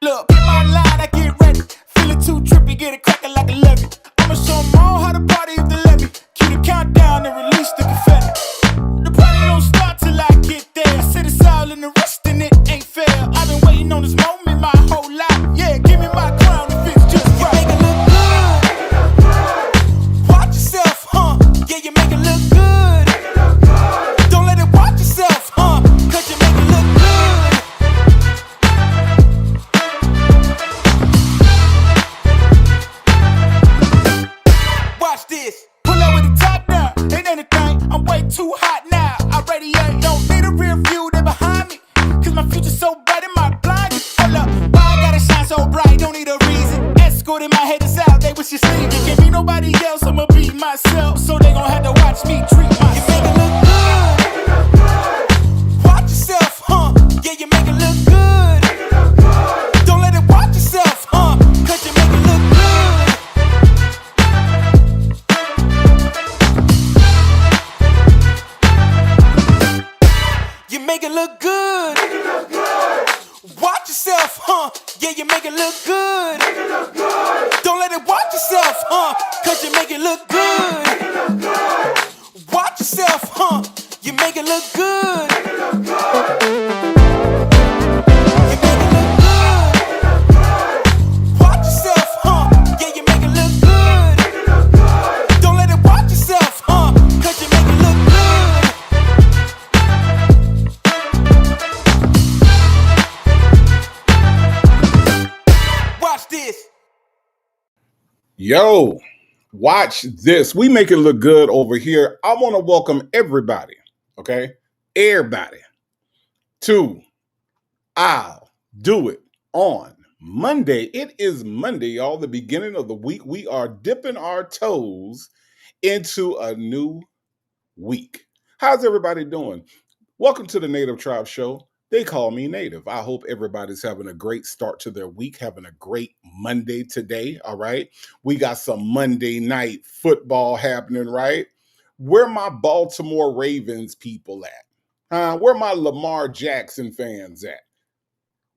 Look, in my line, I get ready. Feeling too trippy, get it cracking like a levy. I'ma show 'em all how to party if they let me. Cue the countdown and release the confetti. The party don't start till I get there. Sit it's all in the rest and it ain't fair. I've been waiting on this moment my whole life. Yeah, give me my crown if it's just right. You make it look good. Watch yourself, huh? Yeah, you make it look good. Don't let it watch yourself, huh? Cause you make it look good. Watch this. Pull up with the top down. Ain't anything. I'm way too hot now. I radiate. Don't need a rear view. They behind me. Cause my future's so bright in my blind. Hold up. Why I gotta shine so bright? Don't need a reason. Escorting my haters out. They wish you sleep. Can't be nobody else. I'ma be myself. So they gon' have to watch me treat myself. You make it look good. Watch yourself, huh? Yeah, you make it look good. Don't let it watch yourself, huh? Cause you make it look good. You make it look good. Watch yourself, huh? Yeah, you make it look good. Don't let it watch yourself, huh? Cause you make it look good. Watch yourself, huh? You make it look good. You make it look good. Watch yourself, huh? Yeah, you make it look good. Don't let it watch yourself, huh? Cause you make it look good. Watch this. Yo, watch this. We make it look good over here. I want to welcome everybody, okay? Everybody to I'll Do It on Monday. It is Monday, y'all, the beginning of the week. We are dipping our toes into a new week. How's everybody doing? Welcome to the Native Tribe Show. They call me Native. I hope everybody's having a great start to their week, having a great Monday today, all right? We got some Monday night football happening, right? Where my Baltimore Ravens people at? Where my Lamar Jackson fans at?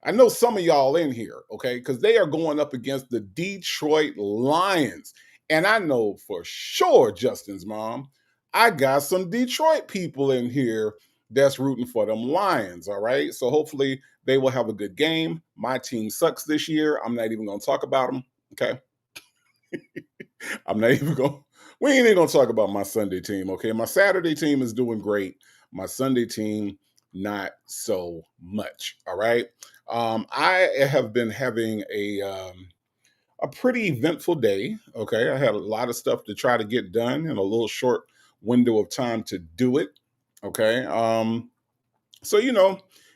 I know some of y'all in here, okay? Because they are going up against the Detroit Lions. And I know for sure, Justin's mom, I got some Detroit people in here that's rooting for them Lions, all right? So hopefully they will have a good game. My team sucks this year. I'm not even going to talk about them, okay? I'm not even going to, we ain't even going to talk about my Sunday team, okay? My Saturday team is doing great. My Sunday team, not so much, all right? I have been having a pretty eventful day, okay? I had a lot of stuff to try to get done in a little short window of time to do it, okay? So,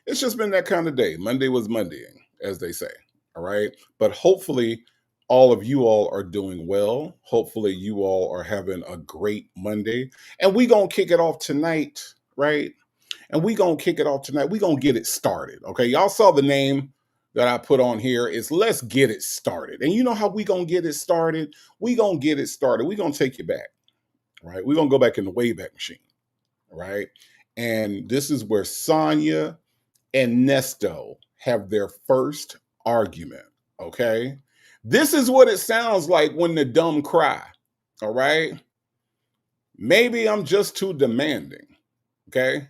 it's just been that kind of day. Monday was Mondaying, as they say, all right? But hopefully all of you all are doing well. Hopefully you all are having a great Monday. And we going to kick it off tonight, right? And we going to kick it off tonight. We going to get it started, okay? Y'all saw the name that I put on here. It's Let's Get It Started. And you know how we going to get it started? We going to get it started. We going to take you back, right? We're going to go back in the Wayback Machine, right? And this is where Sonya and Nesto have their first argument, okay? This is what it sounds like when the dumb cry, all right? Maybe I'm just too demanding, okay?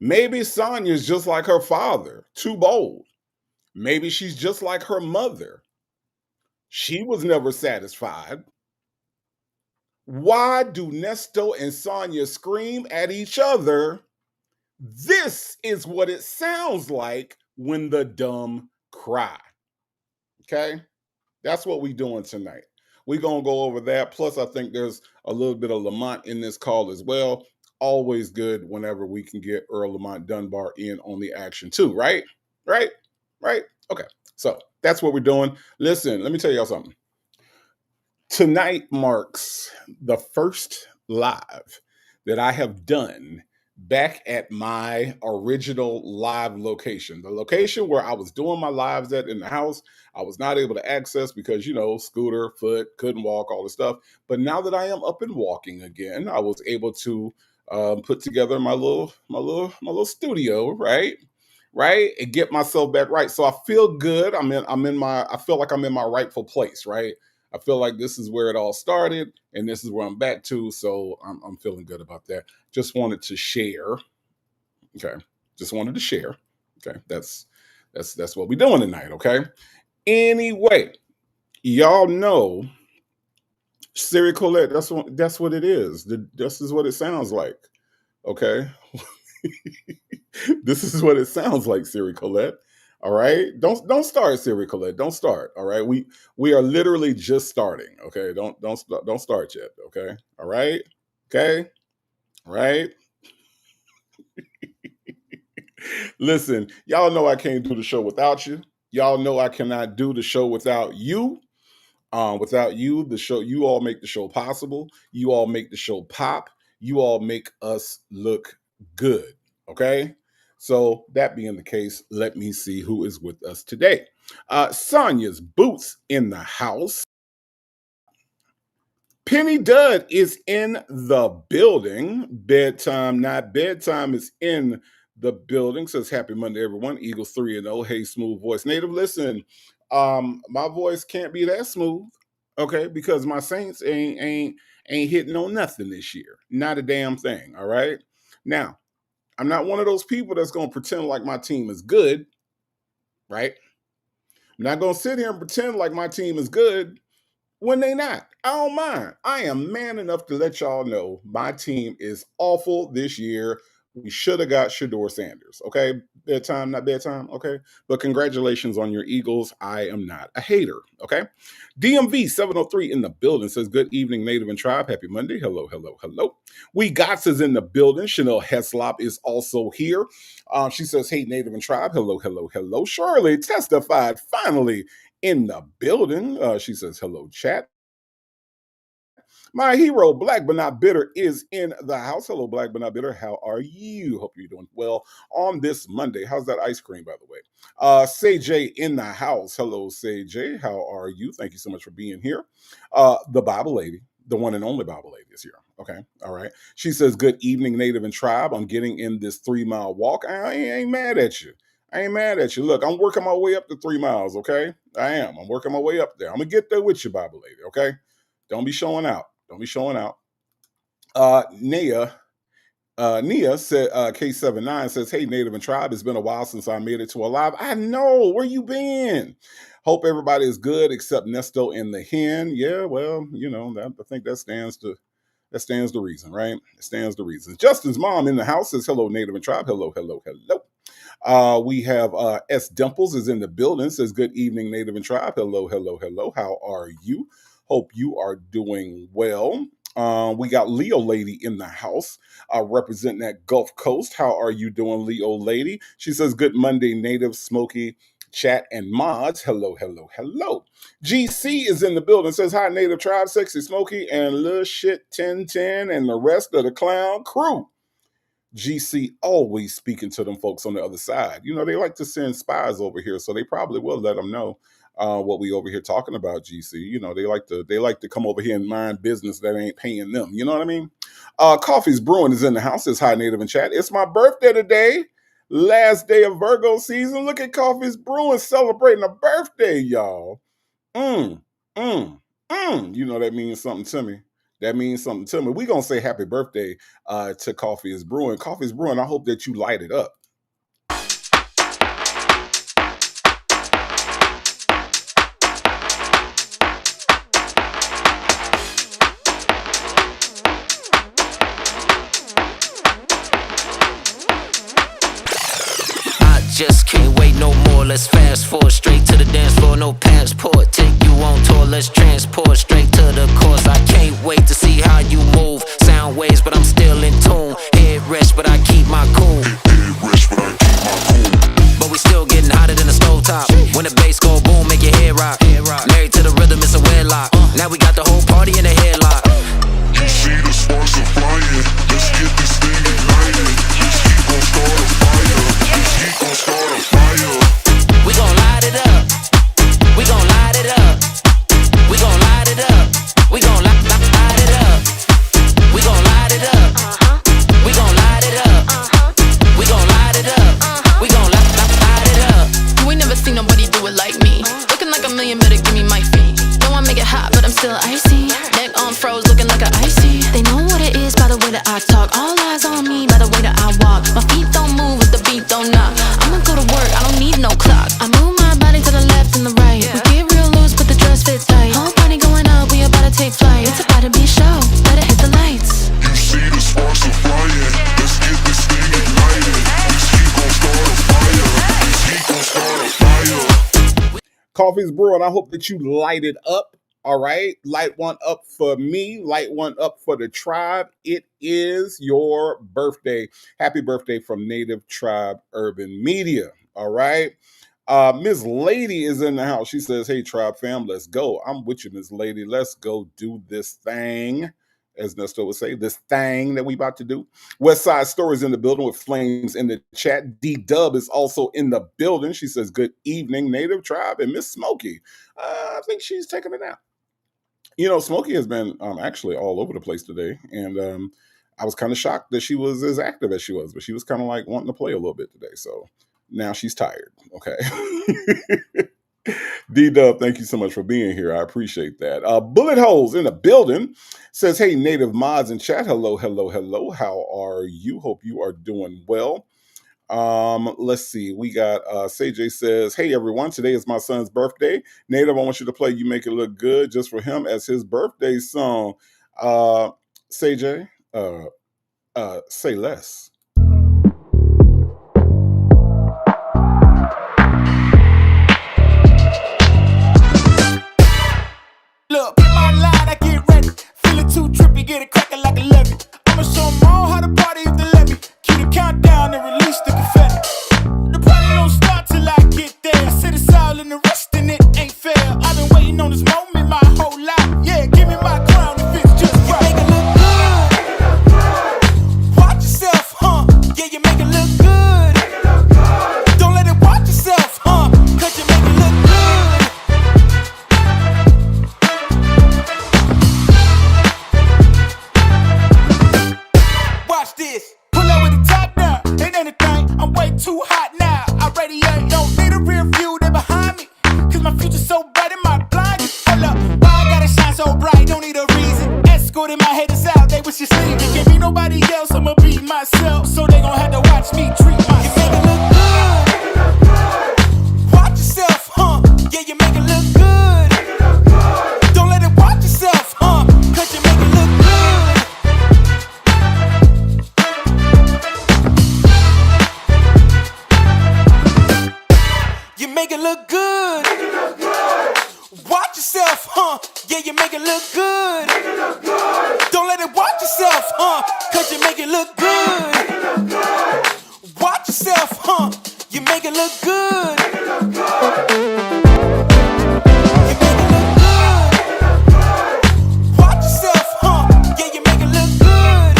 Maybe Sonya's just like her father, too bold. Maybe she's just like her mother. She was never satisfied. Why do Nesto and Sonya scream at each other? This is what it sounds like when the dumb cry. Okay? That's what we're doing tonight. We're going to go over that. Plus, I think there's a little bit of Lamont in this call as well. Always good whenever we can get Earl Lamont Dunbar in on the action too, right? Right? Okay. So that's what we're doing. Listen, let me tell y'all something. Tonight marks the first live that I have done back at my original live location, the location where I was doing my lives at in the house. I was not able to access because, scooter, foot, couldn't walk, all the stuff. But now that I am up and walking again, I was able to put together my little studio, right? right, and get myself back right. So I feel good. I feel like I'm in my rightful place, right? I feel like this is where it all started, and this is where I'm back to. So I'm feeling good about that. Just wanted to share. Okay, just wanted to share. Okay, that's what we're doing tonight. Okay. Anyway, y'all know Siri Colette. That's what it is. This is what it sounds like. Okay. This is what it sounds like, Siri Colette. All right. Don't start, Siri Colette. Don't start. All right. We are literally just starting. Okay. Don't start yet. Okay. All right. Okay. All right. Listen, y'all know I can't do the show without you. Y'all know I cannot do the show without you. Without you, the show, you all make the show possible. You all make the show pop. You all make us look good. Okay. So that being the case, let me see who is with us today. Sonia's Boots in the house. Penny Dud is in the building. Bedtime, not bedtime, is in the building. Says happy Monday, everyone. Eagles 3-0. Hey, smooth voice. Native, listen, my voice can't be that smooth, okay, because my Saints ain't hitting on nothing this year. Not a damn thing. All right. Now, I'm not one of those people that's gonna pretend like my team is good, right? I'm not gonna sit here and pretend like my team is good when they not. I don't mind. I am man enough to let y'all know my team is awful this year. We should have got Shador Sanders. Okay. Bedtime, not bedtime. Okay. But congratulations on your Eagles. I am not a hater. Okay. DMV 703 in the building says, good evening, Native and Tribe. Happy Monday. Hello, hello, hello. We Gots is in the building. Chanel Heslop is also here. She says, hey, Native and Tribe. Hello, hello, hello. Shirley testified finally in the building. She says, hello, chat. My hero, Black But Not Bitter, is in the house. Hello, Black But Not Bitter. How are you? Hope you're doing well on this Monday. How's that ice cream, by the way? CJ in the house. Hello, CJ. How are you? Thank you so much for being here. The Bible lady, the one and only Bible lady is here. Okay. All right. She says, good evening, Native and Tribe. I'm getting in this 3-mile walk. I ain't mad at you. I ain't mad at you. Look, I'm working my way up to 3 miles, okay? I am. I'm working my way up there. I'm going to get there with you, Bible lady, okay? Don't be showing out. Don't be showing out. Nia said, K79 says, hey, Native and Tribe, it's been a while since I made it to a live. I know. Where you been? Hope everybody is good except Nesto and the hen. Yeah, well, you know, I think that stands to reason, right? It stands to reason. Justin's mom in the house says, hello, Native and Tribe. Hello, hello, hello. We have S. Dimples is in the building, says, good evening, Native and Tribe. Hello, hello, hello. How are you? Hope you are doing well. We got Leo Lady in the house representing that Gulf Coast. How are you doing, Leo Lady? She says, good Monday, Native, Smoky, chat, and mods. Hello, hello, hello. GC is in the building, says, hi, Native Tribe, Sexy Smoky, and Lil Shit 1010, and the rest of the clown crew. GC always speaking to them folks on the other side. You know, they like to send spies over here, so they probably will let them know what we over here talking about, GC. You know, they like to come over here and mind business that ain't paying them. You know what I mean? Coffee's Brewing is in the house. It's hi, Native and chat. It's my birthday today. Last day of Virgo season. Look at Coffee's Brewing celebrating a birthday, y'all. You know, that means something to me. That means something to me. We're going to say happy birthday to Coffee is Brewing. Coffee is Brewing, I hope that you light it up. Just can't wait no more. Let's fast forward straight to the dance floor. No passport, take you on tour. Let's transport straight to the course. I can't wait to see how you move. Sound waves, but I'm still in tune. Head rest, but I keep my cool. But we still getting hotter than the stovetop. When the bass go boom, make your head rock. Married to the rhythm, it's a wedlock. Now we got the whole party in a headlock. You see the sparks are flying. Let's get this thing ignited. This heat gon' start a fire. This heat gon' start a fire. We gon' light it up. We gon' light it up. We gon' light it up. We gon' light it up. We gon' light it up. We gon' light it up. We gon' light it up. We gon' light it up. like a million, better give me my feet. Don't wanna make it hot, but I'm still icy. Neck on froze, looking like an icy. They know what it is by the way that I talk. All eyes on me by the way that I walk. My feet don't move if the beat don't knock. I'ma go to work, I don't need no clock. I move my body to the left and the right. We get real loose, but the dress fits tight. Whole party going up, we about to take flight. It's about to be a show, better hit the lights. You see the sparks are flying. Let's get this thing ignited. This heat gon' start a fire. This heat gon' start a fire. Coffee's brewing. I hope that you light it up. All right. Light one up for me. Light one up for the tribe. It is your birthday. Happy birthday from Native Tribe Urban Media. All right. Miss Lady is in the house. She says, hey, Tribe fam, let's go. I'm with you, Miss Lady. Let's go do this thing. As Nesto would say, this thing that we about to do. West Side Stories in the building with Flames in the chat. D-Dub is also in the building. She says, good evening, Native Tribe. And Miss Smokey, I think she's taking a nap. You know, Smokey has been actually all over the place today. And I was kind of shocked that she was as active as she was. But she was kind of like wanting to play a little bit today. So now she's tired. Okay. D-Dub, thank you so much for being here. I appreciate that. Bullet Holes in the building says, hey, Native mods in chat. Hello, hello, hello. How are you? Hope you are doing well. Let's see. We got CJ says, hey, everyone. Today is my son's birthday. Native, I want you to play You Make It Look Good just for him as his birthday song. CJ, say less. Look, in my line, I get ready. Feeling too trippy, get it cracking like a levy. I'ma show them all how to party if they let me. Keep the countdown and release the confetti. The party don't start till I get there. I said it's all in the rest and it ain't fair. I've been waiting on this moment my whole life. Yeah, give me my crown if it's just right. You make it look good. Watch yourself, huh? Yeah, you make it look good. Don't let it watch yourself, huh? Cause you make it look good. Watch this. Pull up with the top down. Ain't anything. I'm way too hot now. I radiate. Don't need a rear view. They behind me. Cause my future's so bright in my blind. Hold up. Why I gotta shine so bright? Don't need a reason. Escort in my head is out. They wish you sleep. It can't be nobody else. I'ma be myself. So they gon' have to watch me treat myself. You make it look good. Watch yourself, huh? Yeah, you make it look good. Don't let it watch yourself, huh? Cause you make it look good. You make it look good. Watch yourself, huh? Yeah, you make it look good. Don't let it watch yourself, huh? Cause you make it look good. Watch yourself, huh? You make it look good. You make it look good. Watch yourself, huh? Yeah, you make it look good.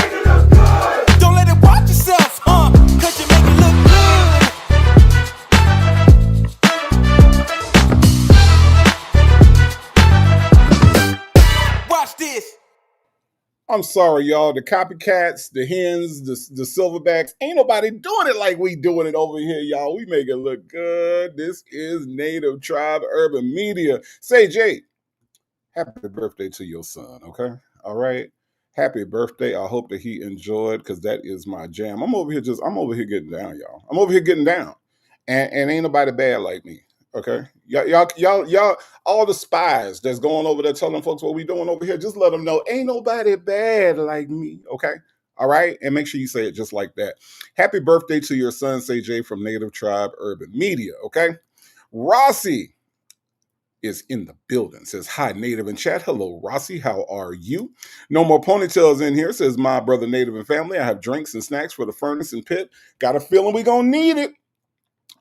Don't let it watch yourself, huh? Cause you make it look good. Watch this. I'm sorry, y'all. The copycats, the hens, the silverbacks, ain't nobody doing it like we doing it over here, y'all. We make it look good. This is Native Tribe Urban Media. Say, Jay, happy birthday to your son, okay? All right? Happy birthday. I hope that he enjoyed, because that is my jam. I'm over here getting down, y'all. I'm over here getting down. And ain't nobody bad like me, okay? Y'all, all the spies that's going over there telling folks what we doing over here, just let them know ain't nobody bad like me, okay? All right? And make sure you say it just like that. Happy birthday to your son, CJ, from Native Tribe Urban Media, okay? Rossi is in the building. Says, hi, Native in chat. Hello, Rossi. How are you? No more ponytails in here. Says, my brother Native and family. I have drinks and snacks for the furnace and pit. Got a feeling we gonna need it.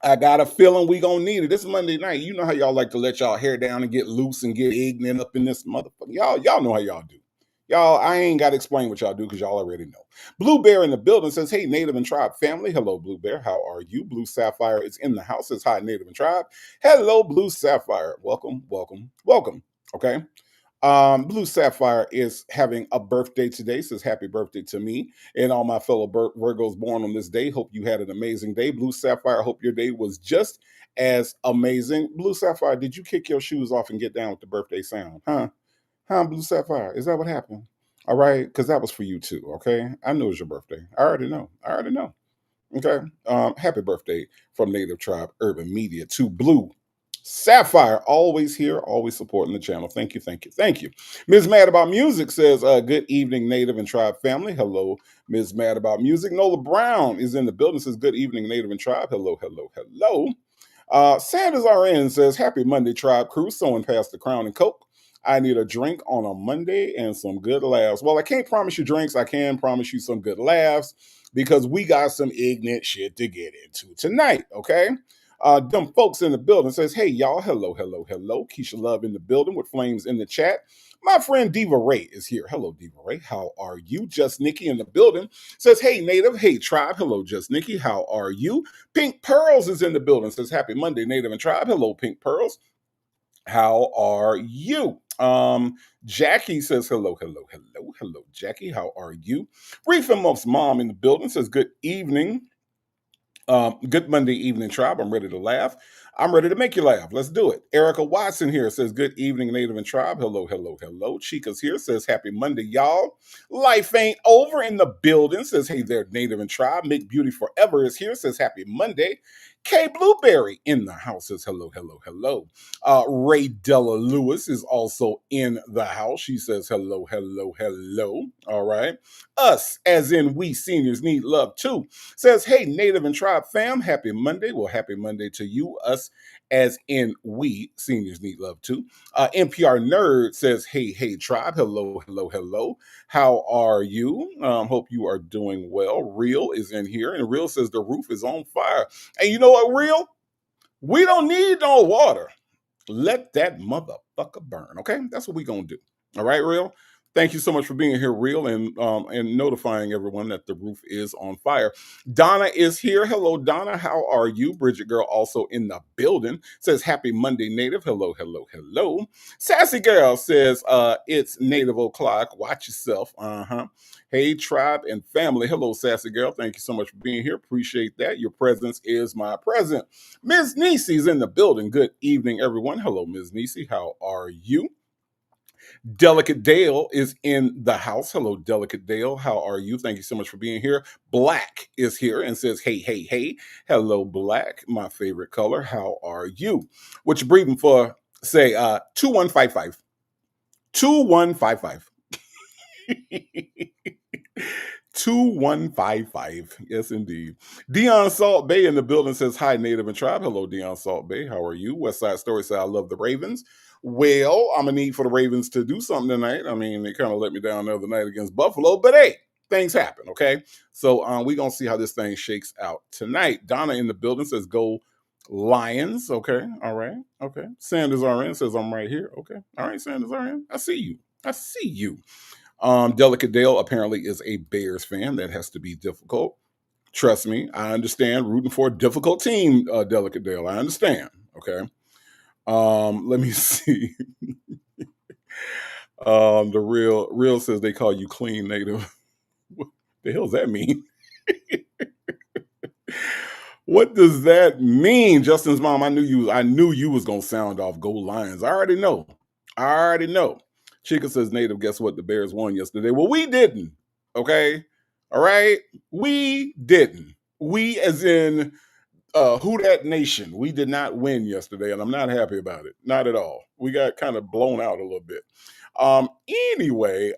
I got a feeling we gonna need it. This Monday night. You know how y'all like to let y'all hair down and get loose and get ignorant up in this motherfucker. Y'all know how y'all do. Y'all, I ain't got to explain what y'all do because y'all already know. Blue Bear in the building says, hey, Native and Tribe family. Hello, Blue Bear. How are you? Blue Sapphire is in the house. Says, hi, Native and Tribe. Hello, Blue Sapphire. Welcome, welcome, welcome. Okay. Blue Sapphire is having a birthday today. Says, happy birthday to me and all my fellow Virgos born on this day. Hope you had an amazing day. Blue Sapphire, hope your day was just as amazing. Blue Sapphire, did you kick your shoes off and get down with the birthday sound? Huh? Huh, Blue Sapphire? Is that what happened? All right, because that was for you too, okay? I know it's your birthday. I already know. I already know. Okay. Happy birthday from Native Tribe Urban Media to Blue Sapphire, always here, always supporting the channel. Thank you, thank you, thank you. Ms. Mad About Music says, good evening, Native and Tribe family. Hello, Ms. Mad About Music. Nola Brown is in the building, says, good evening, Native and Tribe. Hello, hello, hello. Sanders RN says, happy Monday, Tribe Crew. Someone passed the Crown and Coke. I need a drink on a Monday and some good laughs. Well, I can't promise you drinks. I can promise you some good laughs because we got some ignorant shit to get into tonight, okay? Them folks in the building says, hey, y'all, hello, hello, hello. Keisha Love in the building with flames in the chat. My friend Diva Ray is here. Hello, Diva Ray. How are you? Just Nikki in the building says, hey, Native. Hey, Tribe. Hello, Just Nikki. How are you? Pink Pearls is in the building. Says, happy Monday, Native and Tribe. Hello, Pink Pearls. How are you? Jackie says, hello, hello, hello, hello, Jackie. How are you? Reefa Muff's mom in the building says, good evening. Good Monday evening, Tribe. I'm ready to laugh. I'm ready to make you laugh. Let's do it. Erica Watson here says, good evening, Native and Tribe. Hello, hello, hello. Chica's here says, happy Monday, y'all. Life ain't over in the building says, hey there, Native and Tribe. Make Beauty Forever is here says, happy Monday. Kay Blueberry in the house says, hello, hello, hello. Ray Della Lewis is also in the house. She says, hello, hello, hello. All right. Us, as in we seniors, need love too. Says, hey, Native and Tribe fam, happy Monday. Well, happy Monday to you. Us, as in we seniors, need love too. NPR Nerd says, hey, hey, Tribe. Hello, hello, hello. How are you? Hope you are doing well. Real is in here, and Real says the roof is on fire. And you know what, Real? We don't need no water. Let that motherfucker burn, okay? That's what we gonna do. All right, Real? Thank you so much for being here, Real, and notifying everyone that the roof is on fire. Donna is here. Hello, Donna. How are you? Bridget Girl also in the building. Says, happy Monday, Native. Hello, hello, hello. Sassy Girl says, it's Native O'Clock. Watch yourself. Uh-huh. Hey, Tribe and family. Hello, Sassy Girl. Thank you so much for being here. Appreciate that. Your presence is my present. Ms. Niecy's in the building. Good evening, everyone. Hello, Ms. Niecy. How are you? Delicate Dale is in the house. Hello, Delicate Dale. How are you? Thank you so much for being here. Black is here and says, hey, hey, hey. Hello, Black, my favorite color. How are you? What you breathing for? Say 2155. 2155. 2155. Yes, indeed. Dion Salt Bay in the building says, hi, Native and Tribe. Hello, Dion Salt Bay. How are you? West Side Story says, I love the Ravens. Well, I'm going to need for the Ravens to do something tonight. I mean, they kind of let me down the other night against Buffalo, but hey, things happen, okay? So we're going to see how this thing shakes out tonight. Donna in the building says, go Lions. Okay, all right, okay. Sanders RN says, I'm right here. Okay, all right, Sanders RN. I see you. I see you. Delicate Dale apparently is a Bears fan. That has to be difficult. Trust me, I understand rooting for a difficult team, Delicate Dale. I understand. Okay. Let me see. The real says they call you clean Native. What the hell does that mean? What does that mean? Justin's mom, I knew you was gonna sound off Go Lions. I already know. Chica says, Native, guess what? The Bears won yesterday. Well, we didn't. Okay. All right. We didn't. We as in Who Dat Nation. We did not win yesterday, and I'm not happy about it. Not at all. We got kind of blown out a little bit. Anyway,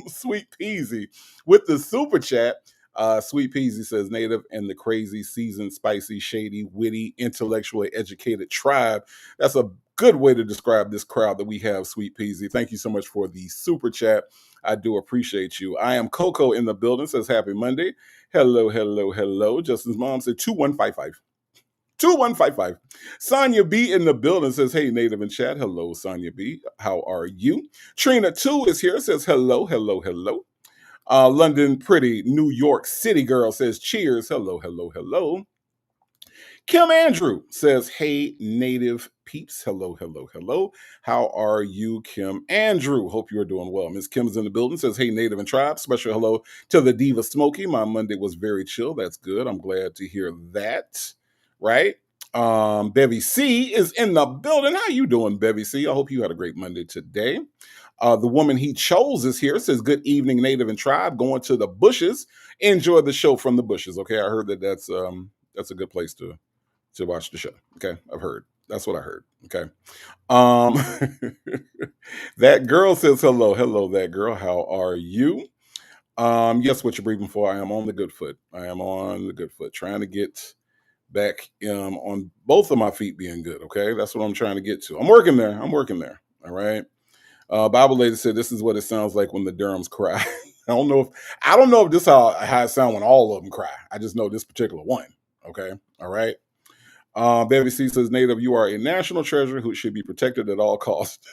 Sweet Peasy with the super chat. Sweet Peasy says, Native and the crazy, seasoned, spicy, shady, witty, intellectually educated tribe. That's a good way to describe this crowd that we have, Sweet Peasy. Thank you so much for the super chat. I do appreciate you. I am Coco in the building, says happy Monday. Hello, hello, hello. Justin's mom said 2155. 2155. Sonya B in the building says, hey, Native in chat. Hello, Sonya B. How are you? Trina 2 is here, says hello, hello, hello. London Pretty New York City Girl says cheers. Hello, hello, hello. Kim Andrew says, hey, Native peeps. Hello, hello, hello. How are you, Kim Andrew? Hope you are doing well. Miss Kim is in the building, says, hey, Native and Tribe. Special hello to the Diva Smokey. My Monday was very chill. That's good. I'm glad to hear that. Right? Bevy C is in the building. How you doing, Bevy C? I hope you had a great Monday today. The woman he chose is here. Says, good evening, Native and Tribe. Going to the bushes. Enjoy the show from the bushes. Okay, I heard that's a good place to watch the show. Okay, I've heard. That's what I heard. Okay. Um, that girl says hello. Hello, that girl. How are you? Yes, what you're breathing for. I am on the good foot. I am on the good foot, trying to get back on both of my feet being good. Okay, that's what I'm trying to get to. I'm working there. I'm working there. All right. Bible lady said this is what it sounds like when the Durhams cry. I don't know if this how it sounds when all of them cry. I just know this particular one. Okay. All right. Baby C says, Native, you are a national treasure who should be protected at all costs.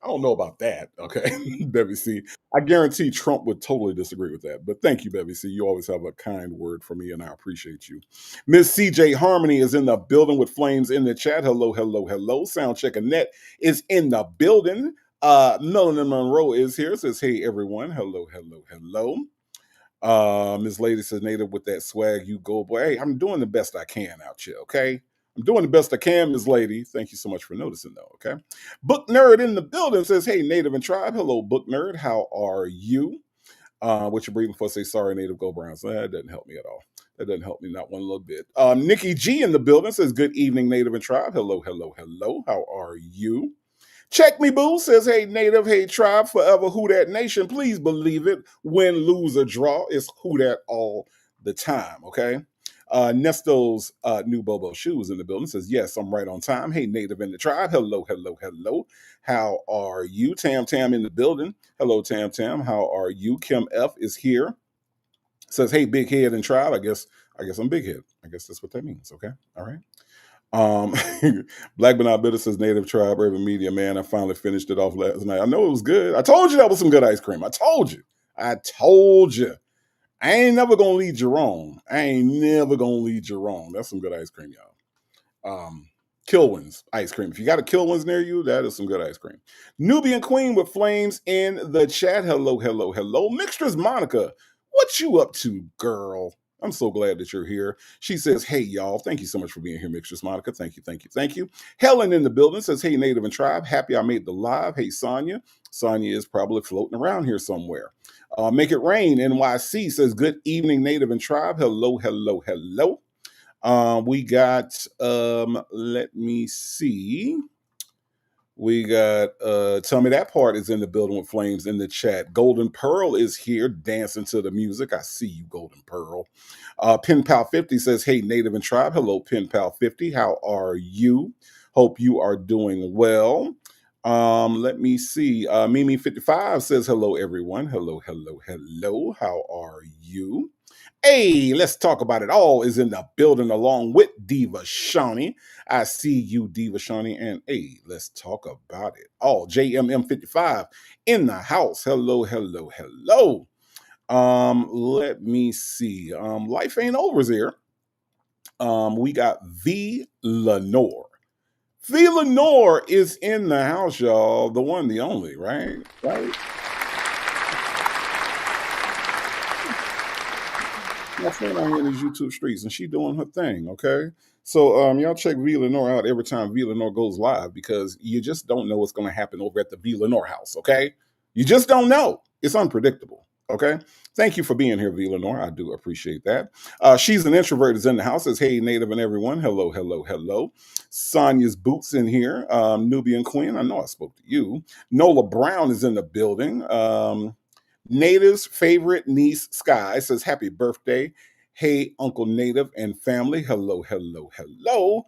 I don't know about that. Okay. Bevy C. I guarantee Trump would totally disagree with that. But thank you, Bevy C. You always have a kind word for me, and I appreciate you. Miss CJ Harmony is in the building with flames in the chat. Hello, hello, hello. Soundcheck Annette is in the building. Melanin Monroe is here. Says, hey, everyone. Hello, hello, hello. Miss Lady says, Native, with that swag, you go, boy. Hey, I'm doing the best I can out here, okay? I'm doing the best I can, Miss Lady. Thank you so much for noticing, though, okay? Book Nerd in the building says, hey, Native and Tribe. Hello, Book Nerd. How are you? What you're breathing for, say, sorry, Native, go Browns. That doesn't help me at all. That doesn't help me, not one little bit. Nikki G in the building says, good evening, Native and Tribe. Hello, hello, hello. How are you? Check me, boo, says, hey, Native, hey, Tribe, forever, who that nation. Please believe it. Win, lose, or draw. It's who that all the time, okay? Nesto's new Bobo shoes in the building says, yes, I'm right on time. Hey, Native in the Tribe. Hello, hello, hello. How are you? Tam Tam in the building. Hello, Tam Tam. How are you? Kim F is here. Says, hey, Big Head and Tribe. I guess I'm Big Head. I guess that's what that means, okay? All right. Black but not bitter says Native Tribe Urban Media. Man, I finally finished it off last night. I know it was good. I told you that was some good ice cream. I told you. I ain't never gonna lead you wrong. That's some good ice cream, y'all. Kilwins ice cream. If you got a Kilwins near you, that is some good ice cream. Nubian Queen with flames in the chat. Hello, hello, hello. Mixtress Monica, what you up to, girl? I'm so glad that you're here. She says, hey, y'all. Thank you so much for being here, Mixtress Monica. Thank you, thank you, thank you. Helen in the building says, hey, Native and Tribe. Happy I made the live. Hey, Sonia. Sonia is probably floating around here somewhere. Make It Rain. NYC says, good evening, Native and Tribe. Hello, hello, hello. We got, let me see. We got tell me that part is in the building with flames in the chat. Golden Pearl is here dancing to the music. I see you, Golden Pearl. Pen Pal 50 says, hey, Native and Tribe. Hello, Pen Pal 50. How are you? Hope you are doing well. Let me see. Mimi 55 says, hello, everyone. Hello, hello, hello. How are you? Hey, let's talk about it all is in the building along with Diva Shawnee. I see you, Diva Shawnee, and hey, let's talk about it all. JMM55 in the house. Hello, hello, hello. Let me see. Life ain't over's here. We got V Lenore. V Lenore is in the house, y'all. The one, the only, right? Right? My friend out here in these YouTube streets, and she doing her thing, okay? So y'all check V Lenore out every time V Lenore goes live because you just don't know what's going to happen over at the V Lenore house, okay? You just don't know. It's unpredictable, okay? Thank you for being here, V Lenore. I do appreciate that. She's an introvert is in the house. Says, hey, Native and everyone. Hello, hello, hello. Sonia's Boots in here. Nubian Queen. I know I spoke to you. Nola Brown is in the building. Native's favorite niece, Sky, says, happy birthday. Hey, Uncle Native and family. Hello, hello, hello.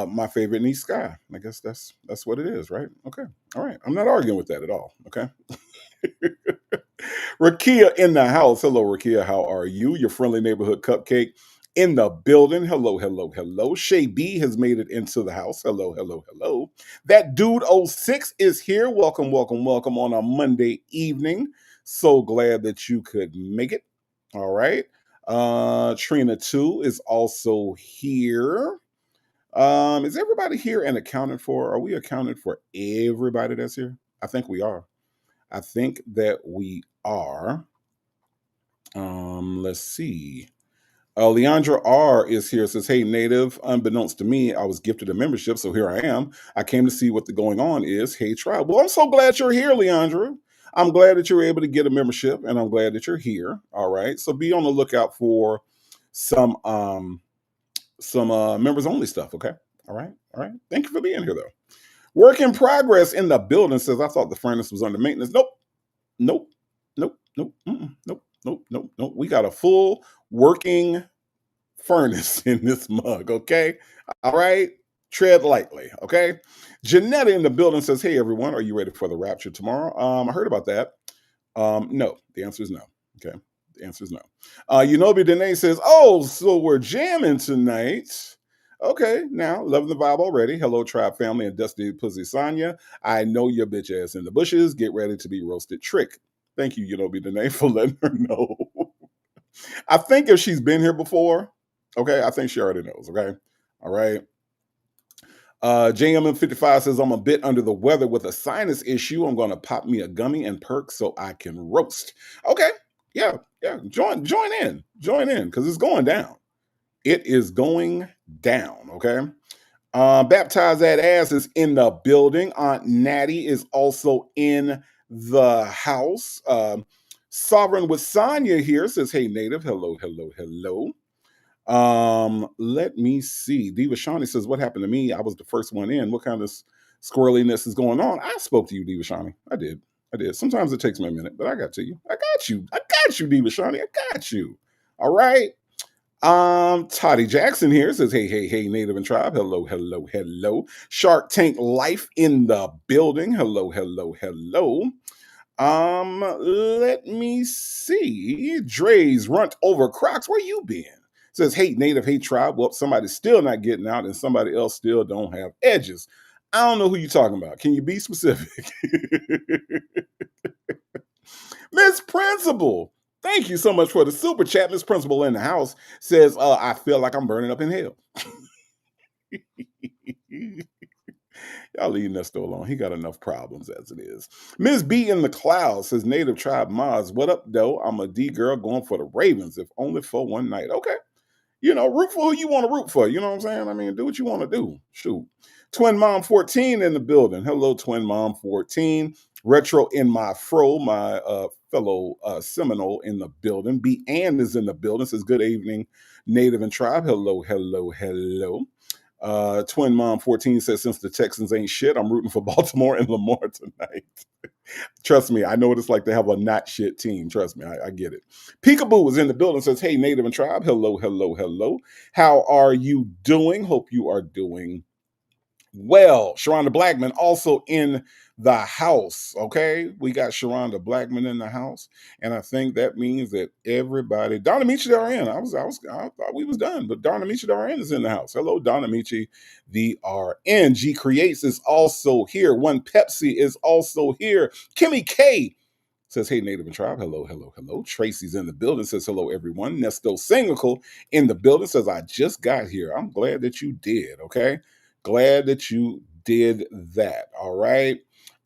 My favorite niece, Sky. I guess that's what it is, right? Okay. All right. I'm not arguing with that at all. Okay. Rakia in the house. Hello, Rakia. How are you? Your friendly neighborhood cupcake in the building. Hello, hello, hello. Shay B has made it into the house. Hello, hello, hello. That dude 06 is here. Welcome, welcome, welcome on a Monday evening. So glad that you could make it. All right. Trina 2 is also here. Is everybody here and accounted for? Are we accounted for everybody that's here? I think we are. I think that we are. Let's see. Leandra R is here. Says, "Hey, Native. Unbeknownst to me, I was gifted a membership, so here I am. I came to see what the going on is. Hey, tribe. Well, I'm so glad you're here, Leandra. I'm glad that you're able to get a membership, and I'm glad that you're here. All right. So be on the lookout for some members only stuff. Okay. All right. All right. Thank you for being here, though. Work in progress in the building. Says, I thought the furnace was under maintenance. Nope. Nope. Nope. Nope. Nope. Nope. Nope. Nope. We got a full working furnace in this mug, okay? All right? Tread lightly, okay? Janetta in the building says, hey, everyone, are you ready for the rapture tomorrow? I heard about that. No. The answer is no, okay? The answer is no. Unobi Dene says, oh, so we're jamming tonight. Okay, now, loving the vibe already. Hello, Tribe family and Dusty Pussy Sonya. I know your bitch ass in the bushes. Get ready to be roasted. Trick. Thank you, Unobi Dene, for letting her know. I think if she's been here before, okay, I think she already knows, okay? All right. JMM55 says, I'm a bit under the weather with a sinus issue. I'm going to pop me a gummy and perk so I can roast. Okay, yeah. Join in, because it's going down. It is going down, okay? Baptize That Ass is in the building. Aunt Natty is also in the house. Sovereign with Sonya here says, hey, Native. Hello. Let me see. Diva Shawnee says, what happened to me? I was the first one in. What kind of squirreliness is going on? I spoke to you, Diva Shawnee. I did. Sometimes it takes me a minute, but I got to you. I got you, Diva Shawnee. I got you. All right. Toddy Jackson here says, hey, Native and Tribe. Hello. Shark Tank Life in the building. Hello. Let me see. Dre's Runt Over Crocs. Where you been? Says, hey, Native, hey, Tribe. Well, somebody's still not getting out and somebody else still don't have edges. I don't know who you're talking about. Can you be specific? Miss Principal. Thank you so much for the super chat. Miss Principal in the house says, I feel like I'm burning up in hell. Y'all leave Nesto alone. He got enough problems as it is. Ms. B in the cloud says, Native Tribe Mods, what up, though? I'm a D girl going for the Ravens, if only for one night. Okay. Root for who you want to root for. You know what I'm saying? I mean, do what you want to do. Shoot. Twin Mom 14 in the building. Hello, Twin Mom 14. Retro in my fro, my fellow Seminole in the building. B. Ann is in the building. Says, good evening, Native and Tribe. Hello. Twin Mom 14 says, since the Texans ain't shit, I'm rooting for Baltimore and Lamar tonight. Trust me, I know what it's like to have a not shit team. Trust me, I get it. Peekaboo is in the building, says, hey, Native and Tribe. Hello. How are you doing? Hope you are doing well. Sharonda Blackman also in the house, okay? We got Sharonda Blackman in the house, and I think that means that everybody, Donna Michi DRN, I thought we was done, but Donna Michi DRN is in the house. Hello, Donna Michi DRN. G Creates is also here. One Pepsi is also here. Kimmy K says, hey, Native and Tribe. Hello. Tracy's in the building, says, hello, everyone. Nesto Single in the building says, I just got here. I'm glad that you did, okay? Glad that you did that. All right.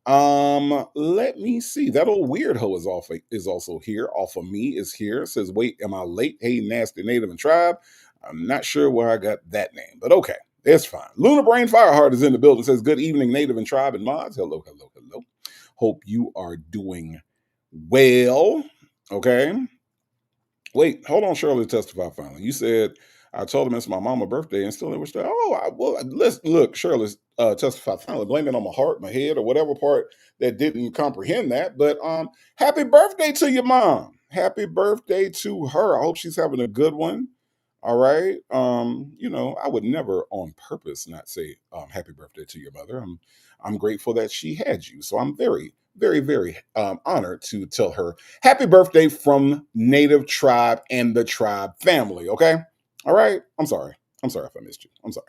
Let me see. That old weird hoe is also here. Off of me is here. Says, wait, am I late? Hey, Nasty Native and Tribe. I'm not sure where I got that name, but okay. It's fine. Luna Brain Fireheart is in the building. Says, good evening, Native and Tribe and mods. Hello. Hope you are doing well. Okay. Wait, hold on, Shirley, testify finally. You said, I told him it's my mama's birthday and still never started. Look, Shirley, testify finally. Blame it on my heart, my head, or whatever part that didn't comprehend that. But happy birthday to your mom. Happy birthday to her. I hope she's having a good one. All right. I would never on purpose not say happy birthday to your mother. I'm grateful that she had you. So I'm very, very, very honored to tell her happy birthday from Native Tribe and the Tribe family. Okay. All right. I'm sorry if I missed you. I'm sorry.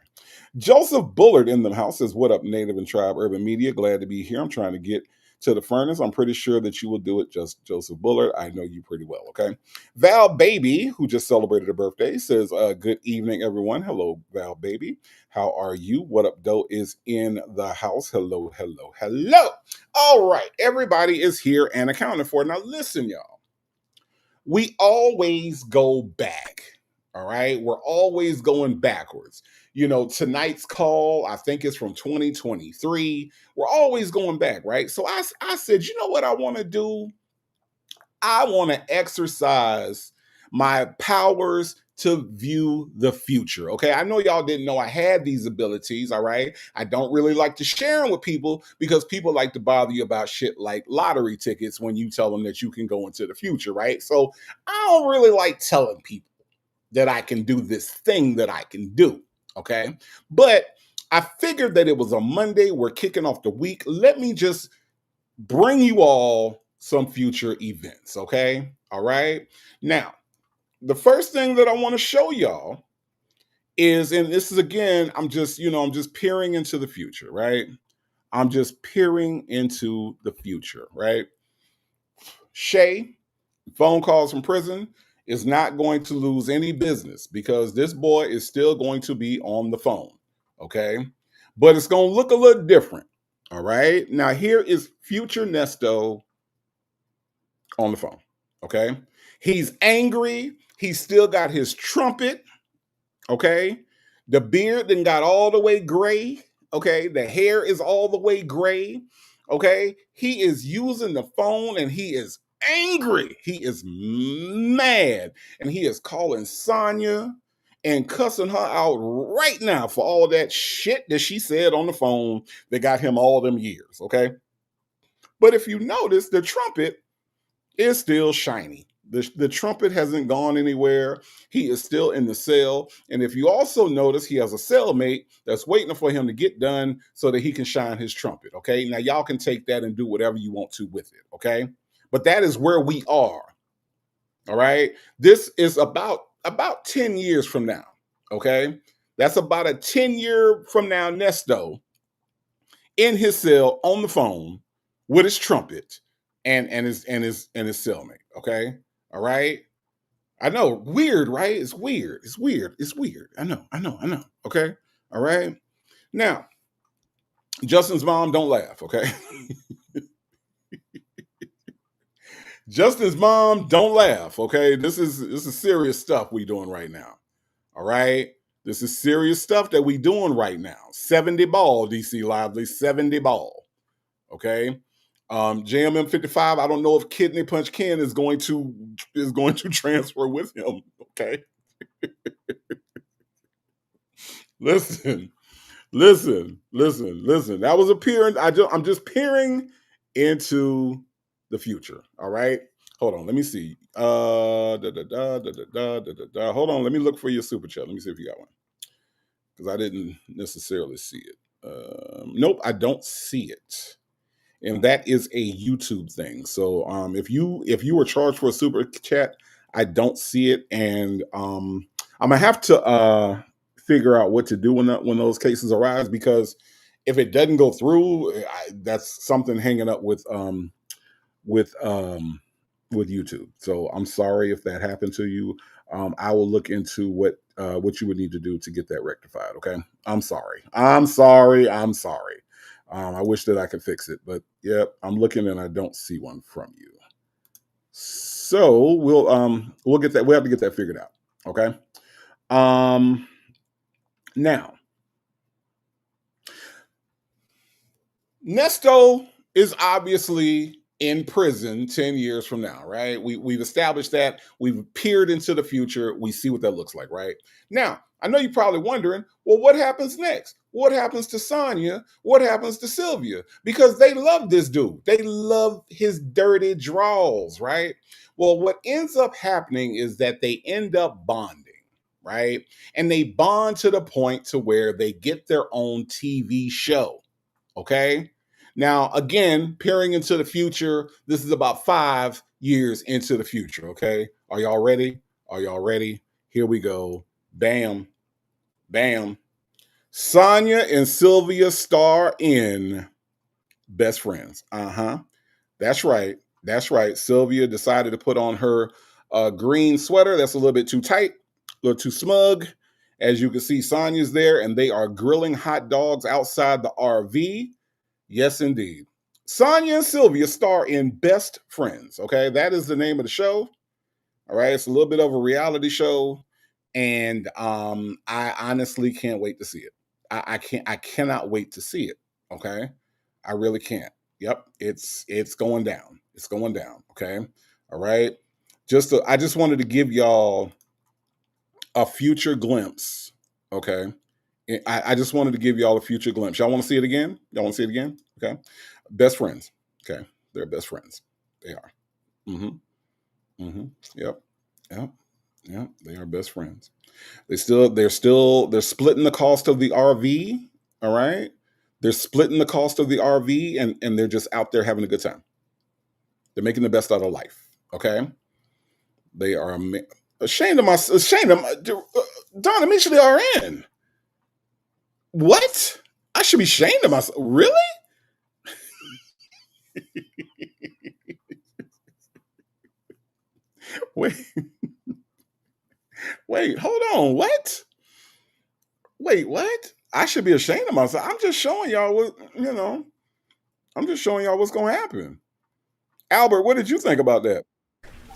Joseph Bullard in the house says, what up, Native and Tribe Urban Media? Glad to be here. I'm trying to get to the furnace. I'm pretty sure that you will do it, just Joseph Bullard. I know you pretty well, okay? Val Baby, who just celebrated her birthday, says, good evening, everyone. Hello, Val Baby. How are you? What up, Doe is in the house. Hello. All right, everybody is here and accounted for. Now, listen, y'all. We always go back, All right. We're always going backwards. You know, tonight's call, I think it's from 2023. We're always going back, right? So I said, you know what I want to do? I want to exercise my powers to view the future. Okay. I know y'all didn't know I had these abilities. All right. I don't really like to share them with people because people like to bother you about shit like lottery tickets when you tell them that you can go into the future. Right. So I don't really like telling people that I can do this thing that I can do. Okay. But I figured that it was a Monday. We're kicking off the week. Let me just bring you all some future events. Okay. All right. Now, the first thing that I want to show y'all is, and this is again, I'm just peering into the future, right? I'm just peering into the future, right? Shay, phone calls from prison, is not going to lose any business because this boy is still going to be on the phone, okay? But it's going to look a little different, all right? Now, here is future Nesto on the phone, okay? He's angry. He's still got his trumpet, okay? The beard then got all the way gray, okay? The hair is all the way gray, okay? He is using the phone and he is angry. He is mad and he is calling Sonya and cussing her out right now for all that shit that she said on the phone that got him all them years, okay? But if you notice, the trumpet is still shiny. The trumpet hasn't gone anywhere. He is still in the cell. And if you also notice, he has a cellmate that's waiting for him to get done so that he can shine his trumpet. Okay. Now, y'all can take that and do whatever you want to with it. Okay. But that is where we are. All right. This is about 10 years from now. Okay. That's about a 10-year from now, Nesto in his cell on the phone with his trumpet and his cellmate. Okay. All right. I know. Weird, right? It's weird. It's weird. It's weird. I know. Okay. All right. Now, Justin's mom, don't laugh, okay? Justin's mom, don't laugh, okay? This is serious stuff we doing right now. All right. This is serious stuff that we doing right now. 70 ball, DC Lively, 70 ball. Okay. JMM 55. I don't know if Kidney Punch Ken is going to transfer with him. Okay. Listen. That was a peering. I'm just peering into the future. All right. Hold on. Let me see. Hold on. Let me look for your super chat. Let me see if you got one. Because I didn't necessarily see it. Nope, I don't see it. And that is a YouTube thing. So if you were charged for a super chat, I don't see it, and I'm gonna have to figure out what to do when those cases arise, because if it doesn't go through, that's something hanging up with YouTube. So I'm sorry if that happened to you. I will look into what you would need to do to get that rectified. Okay. I'm sorry. I wish that I could fix it, but yeah, I'm looking and I don't see one from you. So we'll get that. We have to get that figured out. Okay. Now, Nesto is obviously in prison 10 years from now, right? We've established that. We've peered into the future. We see what that looks like, right? Now, I know you're probably wondering, well, what happens next? What happens to Sonia? What happens to Sylvia? Because they love this dude. They love his dirty draws, right? Well, what ends up happening is that they end up bonding, right? And they bond to the point to where they get their own TV show, okay? Now, again, peering into the future, this is about 5 years into the future, okay? Are y'all ready? Here we go. Bam. Bam. Sonia and Sylvia star in Best Friends. That's right. Sylvia decided to put on her green sweater. That's a little bit too tight, a little too smug. As you can see, Sonia's there, and they are grilling hot dogs outside the RV. Yes, indeed. Sonia and Sylvia star in Best Friends. Okay, that is the name of the show. All right, it's a little bit of a reality show, And I honestly can't wait to see it. I cannot wait to see it. Okay. I really can't. Yep. It's going down. It's going down. Okay. All right. I just wanted to give y'all a future glimpse. Okay. I just wanted to give y'all a future glimpse. Y'all want to see it again? Y'all want to see it again? Okay. Best friends. Okay. They're best friends. They are. Mm-hmm. Mm-hmm. Yep. Yep. Yep. They are best friends. They're splitting the cost of the RV. All right. They're splitting the cost of the RV and they're just out there having a good time. They're making the best out of life. Okay. They are ashamed of Don and Misha are in. What? I should be ashamed of myself. Really? Wait, wait, hold on. What? Wait, what? I should be ashamed of myself. I'm just showing y'all I'm just showing y'all what's gonna happen. Albert, what did you think about that?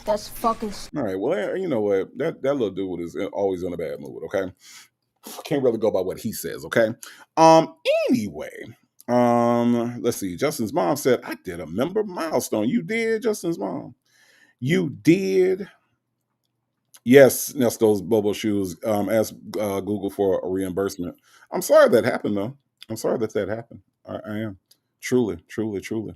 That's fucking All right, well, you know what? That little dude is always in a bad mood, okay? Can't really go by what he says, okay? Anyway, let's see. Justin's mom said, I did a member milestone. You did, Justin's mom. You did. Yes, Nesto's Bobo shoes. Ask Google for a reimbursement. I'm sorry that happened, though. I'm sorry that happened. I am. Truly, truly, truly.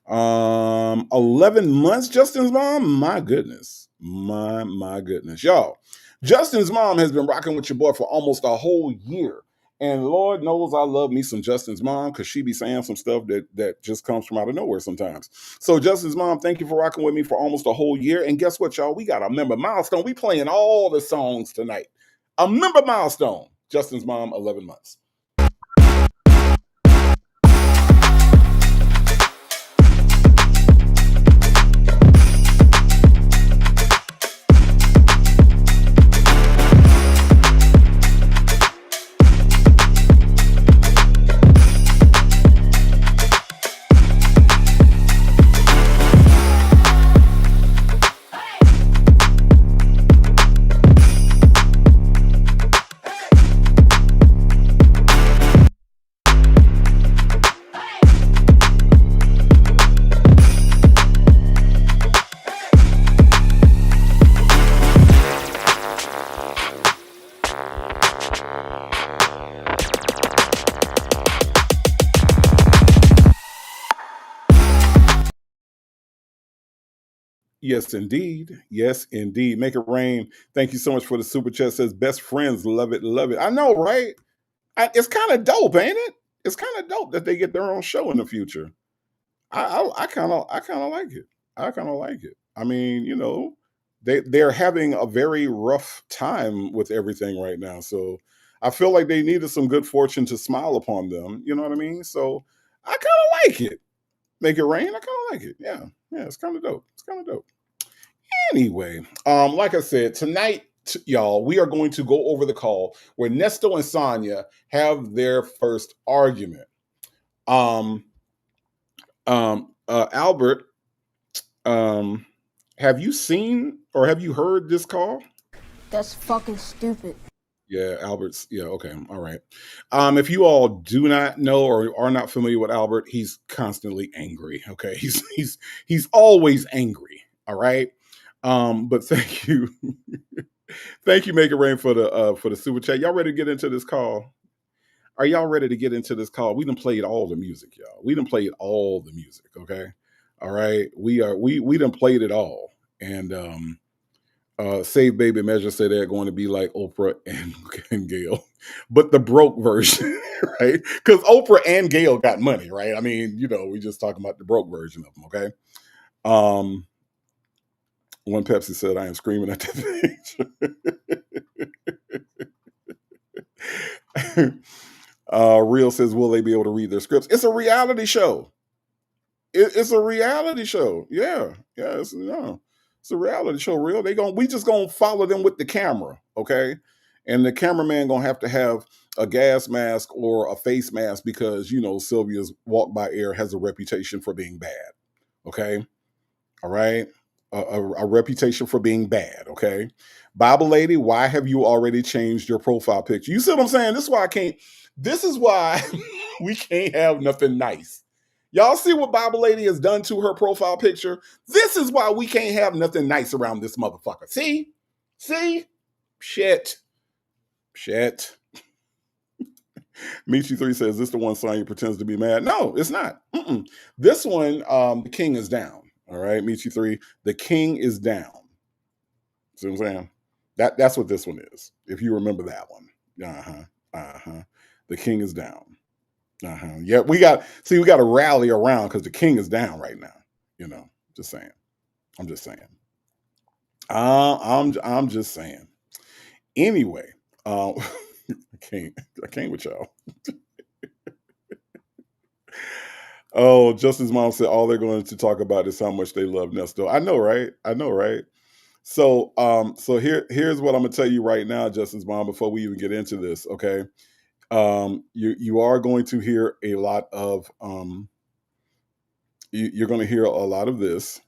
11 months, Justin's mom. My goodness. My goodness. Y'all, Justin's mom has been rocking with your boy for almost a whole year. And Lord knows I love me some Justin's mom because she be saying some stuff that just comes from out of nowhere sometimes. So Justin's mom, thank you for rocking with me for almost a whole year. And guess what, y'all? We got a member milestone. We playing all the songs tonight. A member milestone. Justin's mom, 11 months. Yes, indeed. Yes, indeed. Make it rain. Thank you so much for the super chat. Says best friends. Love it. Love it. I know, right? It's kind of dope, ain't it? It's kind of dope that they get their own show in the future. I kind of like it. I kind of like it. I mean, they're having a very rough time with everything right now. So I feel like they needed some good fortune to smile upon them. You know what I mean? So I kind of like it. Make it rain. I kind of like it. Yeah. Yeah. It's kind of dope. It's kind of dope. Anyway, like I said, tonight, y'all, we are going to go over the call where Nesto and Sonia have their first argument. Albert, have you seen or have you heard this call? That's fucking stupid. Yeah, Albert's. Yeah, okay, all right. If you all do not know or are not familiar with Albert, he's constantly angry. Okay, he's always angry. All right. But thank you, thank you, Make It Rain for the super chat. Y'all ready to get into this call? Are y'all ready to get into this call? We done played all the music, y'all. We done played all the music. Okay, all right. We done played it all, and Save Baby Measure said they're going to be like Oprah and Gail, but the broke version, right? Because Oprah and Gail got money, right? I mean, we just talking about the broke version of them, okay? One Pepsi said, I am screaming at the page. Real says, will they be able to read their scripts? It's a reality show. It's a reality show. Yeah. It's a reality show. Real. We just gonna follow them with the camera, okay? And the cameraman gonna have to have a gas mask or a face mask because Sylvia's Walk by Air has a reputation for being bad. Okay. All right. a reputation for being bad. Okay, Bible lady, why have you already changed your profile picture? You see what I'm saying? This is why I can't. This is why we can't have nothing nice. Y'all see what Bible lady has done to her profile picture? This is why we can't have nothing nice around this motherfucker. See, shit. Michi3 says, this the one Sonya pretends to be mad? No, it's not. This one, the king is down. All right, Michi3, the king is down. See what I'm saying? That's what this one is. If you remember that one. The king is down. Yeah, we got to rally around because the king is down right now. You know, just saying. I'm just saying. I'm just saying. Anyway, I can't with y'all. Oh, Justin's mom said all they're going to talk about is how much they love Nesto. I know, right? So, here's what I'm gonna tell you right now, Justin's mom, before we even get into this, okay? You are going to hear a lot of you're going to hear a lot of this.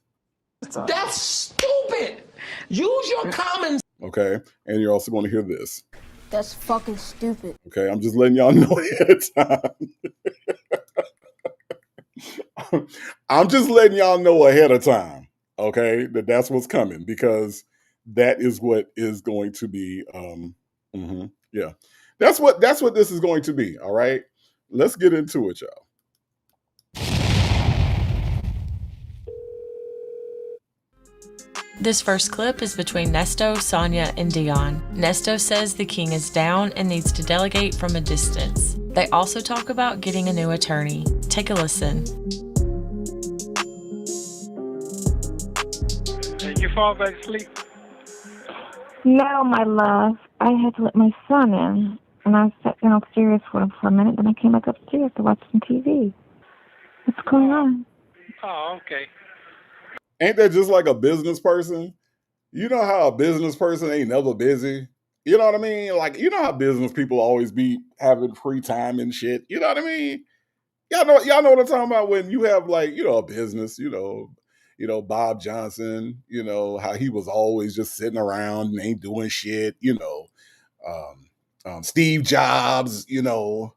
That's stupid. Use your common. Okay, and you're also going to hear this. That's fucking stupid. Okay, I'm just letting y'all know ahead of time. I'm just letting y'all know ahead of time, okay, that's what's coming, because that is what is going to be. Yeah, that's what this is going to be. All right, let's get into it, y'all. This first clip is between Nesto, Sonia, and Dion. Nesto says the king is down and needs to delegate from a distance. They also talk about getting a new attorney. Take a listen. Did you fall back asleep? No, my love. I had to let my son in, and I sat down upstairs for a minute, then I came back upstairs to watch some TV. What's going on? Oh, okay. Ain't that just like a business person? You know how a business person ain't never busy? You know what I mean? Like, you know how business people always be having free time and shit? You know what I mean? Y'all know what I'm talking about when you have, like, you know, a business, you know, Bob Johnson, you know, how he was always just sitting around and ain't doing shit, you know. Steve Jobs, you know,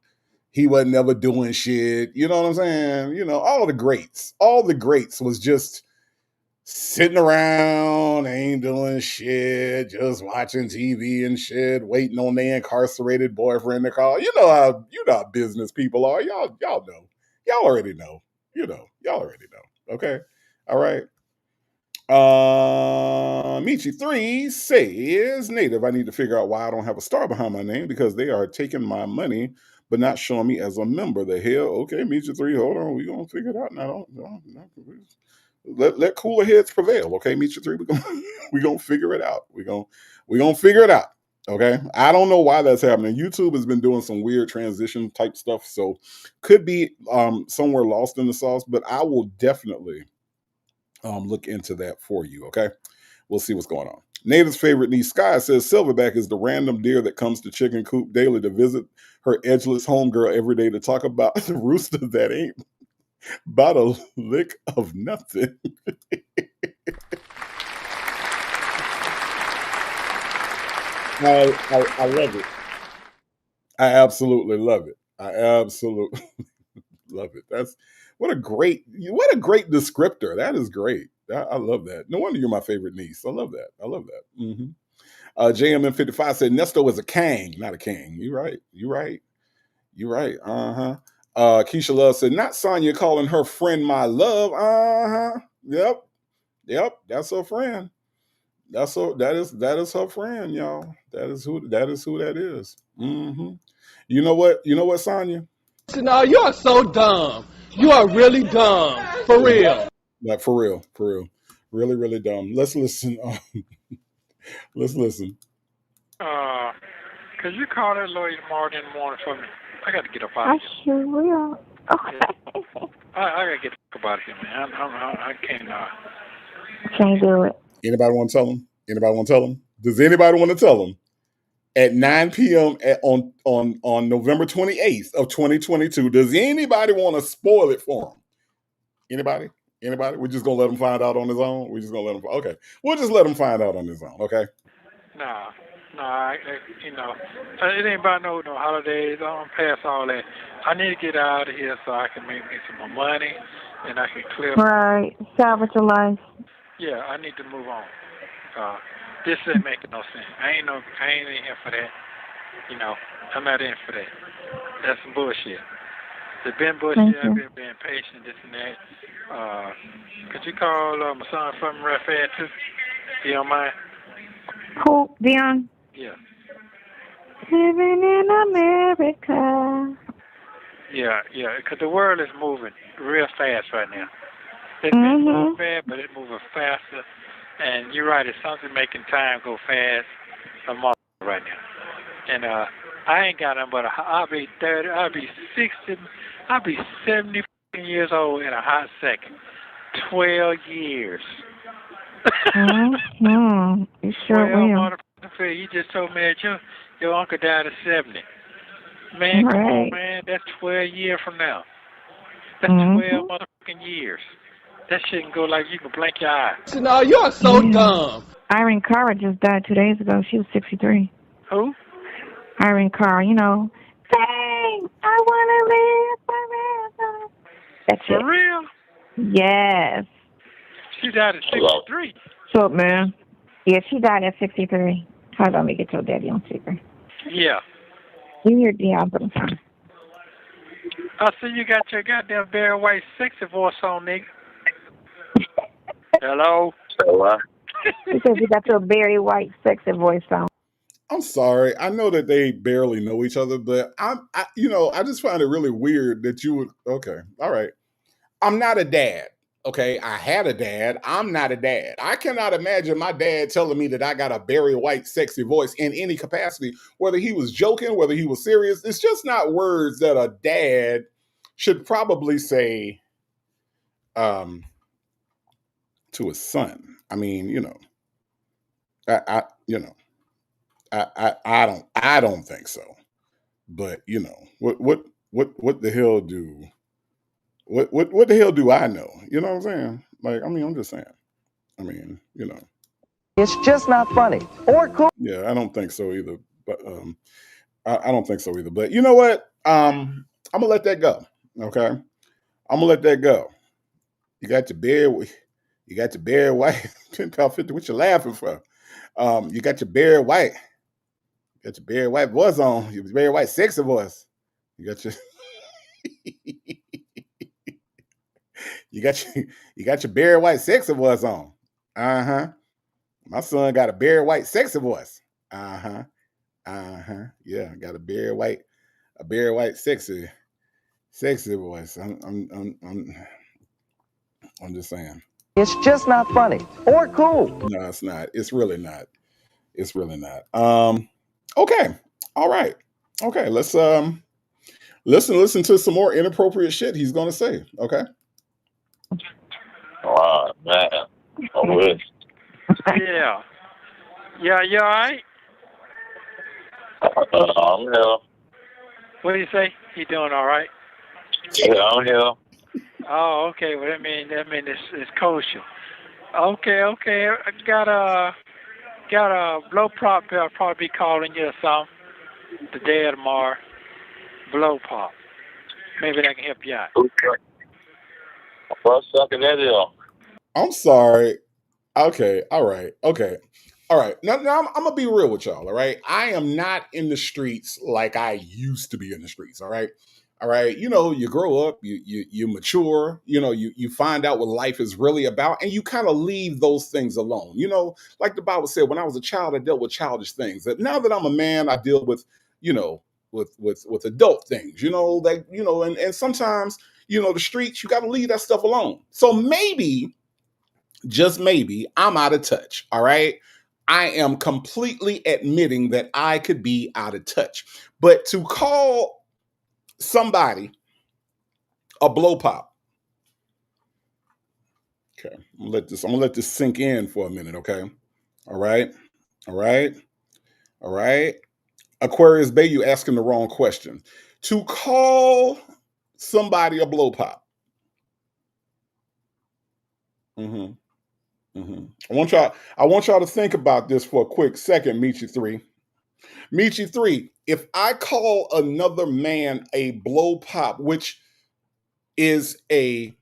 he wasn't never doing shit. You know what I'm saying? You know, all the greats was just sitting around, ain't doing shit, just watching TV and shit, waiting on their incarcerated boyfriend to call. You know how business people are. Y'all know. Y'all already know. You know, y'all already know. Okay. All right. Michi3 says, Native, I need to figure out why I don't have a star behind my name, because they are taking my money but not showing me as a member. The hell? Okay, Michi3, hold on. We're going to figure it out now. Let cooler heads prevail. Okay, Michi3, we're going to figure it out. We're going to figure it out. Okay, I don't know why that's happening. YouTube has been doing some weird transition type stuff, so could be somewhere lost in the sauce, but I will definitely look into that for you. Okay, we'll see what's going on. Native's favorite niece, Sky, says Silverback is the random deer that comes to Chicken Coop daily to visit her edgeless homegirl every day to talk about the rooster that ain't about a lick of nothing. I love it. I absolutely love it. I absolutely love it. That's what a great descriptor. That is great. I love that. No wonder you're my favorite niece. I love that. I love that. JMN55 said Nesto is a Kang, not a king. You right. Keisha Love said, not Sonya calling her friend my love. Yep. That's her friend. That is her friend, y'all. That is who that is. You know what, Sonya? No, you are so dumb. You are really dumb. For real. Like for real. Really, really dumb. Let's listen. Let's listen. Could you call that lawyer tomorrow in the morning for me? I got to get up out I of here. sure will. Okay. I got to get up out of here, man. I can't. Can't do it. Anybody want to tell him? Does anybody want to tell him? At 9 p.m. on November 28th of 2022, does anybody want to spoil it for him? Anybody? Anybody? We're just gonna let him find out on his own. We're just gonna let him. Okay, we'll just let him find out on his own. Okay. Nah, it ain't about no holidays. I'm past all that. I need to get out of here so I can make me some more money and I can clear. Right. Salvage your life. Yeah, I need to move on. This ain't making no sense. I ain't in here for that. I'm not in for that. That's some bullshit. It's been bullshit. I've been being patient, this and that. Could you call my son from real fast too? You don't mind? Who? Dion? Yeah. Living in America. Yeah, because the world is moving real fast right now. It's been moving fast, but it's moving faster. And you're right, it's something making time go fast. I'm all right now. And I ain't got nothing but I'll be 30, I'll be 60, I'll be 70 years old in a hot second. 12 years. You sure will. You just told me that your uncle died at 70. Man, come on, man. That's 12 years from now. That's 12 motherfucking years. That shouldn't go like you can blink your eye. No, you are so dumb. Irene Cara just died 2 days ago. She was 63. Who? Irene Cara, Dang, I want to live forever. That's it. For real? Yes. She died at 63. What's up, man? Yeah, she died at 63. Hold on, let me get your daddy on speaker. Yeah. You hear Dion, but I'm fine. I see you got your goddamn Barry White sexy voice on, nigga. Hello? Hello? Because you got your Barry White sexy voice on. I'm sorry. I know that they barely know each other, but I just find it really weird that you would. Okay, all right. I'm not a dad. Okay, I had a dad. I'm not a dad. I cannot imagine my dad telling me that I got a Barry White sexy voice in any capacity, whether he was joking, whether he was serious. It's just not words that a dad should probably say to his son. I mean, I don't think so. But what the hell do what the hell do I know? You know what I'm saying? Like, I mean, I'm just saying. I mean, It's just not funny or cool. Yeah, I don't think so either. But I don't think so either. But you know what? I'm gonna let that go. Okay, I'm gonna let that go. You got your Barry White 10-50. What you laughing for? You got your Barry White. You got your Barry White voice on. Your Barry White sexy voice. You got your you got your Barry White sexy voice on. My son got a Barry White sexy voice. Yeah, got a Barry White sexy voice. I'm just saying. It's just not funny or cool. No, it's not. It's really not. It's really not. Okay. All right. Okay. Let's listen to some more inappropriate shit he's gonna say. Okay. Oh man. I wish. Yeah. Yeah, you all right? I'm here. What do you say? You doing all right? Yeah, I'm here. Oh, okay. Well, that mean it's kosher. Okay. I got a blow prop. I'll probably be calling you or something the day or tomorrow. Blow pop. Maybe that can help you out. Okay. What's sucking that is? I'm sorry. Okay. All right. Okay. All right. Now I'm gonna be real with y'all. All right. I am not in the streets like I used to be in the streets. All right. All right. You grow up, you mature, you find out what life is really about, and you kind of leave those things alone. Like the Bible said, when I was a child, I dealt with childish things. That now that I'm a man, I deal with, with adult things, and sometimes, the streets, you got to leave that stuff alone. So maybe, just maybe, I'm out of touch. All right. I am completely admitting that I could be out of touch. But to call somebody a blow pop. Okay, I'm gonna let this sink in for a minute, okay? All right. Aquarius Bay, you asking the wrong question. To call somebody a blow pop. Mm-hmm. Mm-hmm. I want y'all to think about this for a quick second, Michi 3. Michi 3, if I call another man a blow pop, which is a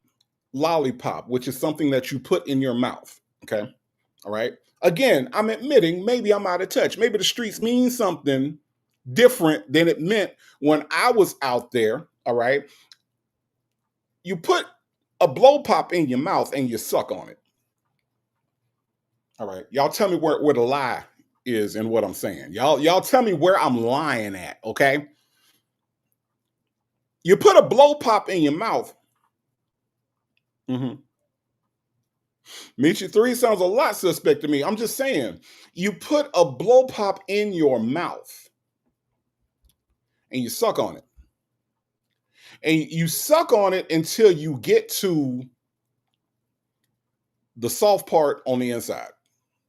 lollipop, which is something that you put in your mouth, okay? All right. Again, I'm admitting maybe I'm out of touch. Maybe the streets mean something different than it meant when I was out there, all right? You put a blow pop in your mouth and you suck on it. All right. Y'all tell me where the lie is in what I'm saying. Y'all tell me where I'm lying at, okay? You put a blow pop in your mouth. Mm-hmm. Michi 3 sounds a lot suspect to me. I'm just saying, you put a blow pop in your mouth and you suck on it. And you suck on it until you get to the soft part on the inside,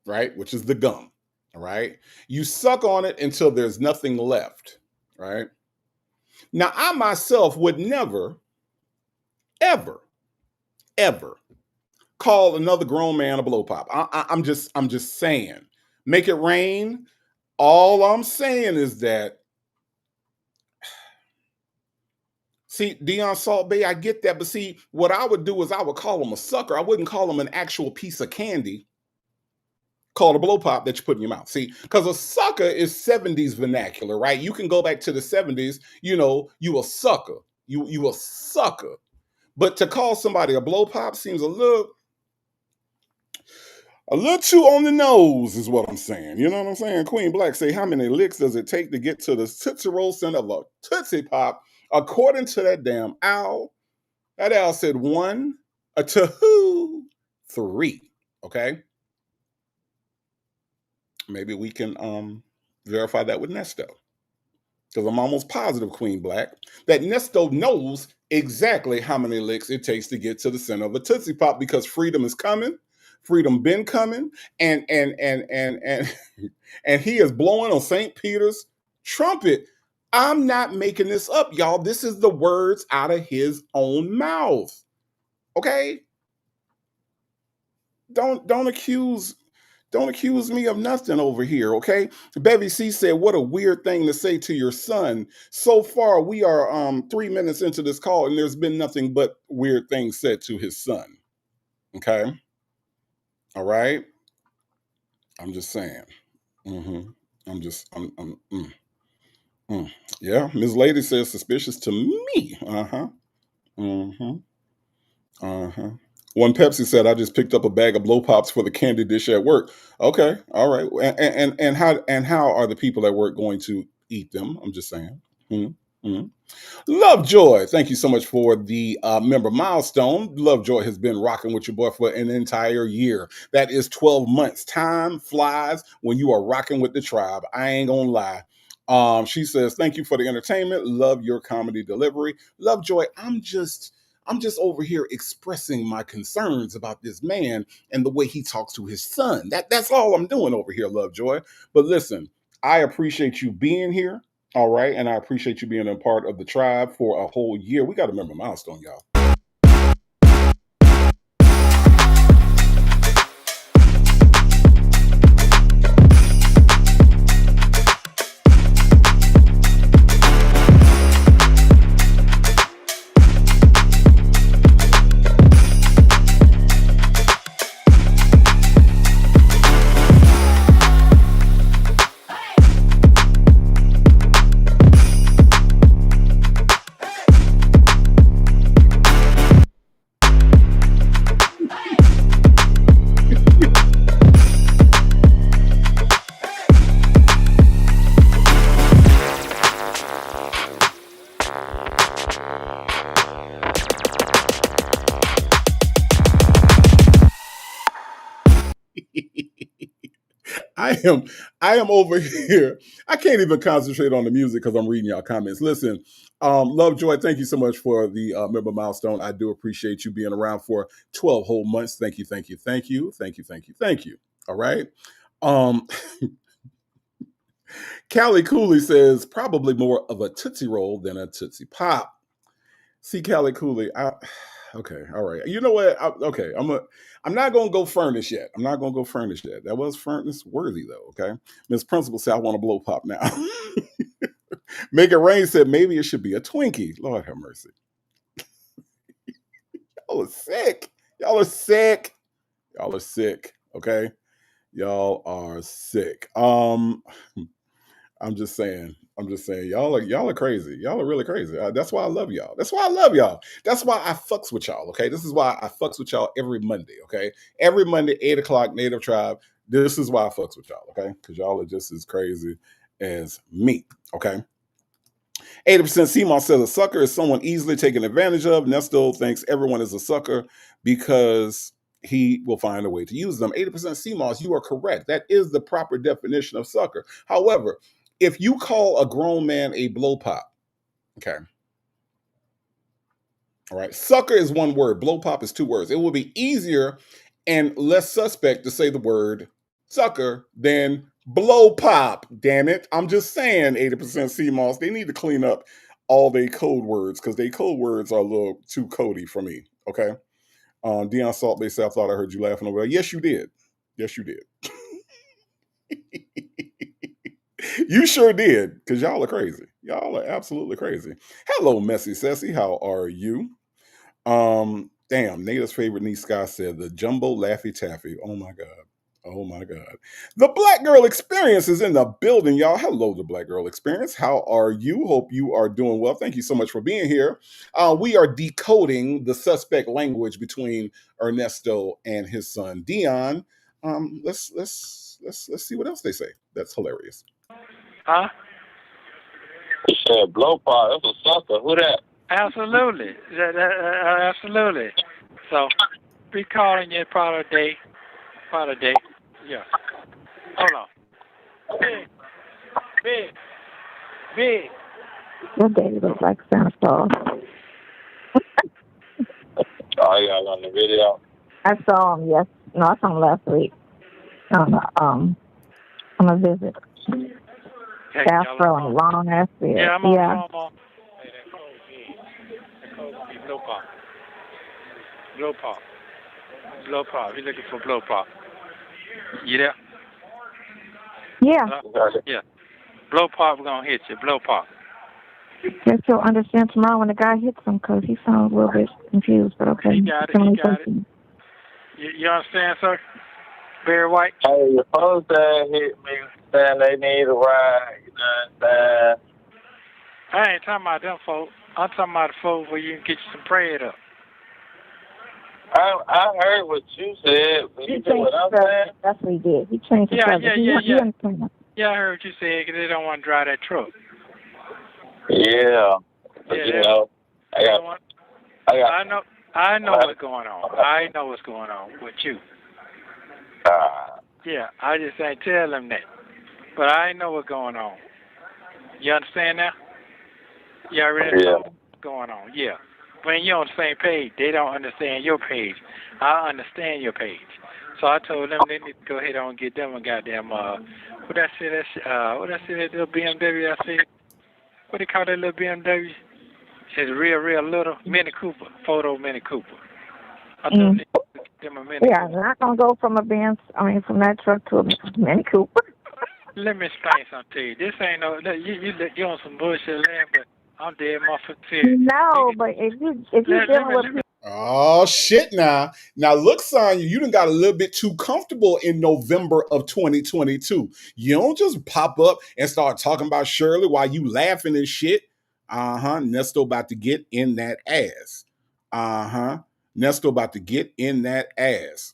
right? Which is the gum, all right? You suck on it until there's nothing left, right? Now, I myself would never, ever, ever call another grown man a blow pop. I'm just saying, make it rain. All I'm saying is that, see, Dion Salt Bay, I get that, but see, what I would do is I would call him a sucker. I wouldn't call him an actual piece of candy called a blow pop that you put in your mouth. See, because a sucker is 70s vernacular, right? You can go back to the 70s, you a sucker. You a sucker. But to call somebody a blow pop seems a little too on the nose is what I'm saying. You know what I'm saying? Queen Black say, how many licks does it take to get to the Tootsie Roll center of a Tootsie Pop? According to that damn owl, that owl said 1, a 2, 3. Okay? Maybe we can verify that with Nesto. Because I'm almost positive, Queen Black, that Nesto knows exactly how many licks it takes to get to the center of a Tootsie Pop, because freedom is coming. Freedom been coming, and he is blowing on St. Peter's trumpet. I'm not making this up, y'all. This is the words out of his own mouth. Okay? Don't accuse me of nothing over here, okay? Bevy C said, what a weird thing to say to your son. So far, we are 3 minutes into this call, and there's been nothing but weird things said to his son. Okay? All right? I'm just saying. Yeah, Ms. Lady says suspicious to me. One Pepsi said, I just picked up a bag of blow pops for the candy dish at work. Okay, all right. And how are the people at work going to eat them? I'm just saying. Lovejoy, thank you so much for the member milestone. Lovejoy has been rocking with your boy for an entire year. That is 12 months. Time flies when you are rocking with the tribe. I ain't gonna lie. She says, thank you for the entertainment. Love your comedy delivery. Lovejoy, I'm just over here expressing my concerns about this man and the way he talks to his son. That's all I'm doing over here, Lovejoy. But listen, I appreciate you being here. All right. And I appreciate you being a part of the tribe for a whole year. We got to remember milestone, y'all. I am over here. I can't even concentrate on the music because I'm reading y'all comments. Listen, Lovejoy, thank you so much for the member milestone. I do appreciate you being around for 12 whole months. Thank you, thank you, thank you, thank you, thank you, thank you. All right. Callie Cooley says probably more of a Tootsie Roll than a Tootsie Pop. See, Callie Cooley, Okay, all right. You know what? I'm not gonna go furnace yet. I'm not gonna go furnace yet. That was furnace worthy though. Okay, Miss Principal said I want to blow pop now. Make It Rain said maybe it should be a Twinkie. Lord have mercy. Y'all are sick. Y'all are sick. Y'all are sick. Okay, y'all are sick. I'm just saying. Y'all are crazy. Y'all are really crazy. That's why I love y'all. That's why I love y'all. That's why I fucks with y'all. Okay. This is why I fucks with y'all every Monday. Okay. Every Monday, 8:00, Native Tribe. This is why I fucks with y'all. Okay. Because y'all are just as crazy as me. Okay. 80% CMOS says a sucker is someone easily taken advantage of. Nesto thinks everyone is a sucker because he will find a way to use them. 80% CMOS, you are correct. That is the proper definition of sucker. However, if you call a grown man a blow pop, okay, all right, sucker is one word, blow pop is two words. It will be easier and less suspect to say the word sucker than blow pop, damn it. I'm just saying 80% CMOS, they need to clean up all their code words because their code words are a little too cody for me, okay? Dion Salt, they said, I thought I heard you laughing over there. Yes, you did. Yes, you did. You sure did, because y'all are crazy. Y'all are absolutely crazy. Hello, Messy Sassy. How are you? Damn, Nada's favorite niece Sky said the jumbo Laffy Taffy. Oh my God. Oh my God. The Black Girl Experience is in the building, y'all. Hello, the Black Girl Experience. How are you? Hope you are doing well. Thank you so much for being here. We are decoding the suspect language between Ernesto and his son Dion. Let's see what else they say. That's hilarious. Huh? He said blow pop. That's a sucker. Who that? Absolutely. Absolutely. So, be calling you probably a day. Yeah. Hold on. Big. Your daddy looks like Santa Claus. Oh, y'all on the video? I saw him, yes. No, I saw him last week on a visit. Afro and long ass beard. Yeah, I'm on. Hey, that code big. That code gonna be blow pop. Blow pop. He's looking for blow pop. You there? Yeah. Yeah. Blow pop gonna hit you. Blow pop. Guess you'll understand tomorrow when the guy hits him because he sounds a little bit confused, but okay. He got it. You understand, sir? Barry White? Hey, your folks that hit me saying they need a ride, you know what I'm saying? I ain't talking about them folks. I'm talking about the folks where you can get you some bread up. I heard what you said. But you know what I'm saying? That's what he did. He changed the subject. Yeah, I heard what you said because they don't want to drive that truck. Yeah. But, you know, I know what's going on. I know what's going on with you. Yeah, I just ain't tell them that. But I know what's going on. You understand now? You already know what's going on. Yeah. When you're on the same page, they don't understand your page. I understand your page. So I told them they need to go ahead and get them a goddamn, what I say, that little BMW I see? What do you call that little BMW? It's real little Mini Cooper, photo Mini Cooper. I told them to get them a Mini Cooper. Yeah, not going to go from from that truck to a Mini Cooper. Let me explain something to you. This ain't no, you on some bullshit land, but I'm dead motherfucker serious. No, but if you're dealing with... Oh, shit now. Now, look, Sonya, you done got a little bit too comfortable in November of 2022. You don't just pop up and start talking about Shirley while you laughing and shit. Nesto about to get in that ass. Nesto about to get in that ass.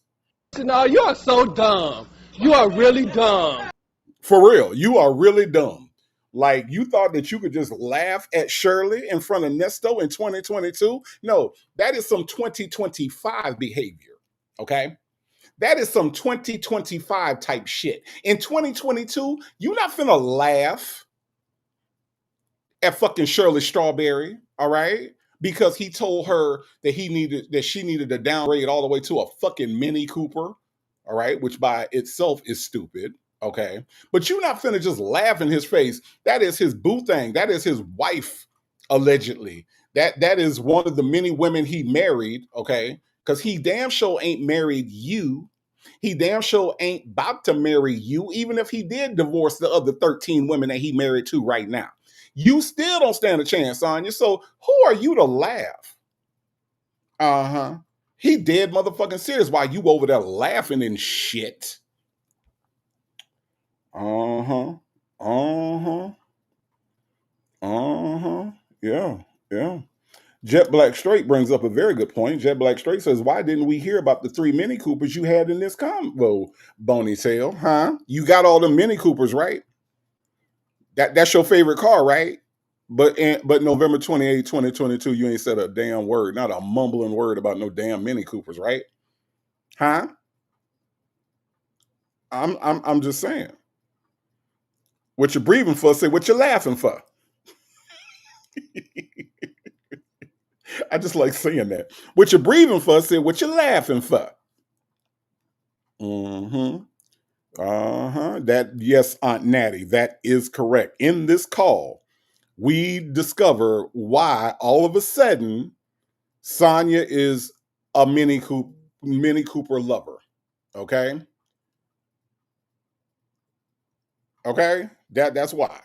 No, you are so dumb. You are really dumb. For real, you are really dumb. Like, you thought that you could just laugh at Shirley in front of Nesto in 2022? No, that is some 2025 behavior, okay? That is some 2025 type shit. In 2022, you're not finna laugh at fucking Shirley Strawberry, all right? Because he told her that she needed to downgrade all the way to a fucking Mini Cooper, all right? Which by itself is stupid. Okay, but you're not finna just laugh in his face. That is his boo thing. That is his wife, allegedly, That is one of the many women he married, okay? Because he damn sure ain't married you. He damn sure ain't about to marry you, even if he did divorce the other 13 women that he married to right now. You still don't stand a chance, Sonya. So who are you to laugh? Uh-huh. He dead motherfucking serious while you over there laughing and shit. Uh-huh. Uh-huh. Uh-huh. Yeah. Yeah. Jet Black Straight brings up a very good point. Jet Black Straight says, why didn't we hear about the 3 Mini Coopers you had in this combo, Boney Tail? Huh? You got all the Mini Coopers, right? That's your favorite car, right? But November 28, 2022, you ain't said a damn word, not a mumbling word about no damn Mini Coopers, right? Huh? I'm just saying. What you're breathing for, say what you're laughing for. I just like saying that. What you're breathing for, say what you're laughing for. Mm-hmm. Uh-huh. That, yes, Aunt Natty, that is correct. In this call, we discover why all of a sudden Sonya is a Mini Cooper lover. Okay? Okay? That's why.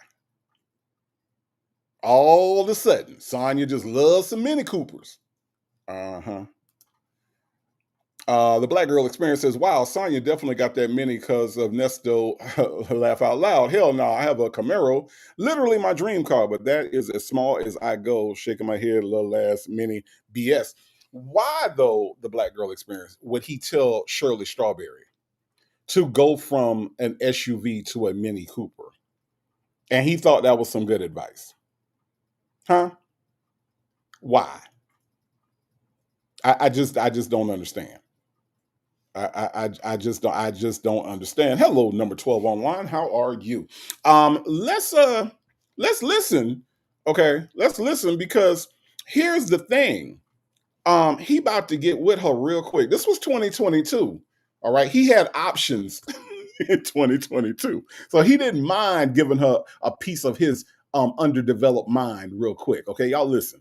All of a sudden, Sonya just loves some Mini Coopers. Uh-huh. The Black Girl Experience says, wow, Sonya definitely got that Mini because of Nesto. Laugh out loud. Hell no, I have a Camaro, literally my dream car, but that is as small as I go, shaking my head, little ass Mini BS. Why, though, the Black Girl Experience, would he tell Shirley Strawberry to go from an SUV to a Mini Cooper? And he thought that was some good advice. Huh? Why? I just don't understand. I just don't understand. Hello, number 12 online. How are you? Let's listen. Okay, let's listen because here's the thing. He about to get with her real quick. This was 2022. All right, he had options in 2022, so he didn't mind giving her a piece of his underdeveloped mind real quick. Okay, y'all listen.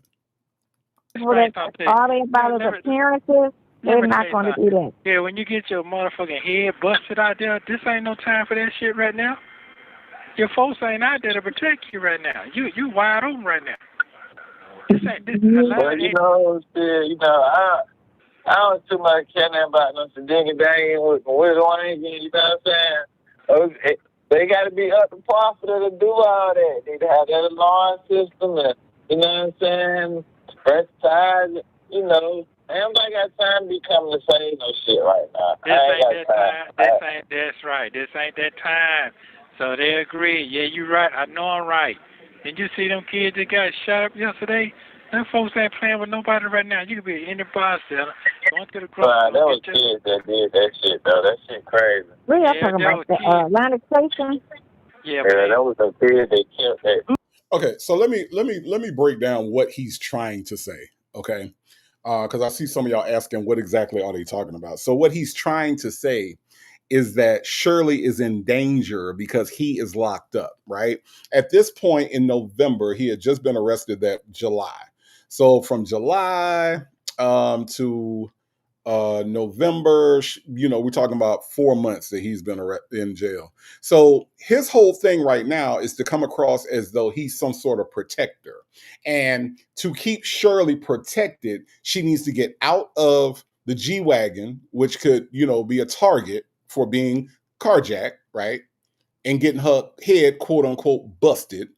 All they about his appearances. They're not going to do that. Yeah, when you get your motherfucking head busted out there, this ain't no time for that shit right now. Your folks ain't out there to protect you right now. You wide open right now. This ain't this. Well, you know, I don't too much care about no dingy dang with one, you know what I'm saying? They got to be up to par for them to do all that. They have that alarm system, and you know what I'm saying? Fresh tires, you know. Everybody got time to be coming to say no shit right now. This ain't that time. That's right. This ain't that time. So they agree. Yeah, you right. I know I'm right. Did you see them kids that got shot up yesterday? Them folks ain't playing with nobody right now. You could be in the bar center, going to the grocery store. That was kids that did that shit, though. That shit crazy. Really, I'm talking about the Atlantic Station. Yeah, that was a kid that killed that. Okay, so let me break down what he's trying to say. Okay. Because I see some of y'all asking what exactly are they talking about. So what he's trying to say is that Shirley is in danger because he is locked up, right? At this point in November, he had just been arrested that July. So from July to November, you know, we're talking about 4 months that he's been in jail. So his whole thing right now is to come across as though he's some sort of protector. And to keep Shirley protected, she needs to get out of the G-Wagon, which could, you know, be a target for being carjacked, right? And getting her head, quote unquote, busted,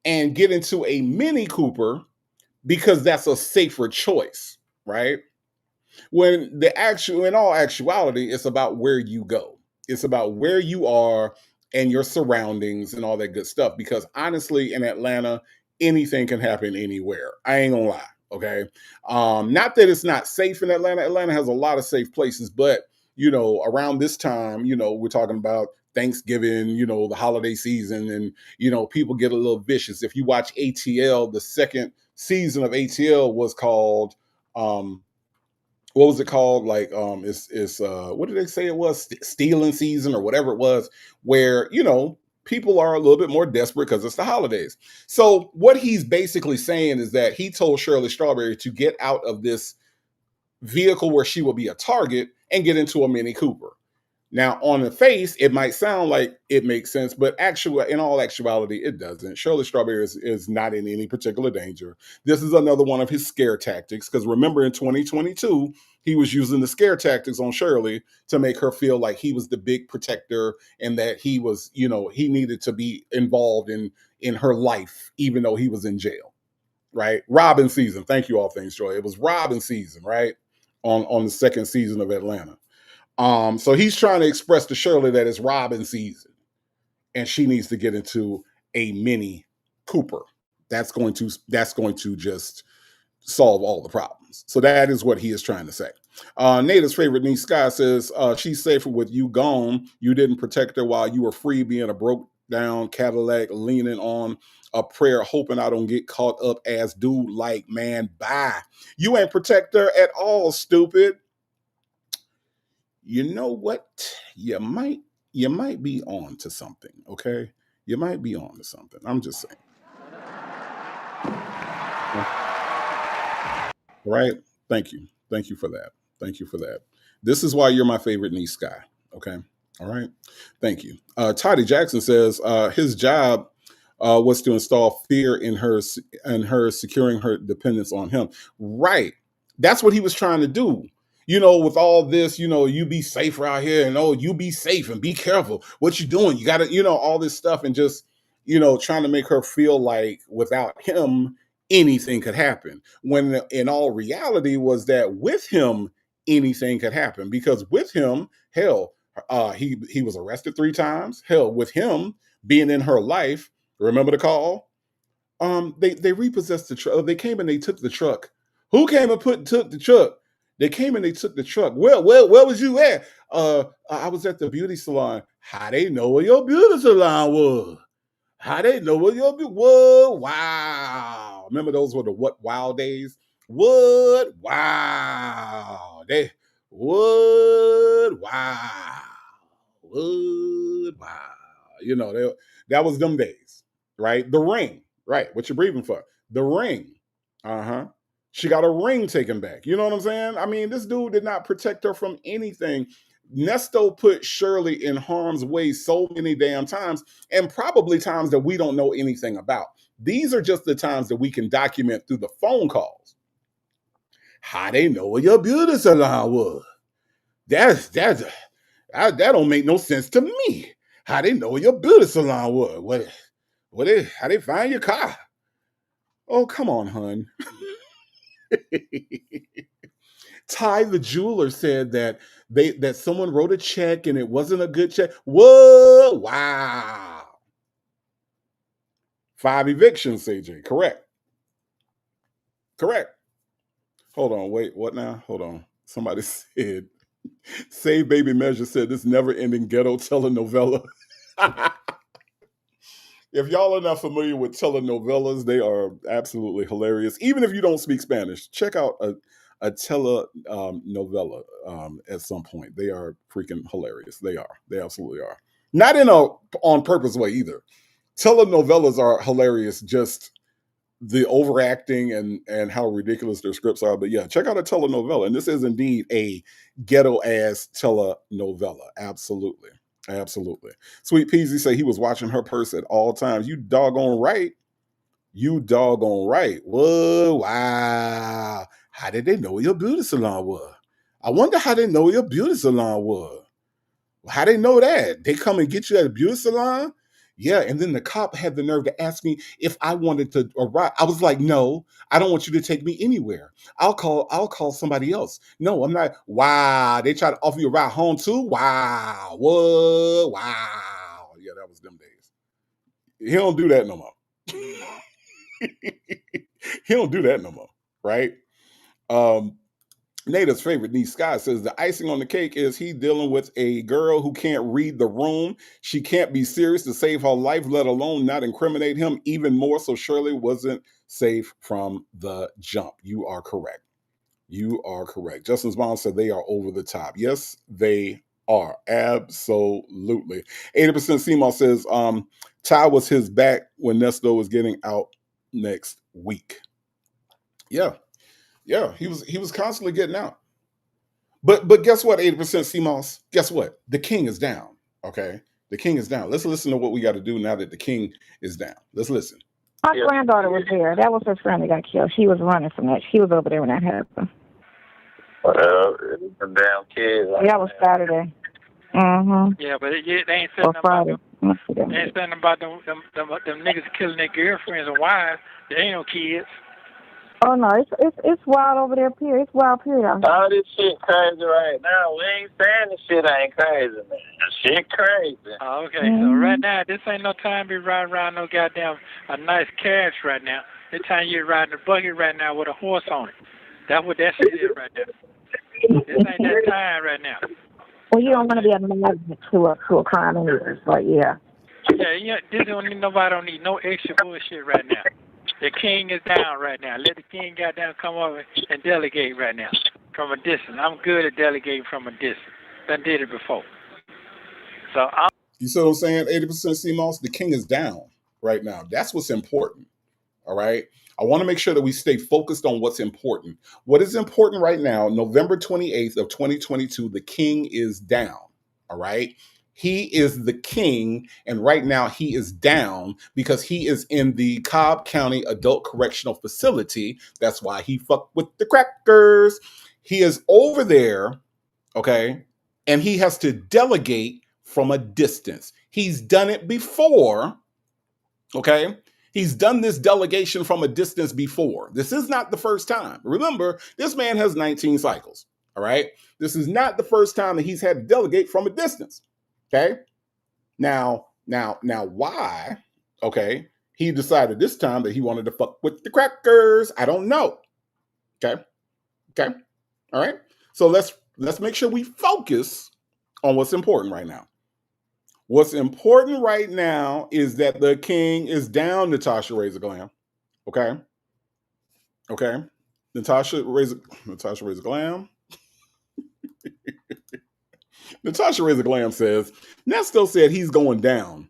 and get into a Mini Cooper because that's a safer choice, right? When in all actuality, it's about where you go. It's about where you are and your surroundings and all that good stuff. Because honestly, in Atlanta, anything can happen anywhere. I ain't gonna lie. Okay. Not that it's not safe in Atlanta. Atlanta has a lot of safe places, but you know, around this time, you know, we're talking about Thanksgiving, you know, the holiday season, and you know, people get a little vicious. If you watch ATL, the second season of ATL was called what was it called? Like, it's what did they say it was? Stealing season or whatever it was, where, you know, people are a little bit more desperate because it's the holidays. So what he's basically saying is that he told Shirley Strawberry to get out of this vehicle where she will be a target and get into a Mini Cooper. Now, on the face, it might sound like it makes sense, but in all actuality, it doesn't. Shirley Strawberry is not in any particular danger. This is another one of his scare tactics, because remember in 2022, he was using the scare tactics on Shirley to make her feel like he was the big protector and that he was, he needed to be involved in her life, even though he was in jail, right? Robin season. Thank you, all things joy. It was Robin season, right? On the second season of Atlanta. So he's trying to express to Shirley that it's Robin season and she needs to get into a Mini Cooper. That's going to just solve all the problems. So that is what he is trying to say. Nada's favorite niece, Sky, says, she's safer with you gone. You didn't protect her while you were free being a broke down Cadillac, leaning on a prayer, hoping I don't get caught up as dude like, man, bye. You ain't protect her at all, stupid. You know what? You might be on to something, okay? You might be on to something. I'm just saying. Right? Thank you. Thank you for that. Thank you for that. This is why you're my favorite niece, Sky. Okay? All right? Thank you. Toddy Jackson says his job was to install fear in her, securing her dependence on him. Right. That's what he was trying to do. With all this, you be safer out here and you be safe and be careful. What you doing? You got to, all this stuff and just, trying to make her feel like without him, anything could happen. When in all reality was that with him, anything could happen because with him, hell, he was arrested 3 times. Hell, with him being in her life, remember the call? They repossessed the truck. They came and they took the truck. Who came and took the truck? They came and they took the truck. Well, where was you at? I was at the beauty salon. How they know where your beauty salon was? How they know where your beauty? Whoa, wow! Remember those were the what wow days? What wow? What wow? What wow? That was them days, right? The ring, right? What you breathing for? The ring. She got a ring taken back. You know what I'm saying? I mean, this dude did not protect her from anything. Nesto put Shirley in harm's way so many damn times, and probably times that we don't know anything about. These are just the times that we can document through the phone calls. How they know where your beauty salon was? That don't make no sense to me. How they know where your beauty salon was? How they find your car? Oh, come on, hun. Ty the jeweler said that someone wrote a check and it wasn't a good check. Whoa, wow. 5 evictions, CJ. Correct. Hold on, wait, what now? Hold on. Somebody said, Save Baby Measure said this never-ending ghetto telenovela. If y'all are not familiar with telenovelas, they are absolutely hilarious. Even if you don't speak Spanish, check out a telenovela at some point. They are freaking hilarious. They are. They absolutely are. Not in a on purpose way either. Telenovelas are hilarious, just the overacting and how ridiculous their scripts are. But yeah, check out a telenovela. And this is indeed a ghetto-ass telenovela. Absolutely. Absolutely. Sweet Peasy say he was watching her purse at all times. You doggone right. Whoa, wow. How did they know your beauty salon was? I wonder how they know your beauty salon was. How they know that? They come and get you at a beauty salon? Yeah, and then the cop had the nerve to ask me if I wanted to arrive. I was like, no, I don't want you to take me anywhere. I'll call somebody else. No, I'm not. Wow, they try to offer you a ride home too? Wow, whoa, wow. Yeah, that was them days. He don't do that no more. He don't do that no more, right? Nada's favorite niece, Sky, says the icing on the cake is he dealing with a girl who can't read the room. She can't be serious to save her life, let alone not incriminate him even more. So Shirley wasn't safe from the jump. You are correct. Justin's mom said they are over the top. Yes, they are. Absolutely. 80% CMOS says Ty was his back when Nesto was getting out next week. Yeah. He was constantly getting out. But guess what, 80% CMOS? Guess what? The king is down. Okay. The king is down. Let's listen to what we got to do now that the king is down. Let's listen. My granddaughter was there. That was her friend that got killed. She was running from that. She was over there when that happened. Them damn kids. That was Saturday. Mm-hmm. Yeah, but they ain't saying Friday. about them niggas killing their girlfriends and wives. There ain't no kids. Oh no, it's wild over there, period. It's wild, period. All this shit crazy right now. We ain't saying this shit ain't crazy, man. This shit crazy. Oh, okay, so right now, this ain't no time to be riding around no goddamn a nice carriage right now. This time you're riding a buggy right now with a horse on it. That's what that shit is right there. This ain't that time right now. Well, you don't want to be a magnet to a crime anyway, but yeah. Yeah, this don't need nobody. Don't need no extra bullshit right now. The king is down right now. Let the king goddamn come over and delegate right now from a distance. I'm good at delegating from a distance. Done did it before. So you see what I'm saying? 80% CMOS. The king is down right now. That's what's important. All right. I want to make sure that we stay focused on what's important. What is important right now, November 28th of 2022, the king is down. All right. He is the king, and right now he is down because he is in the Cobb County Adult Correctional Facility. That's why he fucked with the crackers. He is over there, okay, and he has to delegate from a distance. He's done it before, okay? He's done this delegation from a distance before. This is not the first time. Remember, this man has 19 cycles, all right? This is not the first time that he's had to delegate from a distance. Okay. Now, why? Okay. He decided this time that he wanted to fuck with the crackers. I don't know. Okay. All right. So let's make sure we focus on what's important right now. What's important right now is that the king is down, Natasha Razor Glam. Okay. Natasha Razor Glam. Natasha Razor Glam says, Nesto said he's going down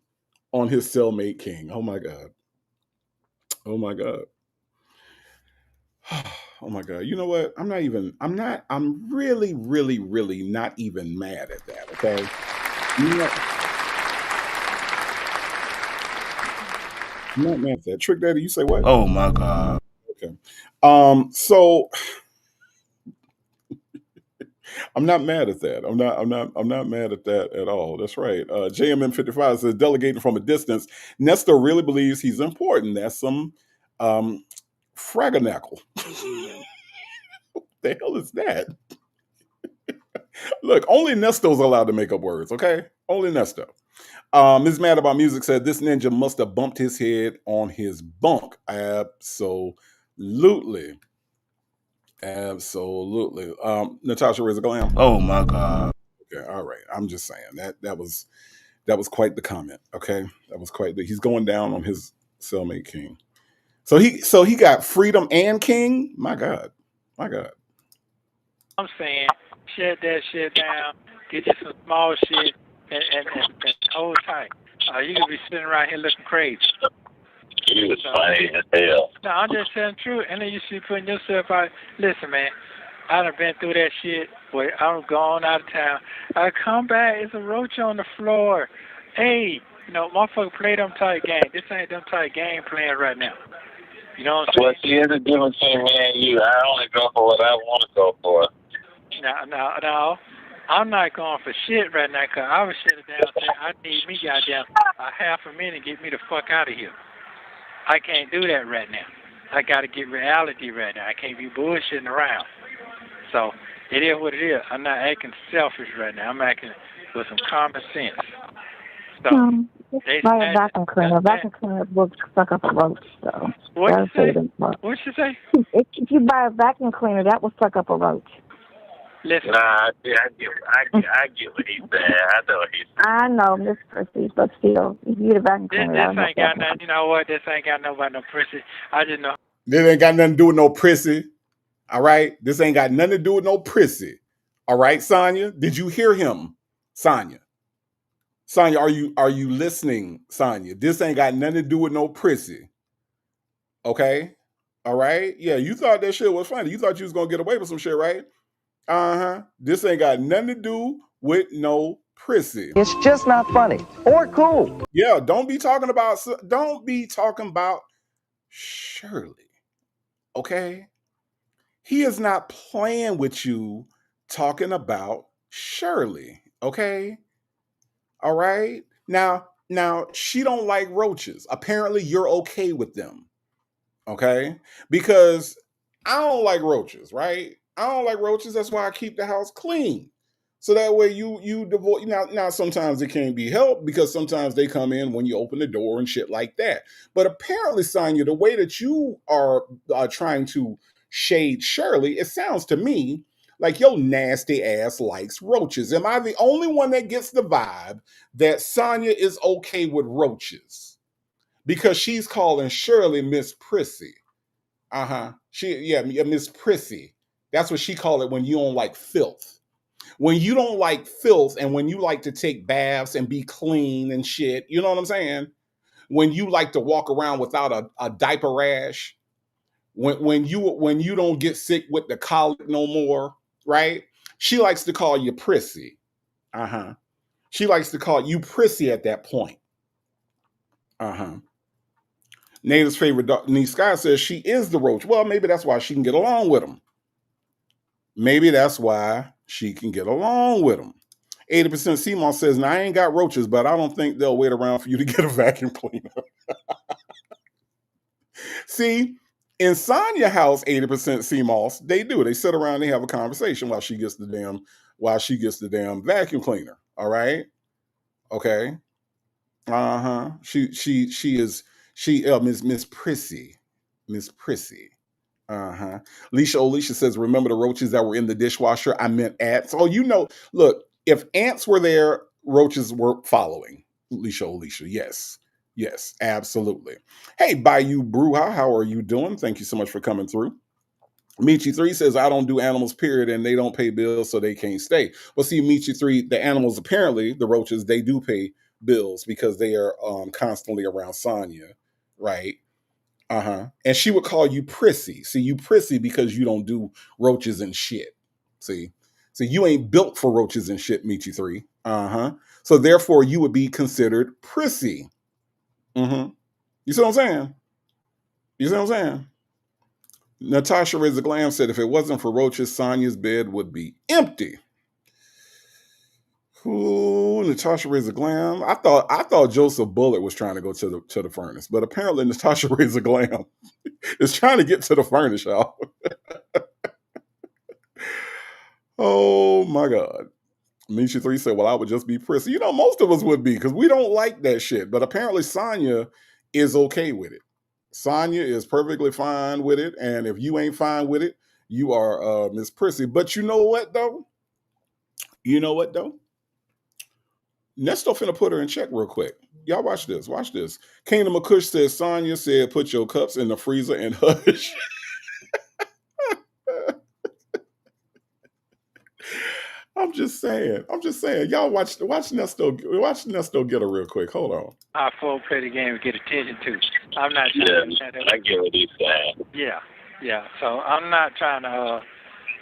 on his cellmate king. Oh my God. Oh my God. You know what? I'm really, really, really not even mad at that. Okay. I'm not mad at that. Trick Daddy, you say what? Oh my God. Okay. So I'm not mad at that. I'm not mad at that at all. That's right. JMM55 says delegating from a distance. Nesto really believes he's important. That's some fraganacle. The hell is that? Look, only Nesto's allowed to make up words, okay? Only Nesto. Ms. Mad About Music said this ninja must have bumped his head on his bunk. Absolutely. Natasha Razor Glam. Oh my God. Okay, all right. I'm just saying that was quite the comment. Okay, that was quite. He's going down on his cellmate king. So he got freedom and king. My God. I'm saying, shut that shit down. Get you some small shit and hold tight. You could be sitting around here looking crazy. You was funny as hell. No, I'm just telling the truth. And then you should be putting yourself out. Listen, man, I done been through that shit. Boy, I'm gone out of town. I come back, it's a roach on the floor. Hey, motherfucker, play them tight game. This ain't them tight game playing right now. You know what I'm saying? Well, see, there's a difference between me and you. I only go for what I want to go for. No. I'm not going for shit right now because I was sitting down there. I need me goddamn a half a minute to get me the fuck out of here. I can't do that right now. I got to get reality right now. I can't be bullshitting around. So it is what it is. I'm not acting selfish right now. I'm acting with some common sense. So buy a vacuum cleaner. A vacuum cleaner will suck up a roach. So what you say? If you buy a vacuum cleaner, that will suck up a roach. Listen. Nah, I get what he's saying. I know what he's saying. I know, Miss Prissy, but still, if you get a vacuum cleaner, this ain't got nothing. You know what? This ain't got nobody no prissy. I just know. This ain't got nothing to do with no prissy. All right? This ain't got nothing to do with no prissy. All right, Sonia? Did you hear him Sonya. Sonya, are you listening, Sonya? This ain't got nothing to do with no prissy. Okay? All right? Yeah, you thought that shit was funny. You thought you was gonna get away with some shit, right? Uh-huh. This ain't got nothing to do with no prissy. It's just not funny or cool. Yeah, don't be talking about Shirley. Okay? He is not playing with you talking about Shirley. Okay? All right? Now she don't like roaches. Apparently you're okay with them. Okay? Because I don't like roaches, right? I don't like roaches. That's why I keep the house clean. So that way you divorce. Now sometimes it can't be helped because sometimes they come in when you open the door and shit like that. But apparently, Sonya, the way that you are trying to shade Shirley, it sounds to me like your nasty ass likes roaches. Am I the only one that gets the vibe that Sonya is okay with roaches? Because she's calling Shirley Miss Prissy. Miss Prissy. That's what she call it when you don't like filth. When you don't like filth and when you like to take baths and be clean and shit, you know what I'm saying? When you like to walk around without a diaper rash, when you don't get sick with the colic no more, right? She likes to call you prissy. She likes to call you prissy at that point. Nada's favorite dog, niece Sky says she is the roach. Well, maybe that's why she can get along with him. Maybe that's why she can get along with him. 80% Simon says, now I ain't got roaches, but I don't think they'll wait around for you to get a vacuum cleaner. See, in Sonya house, 80% CMOS, they do. They sit around, they have a conversation while she gets the damn vacuum cleaner. All right. Okay. She is Miss Prissy. Miss Prissy. Alicia says, remember the roaches that were in the dishwasher? I meant ants. Oh, look, if ants were there, roaches were following. Alicia, yes, absolutely. Hey, Bayou Bruja, how are you doing? Thank you so much for coming through. Michi3 says, I don't do animals, period, and they don't pay bills, so they can't stay. Well, see, Michi3, the animals, apparently, the roaches, they do pay bills because they are constantly around Sonya, right? And she would call you prissy. See, you prissy because you don't do roaches and shit. See, you ain't built for roaches and shit, Michi3. So therefore, you would be considered prissy. You see what I'm saying? Natasha Rizza Glam said, if it wasn't for roaches, Sonya's bed would be empty. Ooh, Natasha Rizza Glam. I thought Joseph Bullitt was trying to go to the furnace, but apparently Natasha Rizza Glam is trying to get to the furnace, y'all. Oh my God. Misha 3 said, well, I would just be prissy. Most of us would be because we don't like that shit. But apparently Sonya is okay with it. Sonya is perfectly fine with it. And if you ain't fine with it, you are Miss Prissy. But you know what, though? Nesto finna put her in check real quick. Y'all watch this. Kingdom McCush says, Sonya said, put your cups in the freezer and hush. I'm just saying. Y'all watch Nesto get her real quick. Hold on. Our full petty game get attention to. I'm not trying to. I get what he's saying. Yeah. So I'm not trying to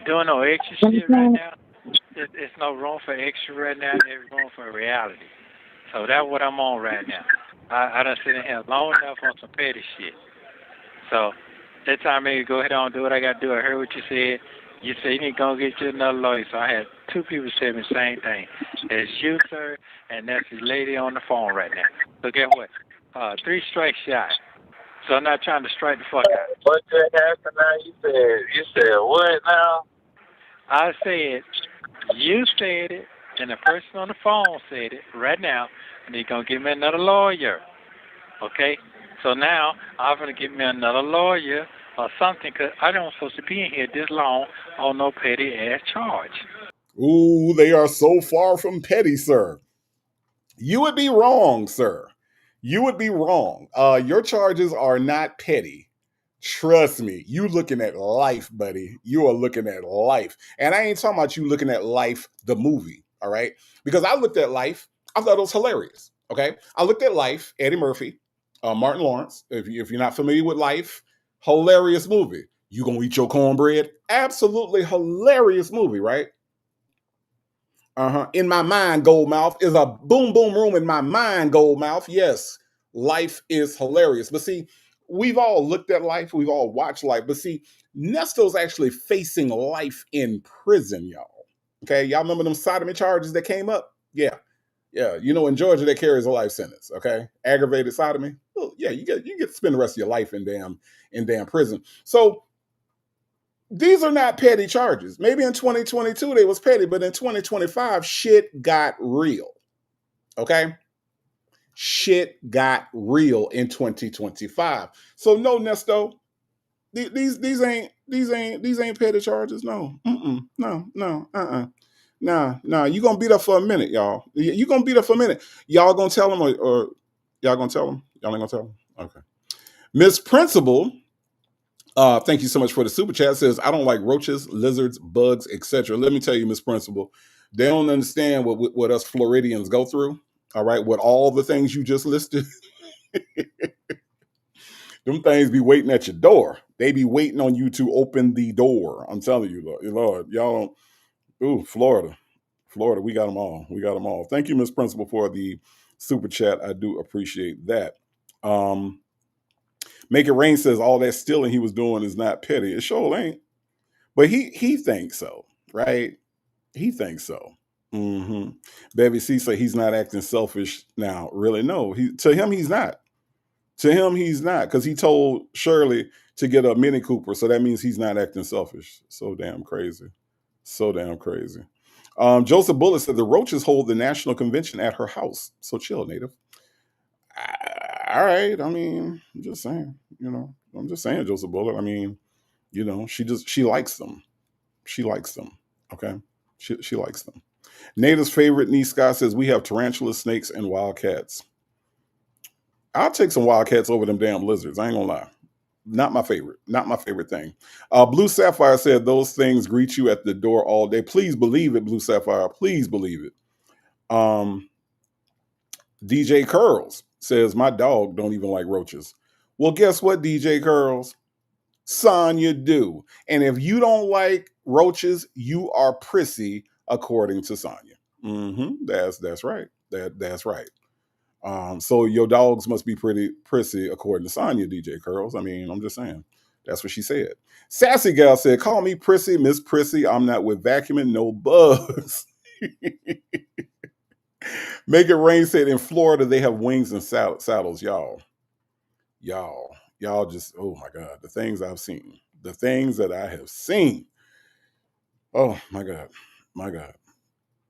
do no extra shit right now. It's no room for extra right now. There's room for reality. So that's what I'm on right now. I done sit in here long enough on some petty shit. So that time maybe go ahead on and do what I got to do. I heard what you said. You said you need to go get you another lawyer. So I had two people say me the same thing. It's you, sir, and that's the lady on the phone right now. So guess what? 3 strikes shot. So I'm not trying to strike the fuck out. What just happened now? You said what now? I said, you said it, and the person on the phone said it right now, and they're going to give me another lawyer. Okay? So now I'm going to get me another lawyer or something, because I don't supposed to be in here this long on no petty-ass charge. Ooh, they are so far from petty, sir. You would be wrong, sir. You would be wrong. Your charges are not petty. Trust me. You looking at life, buddy. You are looking at life. And I ain't talking about you looking at Life, the movie. All right. Because I looked at Life. I thought it was hilarious. Okay. I looked at Life, Eddie Murphy, Martin Lawrence. If you're not familiar with Life, hilarious movie. You gonna eat your cornbread? Absolutely hilarious movie, right? In my mind, Goldmouth is a boom boom room in my mind, Goldmouth. Yes, Life is hilarious. But see, we've all looked at Life, we've all watched Life. But see, Nesto's actually facing life in prison, y'all. Okay, y'all remember them sodomy charges that came up? Yeah, yeah. You know, in Georgia, that carries a life sentence. Okay, aggravated sodomy. Well, yeah, you get to spend the rest of your life in damn prison. So these are not petty charges. Maybe in 2022 they was petty, but in 2025 shit got real. Okay? Shit got real in 2025. So no, Nesto, these ain't petty charges. No. No. Nah. You gonna be there for a minute, y'all. You gonna be there for a minute. Y'all gonna tell them or y'all gonna tell them? Y'all ain't gonna tell them? Okay. Miss Principal, thank you so much for the super chat. Says, I don't like roaches, lizards, bugs, etc. Let me tell you, Miss Principal, they don't understand what us Floridians go through. All right, with all the things you just listed, them things be waiting at your door. They be waiting on you to open the door. I'm telling you, Lord, y'all don't. Ooh, Florida, we got them all. We got them all. Thank you, Miss Principal, for the super chat. I do appreciate that. Make It Rain says all that stealing he was doing is not petty. It sure ain't. But he thinks so, right? He thinks so. Mm-hmm. Bevy C say he's not acting selfish now. Really, no. To him, he's not. To him, he's not, because he told Shirley to get a Mini Cooper, so that means he's not acting selfish. So damn crazy. So damn crazy. Joseph Bullitt said the Roaches hold the national convention at her house. So chill, Native. All right. I mean, I'm just saying, I'm just saying, Joseph Bullitt. I mean, she likes them. She likes them. Okay. She likes them. Native's favorite niece Scott says we have tarantulas, snakes, and wildcats. I'll take some wildcats over them damn lizards. I ain't gonna lie. Not my favorite. Not my favorite thing. Blue Sapphire said those things greet you at the door all day. Please believe it, Blue Sapphire. Please believe it. DJ Curls says my dog don't even like roaches. Well, guess what, DJ Curls? Sonya do. And if you don't like roaches, you are prissy, according to Sonya. That's right. That's right. So your dogs must be pretty prissy, according to Sonya, DJ Curls. I mean, I'm just saying. That's what she said. Sassy Gal said, call me prissy, Miss Prissy. I'm not with vacuuming, no bugs. Make It Rain said in Florida, they have wings and saddles, y'all. Y'all just, oh my God, the things I've seen. The things that I have seen. Oh my God. My God.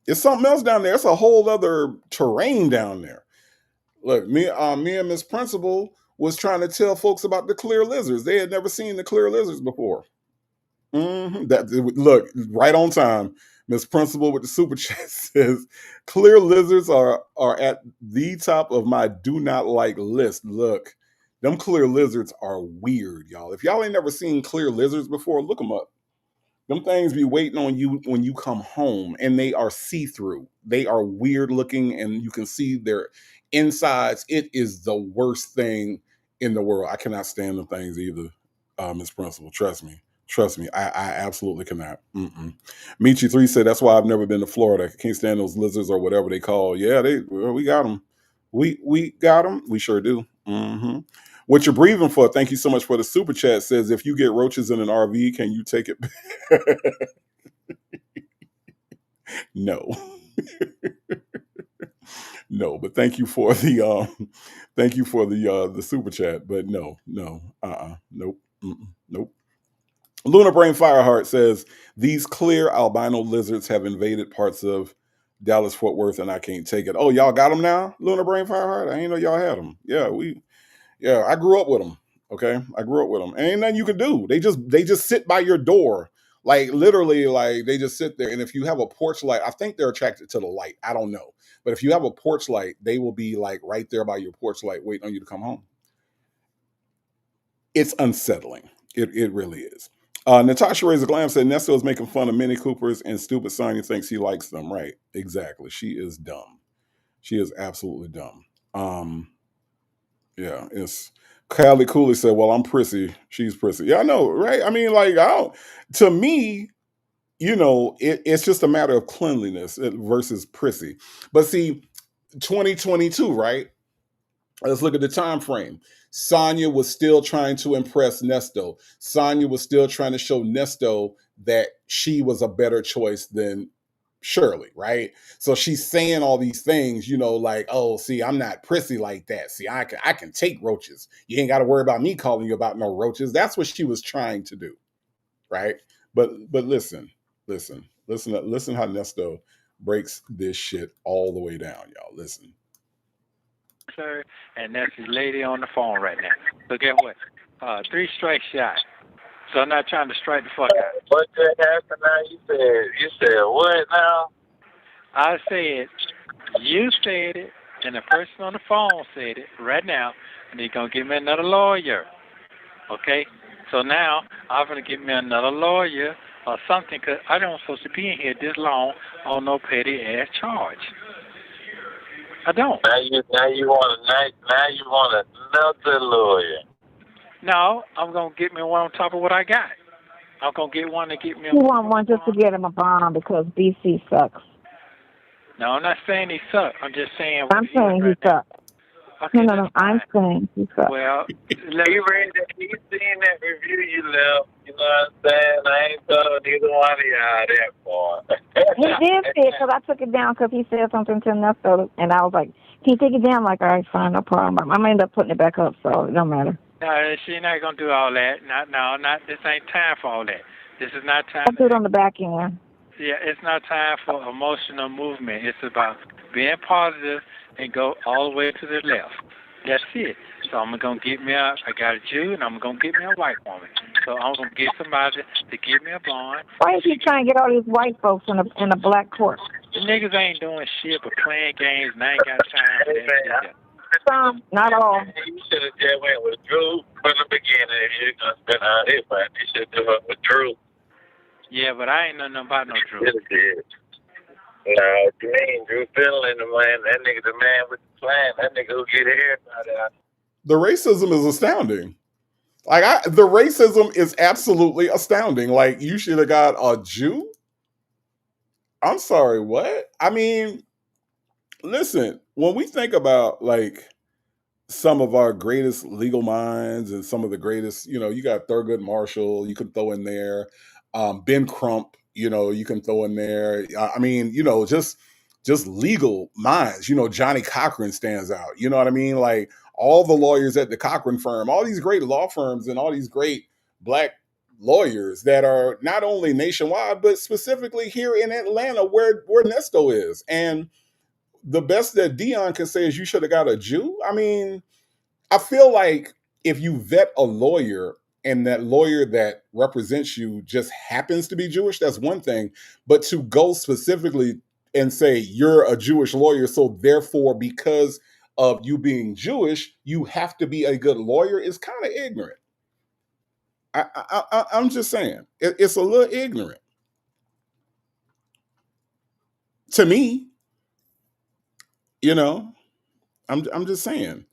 It's something else down there. It's a whole other terrain down there. Look, me and Miss Principal was trying to tell folks about the clear lizards. They had never seen the clear lizards before. Look, right on time. Miss Principal with the super chat says, clear lizards are at the top of my do not like list. Look, them clear lizards are weird, y'all. If y'all ain't never seen clear lizards before, look them up. Them things be waiting on you when you come home, and they are see-through. They are weird looking, and you can see their insides. It is the worst thing in the world. I cannot stand them things either, Miss Principal. Trust me. I absolutely cannot. Michi3 said, that's why I've never been to Florida. I can't stand those lizards or whatever they call. Yeah, we got them. We got them. We sure do. What you're breathing for, thank you so much for the super chat, says, if you get roaches in an RV, can you take it? No. No, but thank you for the super chat. But no. Nope. Nope. Luna Brain Fireheart says, these clear albino lizards have invaded parts of Dallas Fort Worth and I can't take it. Oh, y'all got them now? Luna Brain Fireheart? I didn't know y'all had them. Yeah, I grew up with them. Okay, I grew up with them. Ain't nothing you can do. They just sit by your door, like literally, like they just sit there. And if you have a porch light, I think they're attracted to the light. I don't know, but if you have a porch light, they will be like right there by your porch light, waiting on you to come home. It's unsettling. It really is. Natasha Razor Glam said Nesto is making fun of Mini Coopers and stupid Sonya thinks he likes them. Right. Exactly. She is dumb. She is absolutely dumb. Yeah, it's Callie Cooley said, well, I'm prissy. She's prissy. Yeah, I know, right? I mean, like, to me, it's just a matter of cleanliness versus prissy. But see, 2022, right? Let's look at the time frame. Sonya was still trying to impress Nesto. Sonya was still trying to show Nesto that she was a better choice than Shirley, right? So she's saying all these things, like, oh, see, I'm not prissy like that. See, I can take roaches. You ain't got to worry about me calling you about no roaches. That's what she was trying to do, right? But listen how Nesto breaks this shit all the way down, y'all. Listen. Sir, and that's his lady on the phone right now. So guess what? 3 strike shot. So I'm not trying to strike the fuck out. What just happened now? You said what now? I said, you said it, and the person on the phone said it right now, and he's going to give me another lawyer. Okay? So now, I'm going to get me another lawyer or something, because I don't supposed to be in here this long on no petty-ass charge. I don't. Now you want another lawyer. No, I'm going to get me one on top of what I got. I'm going to get one to get me... You want one just to get him a bond because BC sucks. No, I'm not saying he sucks. I'm just saying... I'm saying he sucks. Okay, no, I'm saying he sucks. Well, he seen that review you left. You know what I'm saying? I ain't told neither one of y'all that part. He did say it because I took it down because he said something to Nesto, and I was like, can you take it down? Like, all right, fine, no problem. I'm going to end up putting it back up, so it don't matter. No, she's not going to do all that. Not this ain't time for all that. This is not time. I'll do it on the back end. Yeah, it's not time for emotional movement. It's about being positive and go all the way to the left. That's it. So I'm going to get me I got a Jew, and I'm going to get me a white woman. So I'm going to get somebody to give me a bond. Why is he trying to get all these white folks in a black court? The niggas ain't doing shit but playing games, and I ain't got time for that. Some, not all. You should have just went with Drew from the beginning. If you're going to spend all this money, you should do it with Drew. Yeah, but I ain't know nothing about no Drew. No, you mean Drew Finley, the man, that nigga the man with the plan. That nigga who get everybody out. The racism is astounding. Like, the racism is absolutely astounding. Like, you should have got a Jew? I'm sorry, what? I mean, listen, when we think about, like, some of our greatest legal minds and some of the greatest, you got Thurgood Marshall, you could throw in there, Ben Crump, you can throw in there. I mean, just legal minds. Johnny Cochran stands out. You know what I mean? Like, all the lawyers at the Cochran firm, all these great law firms and all these great black lawyers that are not only nationwide, but specifically here in Atlanta where Nesto is. And the best that Dion can say is you should have got a Jew. I mean, I feel like if you vet a lawyer and that lawyer that represents you just happens to be Jewish, that's one thing. But to go specifically and say you're a Jewish lawyer, so therefore because of you being Jewish, you have to be a good lawyer is kind of ignorant. I'm just saying, it's a little ignorant. To me, I'm just saying.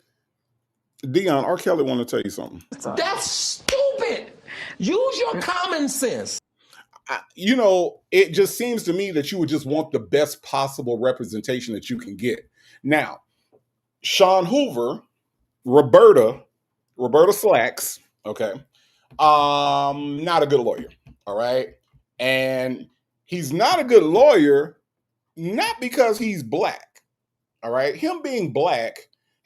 Dion, R. Kelly want to tell you something. That's stupid. Use your common sense. It just seems to me that you would just want the best possible representation that you can get. Now, Sean Hoover, Roberta Slacks, okay, not a good lawyer, all right? And he's not a good lawyer, not because he's black, all right? Him being black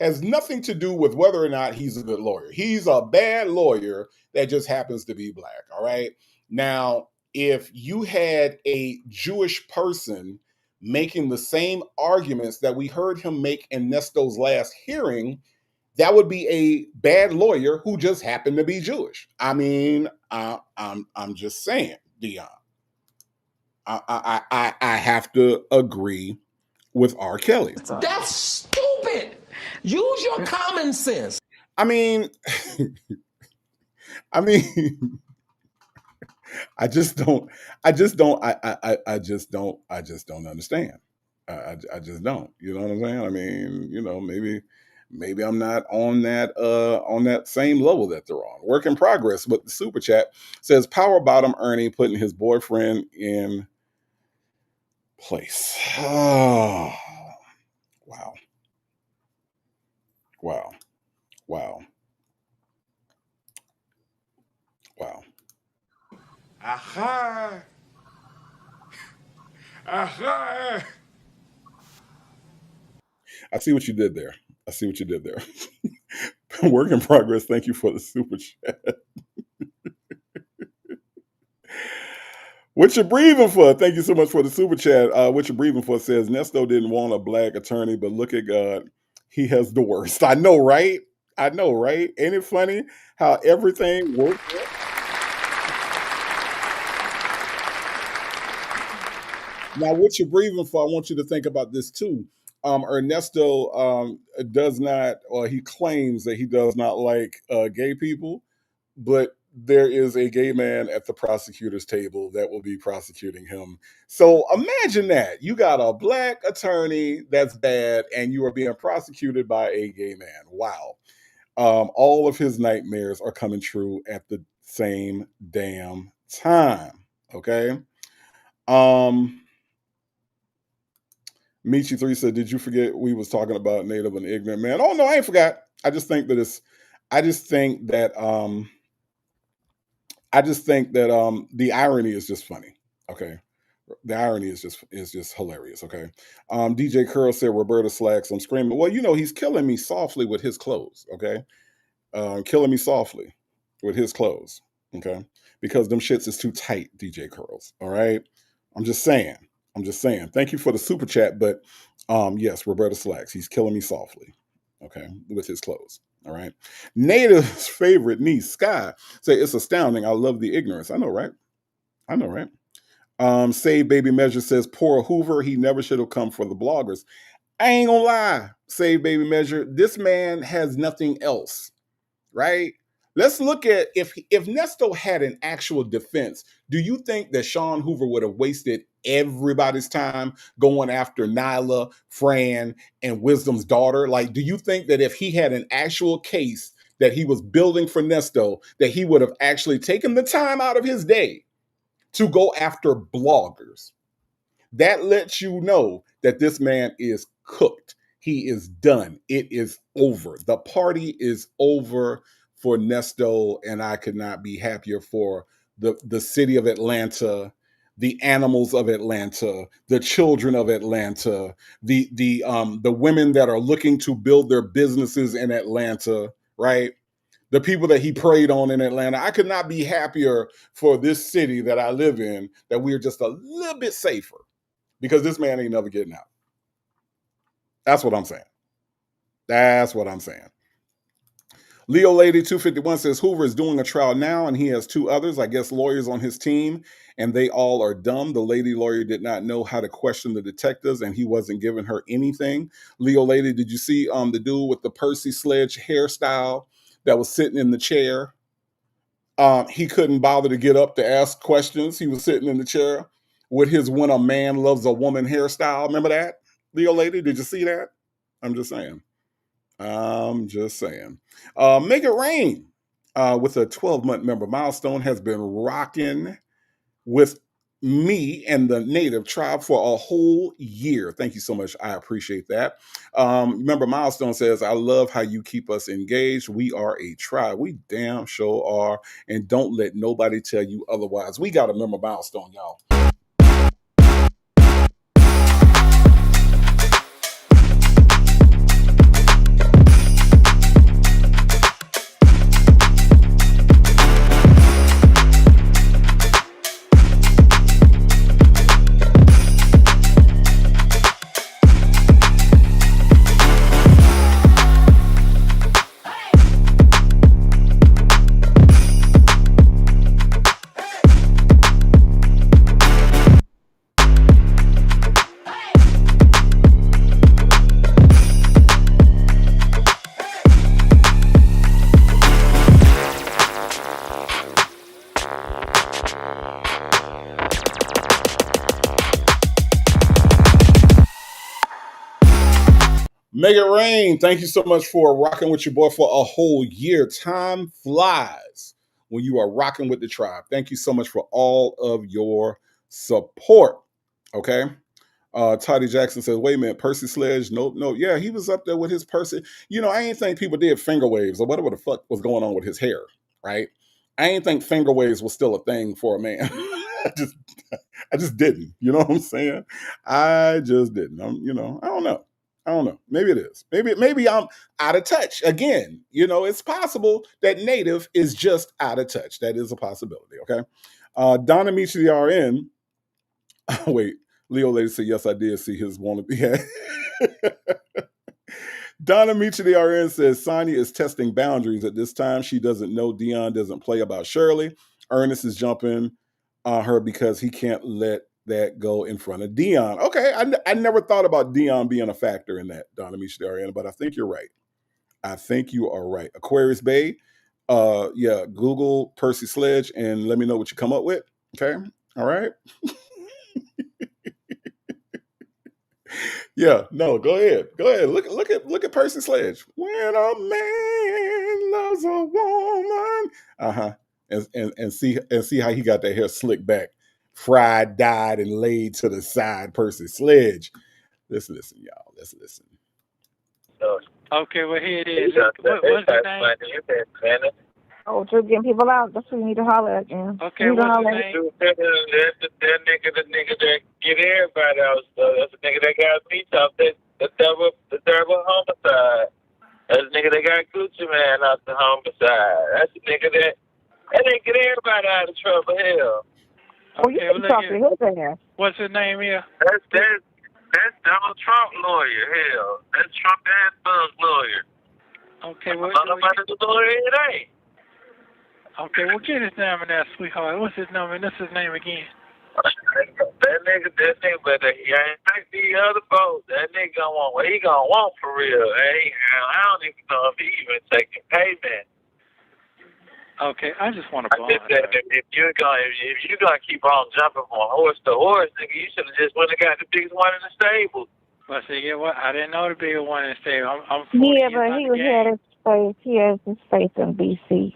has nothing to do with whether or not he's a good lawyer. He's a bad lawyer that just happens to be black, all right? Now, if you had a Jewish person making the same arguments that we heard him make in Nesto's last hearing, that would be a bad lawyer who just happened to be Jewish. I mean, I'm just saying, Dion. I have to agree with R. Kelly. That's stupid. Use your common sense. I mean, I just don't. I just don't. I just don't. I just don't understand. I just don't. You know what I'm saying? I mean, maybe I'm not on that same level that they're on. Work in progress. But the super chat says power bottom Ernie putting his boyfriend in place. Oh, wow. Wow. Wow. Wow. Aha! Aha! I see what you did there. Work in progress. Thank you for the super chat. What you breathing for? Thank you so much for the super chat. What you breathing for says Nesto didn't want a black attorney, but look at God. He has the worst. I know, right? Ain't it funny how everything works? Now, what you're breathing for, I want you to think about this too. Ernesto does not, or he claims that he does not like gay people, but there is a gay man at the prosecutor's table that will be prosecuting him. So imagine that. You got a black attorney that's bad, and you are being prosecuted by a gay man. Wow. All of his nightmares are coming true at the same damn time. Okay. Michi3 said, did you forget we was talking about native and ignorant man? Oh no, I ain't forgot. I just think that the irony is just funny. Okay. The irony is just hilarious. Okay. DJ Curl said Roberta Slacks, I'm screaming. Well, he's killing me softly with his clothes. Okay. Killing me softly with his clothes. Okay. Because them shits is too tight, DJ Curls. All right. I'm just saying. Thank you for the super chat, but yes, Roberta Slacks. He's killing me softly, okay, with his clothes. All right. Native's favorite niece, Sky, say it's astounding. I love the ignorance. I know, right? Save Baby Measure says poor Hoover. He never should have come for the bloggers. I ain't gonna lie, Save Baby Measure. This man has nothing else, right? Let's look at if Nesto had an actual defense. Do you think that Sean Hoover would have wasted everybody's time going after Nyla, Fran, and Wisdom's daughter? Like, do you think that if he had an actual case that he was building for Nesto, that he would have actually taken the time out of his day to go after bloggers? That lets you know that this man is cooked. He is done. It is over. The party is over for Nesto, and I could not be happier for the city of Atlanta, the animals of Atlanta, the children of Atlanta, the women that are looking to build their businesses in Atlanta, right? The people that he preyed on in Atlanta. I could not be happier for this city that I live in, that we are just a little bit safer because this man ain't never getting out. That's what I'm saying. Leo Lady 251 says Hoover is doing a trial now and he has two others, I guess lawyers on his team, and they all are dumb. The lady lawyer did not know how to question the detectives and he wasn't giving her anything. Leo Lady, did you see the dude with the Percy Sledge hairstyle that was sitting in the chair? He couldn't bother to get up to ask questions. He was sitting in the chair with his When a Man Loves a Woman hairstyle. Remember that, Leo Lady? Did you see that? I'm just saying. Make It Rain with a 12-month member milestone has been rocking with me and the Native tribe for a whole year. Thank you so much. I appreciate that. Member milestone says, I love how you keep us engaged. We are a tribe. We damn sure are. And don't let nobody tell you otherwise. We got a member milestone, y'all. Make It Rain, thank you so much for rocking with your boy for a whole year. Time flies when you are rocking with the tribe. Thank you so much for all of your support. Okay. Toddy Jackson says, wait a minute, Percy Sledge? Nope. Yeah, he was up there with his Percy. I ain't think people did finger waves or whatever the fuck was going on with his hair, right? I ain't think finger waves was still a thing for a man. I just didn't. You know what I'm saying? I just didn't. I don't know. Maybe it is. Maybe I'm out of touch. Again, it's possible that Native is just out of touch. That is a possibility. Okay. Donna Michi the RN. Wait, Leo Lady said, yes, I did see his wannabe. Yeah. Donna Michi the RN says, Sonia is testing boundaries at this time. She doesn't know Dion doesn't play about Shirley. Ernest is jumping on her because he can't let that go in front of Dion. Okay, I never thought about Dion being a factor in that, Donna Michi the RN, but I think you're right. I think you are right. Aquarius Bay, yeah, Google Percy Sledge and let me know what you come up with. Okay, all right. Yeah, no, go ahead. Look at Percy Sledge. When a man loves a woman, and see how he got that hair slicked back, fried, dyed, and laid to the side. Percy Sledge. Listen, y'all. Let's listen. Okay, well here it is. What's the name? Oh, to getting people out. That's what you need to holler at, man. Okay, what's the name? That nigga that get everybody out. That's the nigga that got beat up. The terrible homicide. That's the nigga that got Gucci Man out the homicide. That's the nigga that get everybody out of trouble. Hell. Oh, you can talk to his ass. What's his name here? That's Donald Trump lawyer. Hell, that's Trump ass thug lawyer. Okay, well, the lawyer it ain't. Okay, well, get his name in there, sweetheart. What's his number? What's his name again? That nigga, but he ain't like the other folks. That nigga gonna want what he gonna want for real. I don't even know if he even taking payment. Okay, I just want to bond. If you're gonna keep on jumping from horse to horse, nigga, you should have just went and got the biggest one in the stable. Well, see, you know what? I didn't know the bigger one in the stable. I'm 40 yeah, but he had his face. He has his face in BC.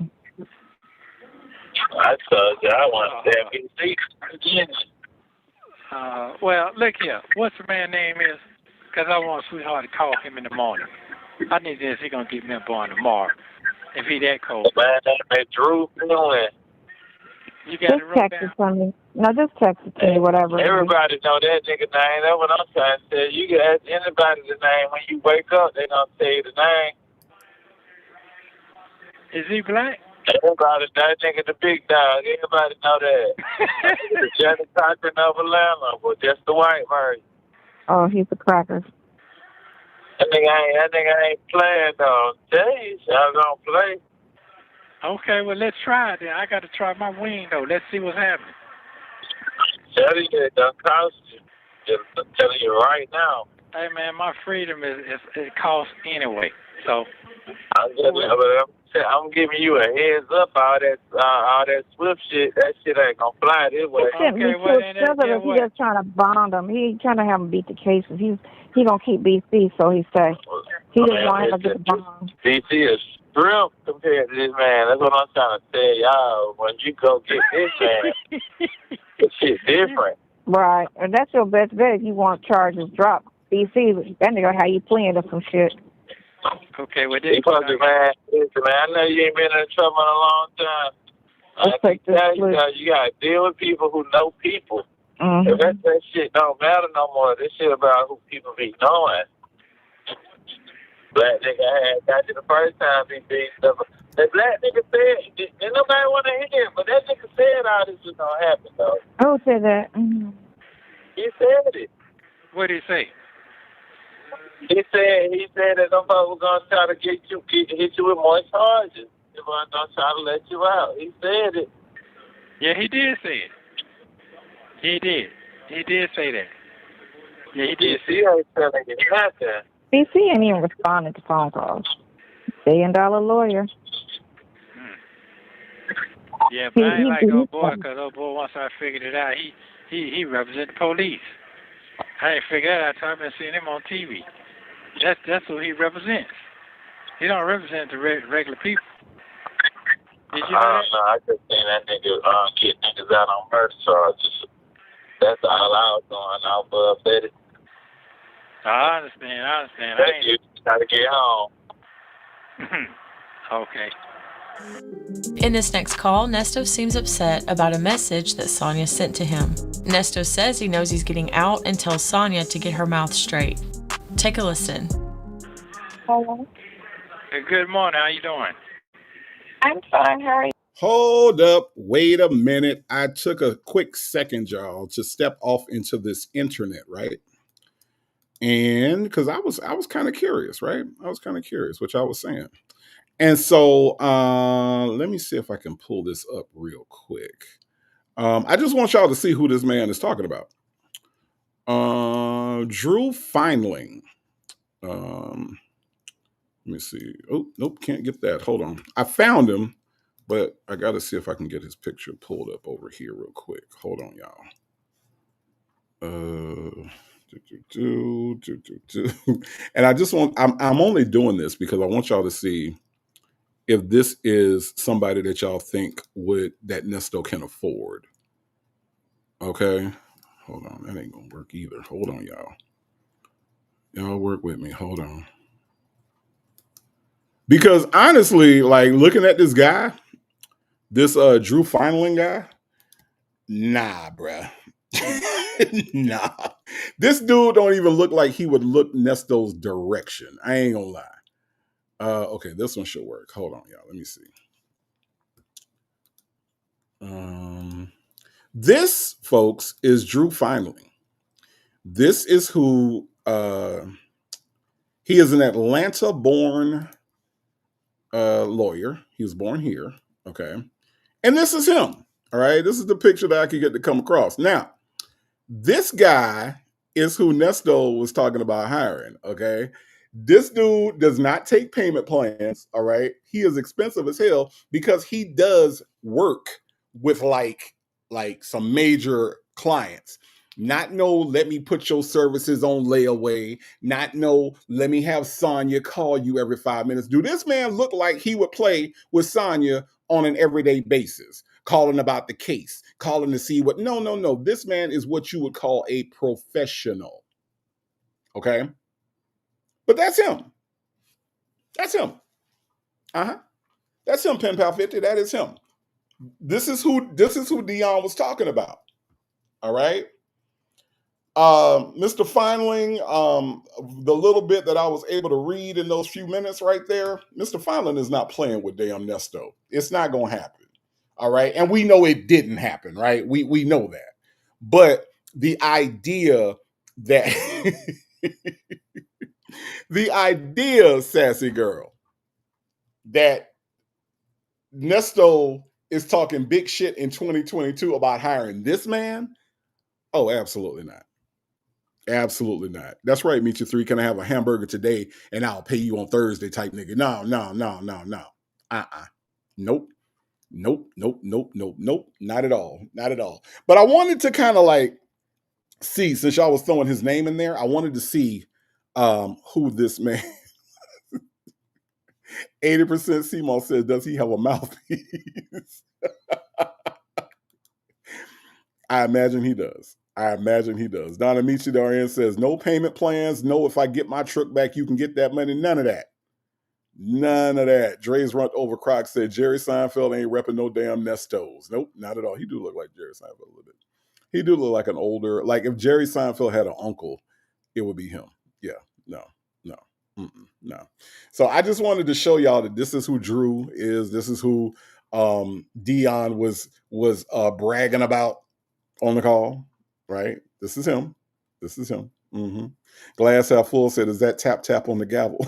I told you I want to stay in BC. Well, look here. What's the man's name is? Because I want sweetheart to call him in the morning. I need this. He gonna give me a born tomorrow. If he that cold. Man, that Drew doing. You got just text it to me. No, just text it to me, whatever. Everybody know that nigga name. That's what I'm trying to tell you. You can ask anybody the name. When you wake up, they gonna tell you the name. Is he black? Everybody, that nigga the big dog. Everybody know that. The Johnny Cochran of Atlanta, but just the white version. Oh, he's a cracker. That nigga ain't playing though. Jeez, y'all gonna play. Okay, well let's try it then. I gotta try my wing though. Let's see what's happening. Tell you it don't cost you. Just telling you right now. Hey man, my freedom is it costs anyway. So I'm giving you a heads up. All that Swift shit, that shit ain't gonna fly this way. Okay, well then he just trying to bond him. He ain't trying to have him beat the cases. He gonna keep BC, so he say. He just want him to get the bond. BC is shrimp compared to this man. That's what I'm trying to tell y'all. When you go get this man, this shit different. Right, and that's your best bet if you want charges dropped. BC, that nigga how you playing or some shit. Okay, well this man, I know you ain't been in trouble in a long time. I tell you gotta deal with people who know people. Mm-hmm. If that shit don't matter no more, this shit about who people be knowing. Black nigga had got you the first time he beat stuff. The black nigga said, and nobody want to hear it, but that nigga said all this was gonna happen though. Who said that? Mm-hmm. He said it. What did he say? He said that them folks were gonna try to hit you with more charges. They were gonna try to let you out. He said it. Yeah, he did say it. He did. He did say that. Yeah, he did. BC ain't telling you nothing. BC ain't even responding to phone calls. $1 billion lawyer. Yeah, but I ain't like old boy, because old boy, once I figured it out, he represent the police. I ain't figured that out until I've been seeing him on TV. That's who he represents. He don't represent the regular people. Did you know that? No, I just seen that nigga get niggas out on murder charges. That's all I was going off of, Betty. I understand. That you got to get home. Okay. In this next call, Nesto seems upset about a message that Sonia sent to him. Nesto says he knows he's getting out and tells Sonia to get her mouth straight. Take a listen. Hello? Hey, good morning. How you doing? I'm fine. How are you? Hold up. Wait a minute. I took a quick second, y'all, to step off into this internet, right? And because I was kind of curious, right? I was kind of curious, which I was saying. And so let me see if I can pull this up real quick. I just want y'all to see who this man is talking about. Drew Feinling. Let me see. Oh, nope, can't get that. Hold on. I found him, but I got to see if I can get his picture pulled up over here real quick. Hold on, y'all. And I just want, I'm only doing this because I want y'all to see if this is somebody that y'all think that Nesto can afford. Okay. Hold on. That ain't going to work either. Hold on, y'all. Y'all work with me. Hold on. Because honestly, like looking at this guy, this Drew Feinling guy, nah, bruh. Nah. This dude don't even look like he would look Nesto's direction. I ain't gonna lie. Okay, this one should work. Hold on, y'all. Let me see. This, folks, is Drew Feinling. This is who he is an Atlanta-born lawyer. He was born here. Okay. And this is him. All right. This is the picture that I could get to come across. Now, this guy is who Nesto was talking about hiring. Okay. This dude does not take payment plans. All right. He is expensive as hell because he does work with like some major clients. Not no, let me put your services on layaway. Not no, let me have Sonya call you every 5 minutes. Do this man look like he would play with Sonya on an everyday basis? Calling about the case, calling to see what, no. This man is what you would call a professional. Okay? But that's him. That's him. That's him, Pen Pal 50. That is him. This is who Dion was talking about. All right? Mr. Feinling, the little bit that I was able to read in those few minutes right there, Mr. Feinling is not playing with damn Nesto. It's not going to happen. All right. And we know it didn't happen, right? We know that. But the idea that, the idea, sassy girl, that Nesto is talking big shit in 2022 about hiring this man, oh, absolutely not. Absolutely not. That's right, Meet You 3. Can I have a hamburger today and I'll pay you on Thursday type nigga? No. Nope. Not at all. Not at all. But I wanted to kind of like see, since y'all was throwing his name in there, I wanted to see who this man. 80% CMO says, does he have a mouthpiece? I imagine he does. Donna Michi Darian says, no payment plans. No, if I get my truck back, you can get that money. None of that. Dre's Runt Over Croc said, Jerry Seinfeld ain't repping no damn Nestos. Nope, not at all. He do look like Jerry Seinfeld a little bit. He do look like an older, like if Jerry Seinfeld had an uncle, it would be him. Yeah, no. So I just wanted to show y'all that this is who Drew is. This is who Dion was bragging about on the call, right? This is him. Mm-hmm. Glass half full said, is that tap on the gavel?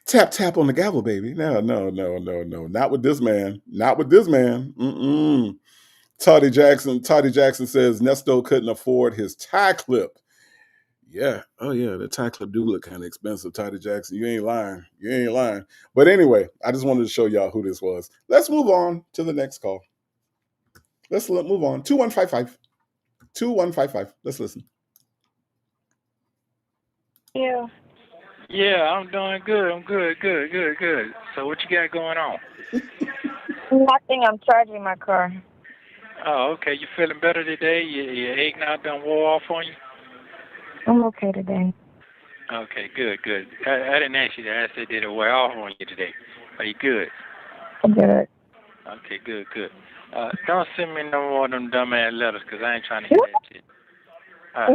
Tap on the gavel, baby. No. Not with this man. Mm-mm. Toddy Jackson says Nesto couldn't afford his tie clip. Yeah. Oh yeah, the tie clip do look kind of expensive, Toddy Jackson. You ain't lying. But anyway, I just wanted to show y'all who this was. Let's move on to the next call. Let's move on. 2155. Let's listen. Yeah. Yeah, I'm doing good. I'm good. So what you got going on? Nothing. I'm charging my car. Oh, okay. You feeling better today? Your eggnog done wore off on you? I'm okay today. Okay, good. I didn't ask you that. I said, did it wear off on you today? Are you good? I'm good. Okay, good. Don't send me no more of them dumbass letters, 'cause I ain't trying to hear that shit. I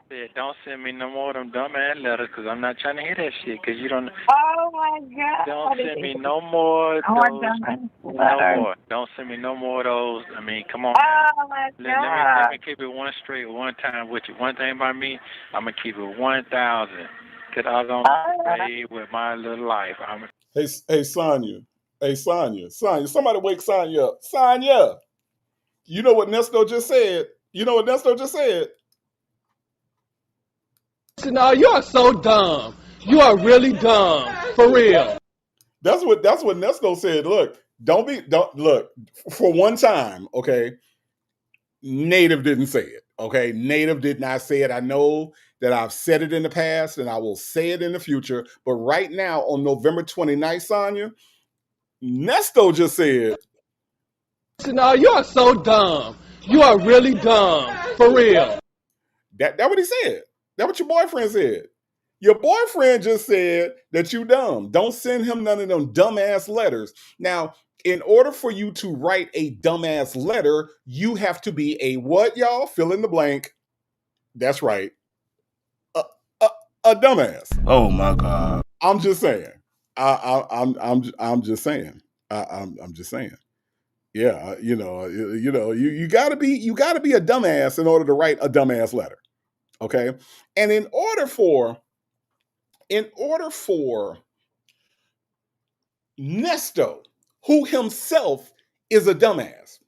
said, don't send me no more of them dumbass letters, 'cause I'm not trying to hear that shit, 'cause you don't... Oh, my God. Don't send me no more of those. No more. Don't send me no more of those. I mean, come on. Oh, my God. Let me keep it one straight one time with you. One thing about me, I'm going to keep it 1,000. Because I don't play with my little life. Hey, Sonya. Hey, Sonya. Somebody wake Sonya up. Sonya. You know what Nesto just said? No, you are so dumb. You are really dumb. For real. That's what Nesto said. Look, look, for one time, okay? Native didn't say it. Okay. Native did not say it. I know that I've said it in the past and I will say it in the future. But right now, on November 29th, Sonya, Nesto just said. No, you are so dumb. You are really dumb. For real. That what he said. That what your boyfriend said. Your boyfriend just said that you dumb. Don't send him none of them dumbass letters. Now, in order for you to write a dumbass letter, you have to be a what, y'all? Fill in the blank. That's right. A dumbass. Oh my God. I'm just saying. I'm just saying. I'm just saying. Yeah, you gotta be a dumbass in order to write a dumbass letter. Okay. And in order for Nesto, who himself is a dumbass,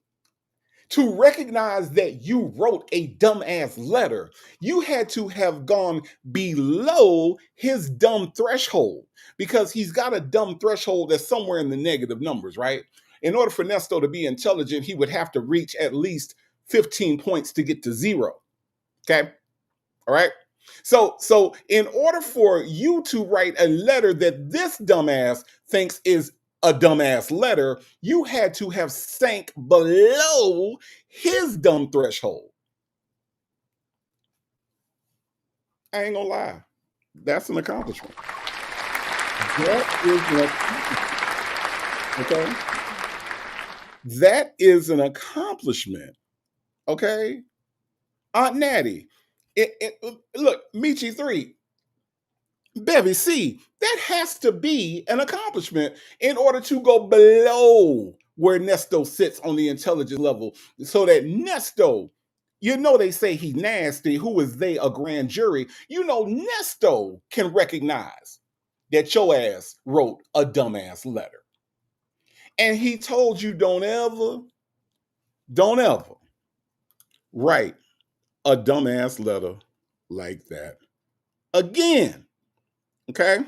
to recognize that you wrote a dumbass letter, you had to have gone below his dumb threshold, because he's got a dumb threshold that's somewhere in the negative numbers, right? In order for Nesto to be intelligent, he would have to reach at least 15 points to get to 0. Okay? All right? So in order for you to write a letter that this dumbass thinks is a dumbass letter, you had to have sank below his dumb threshold. I ain't gonna lie. That's an accomplishment. Okay? That is an accomplishment. Okay? Aunt Natty. Look, Michi 3. Bevy C, that has to be an accomplishment in order to go below where Nesto sits on the intelligence level, so that Nesto, they say he's nasty. Who is they? A grand jury. Nesto can recognize that your ass wrote a dumbass letter. And he told you don't ever write a dumbass letter like that again. Okay?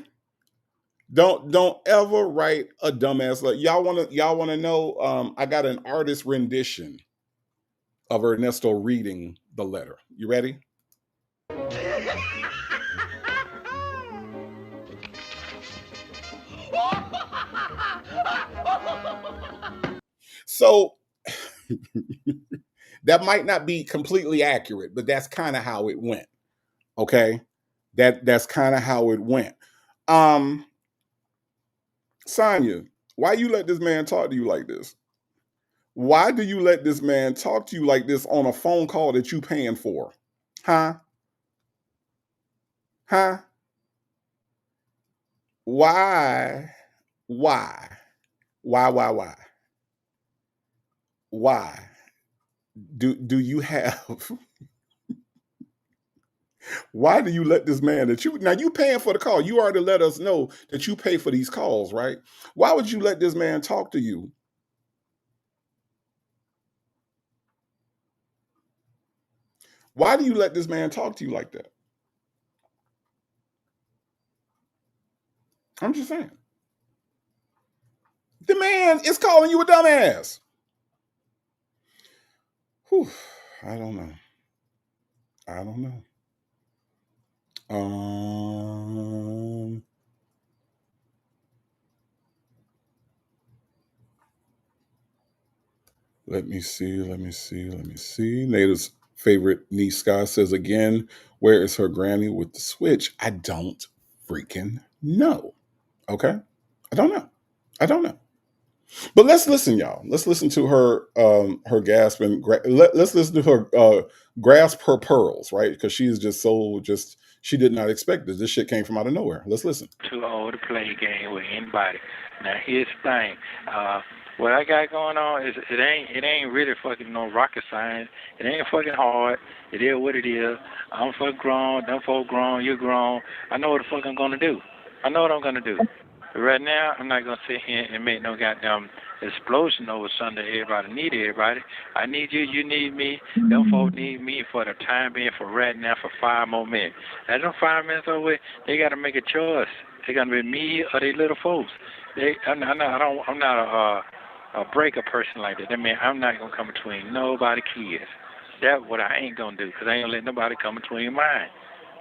Don't ever write a dumbass letter. Y'all wanna know? I got an artist rendition of Ernesto reading the letter. You ready? So that might not be completely accurate, but that's kind of how it went. Okay, that's kind of how it went. Sonya, why you let this man talk to you like this? Why do you let this man talk to you like this on a phone call that you paying for? Huh? Huh? Why? Why? Why? Why? Do you have why do you let this man that you paying for the call? You already let us know that you pay for these calls, right? Why would you let this man talk to you? Why do you let this man talk to you like that? I'm just saying. The man is calling you a dumbass. Whew, I don't know. Let me see. Native's favorite niece Sky says again, where is her granny with the switch? I don't freaking know. Okay. I don't know. But let's listen, y'all. Let's listen to her gasp and let's listen to her grasp her pearls, right? Because she's just she did not expect this. This shit came from out of nowhere. Let's listen. Too old to play a game with anybody. Now here's the thing. What I got going on is it ain't really fucking no rocket science. It ain't fucking hard. It is what it is. I'm fucking grown. Them folk grown. You grown. I know what the fuck I'm gonna do. But right now, I'm not gonna sit here and make no goddamn explosion over Sunday. Everybody need everybody. I need you. You need me. Them folk need me for the time being. For right now, for 5 more minutes. As them 5 minutes over, they gotta make a choice. They gonna be me or they little folks. I'm not a breaker person like that. I mean, I'm not gonna come between nobody kids. That's what I ain't gonna do, because I ain't gonna let nobody come between mine.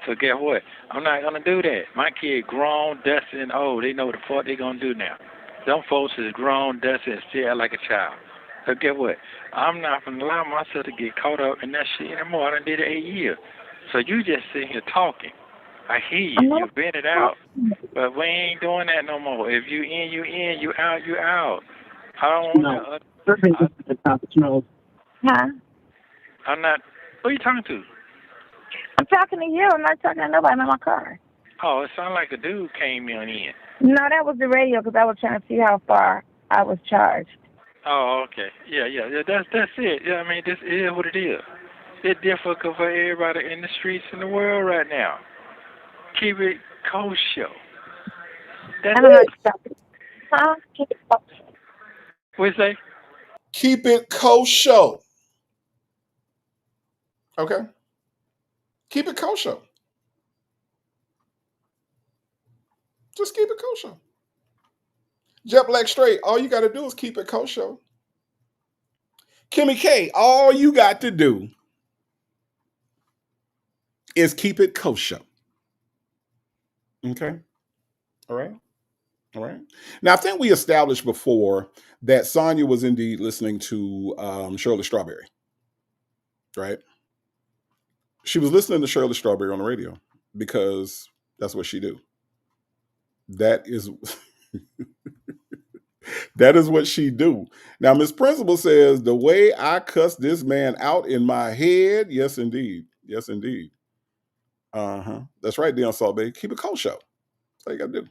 So guess what? I'm not gonna do that. My kid grown, dusty, and old. They know what the fuck they gonna do now. Some folks is grown, dusty, and still like a child. So guess what? I'm not gonna allow myself to get caught up in that shit anymore. I done did it 8 years. So you just sitting here talking. I hear you. You bent it out. But we ain't doing that no more. If you in, you in. You out, you out. I don't want to. Huh? I'm not. Who are you talking to? I'm talking to you. I'm not talking to nobody. I'm in my car. Oh, it sounded like a dude came in. No, that was the radio because I was trying to see how far I was charged. Oh, okay. Yeah. That's it. Yeah, I mean, this is what it is. It's difficult for everybody in the streets in the world right now. Keep it kosher. That's it. Huh? Keep it kosher. What you say? Keep it kosher. Okay. Keep it kosher. Just keep it kosher. Jet Black Straight, all you got to do is keep it kosher. Kimmy K, all you got to do is keep it kosher. Okay? All right? Now, I think we established before that Sonia was indeed listening to Shirley Strawberry. Right? She was listening to Shirley Strawberry on the radio because that's what she do. That is that is what she do. Now, Miss Principal says, the way I cuss this man out in my head, yes, indeed. That's right, Dion Salt Bay. Keep it kosher. That's all you got to do.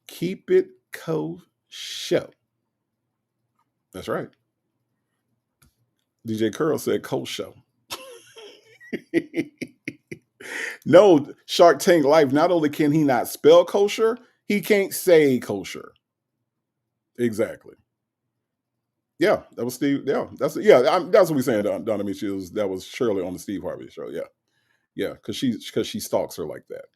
Keep it kosher. That's right. DJ Curl said kosher. No, Shark Tank Life, not only can he not spell kosher, he can't say kosher. Exactly. Yeah, that was Steve. Yeah, that's what we saying, Donna Mitchell. That was Shirley on the Steve Harvey show. Yeah, because she stalks her like that.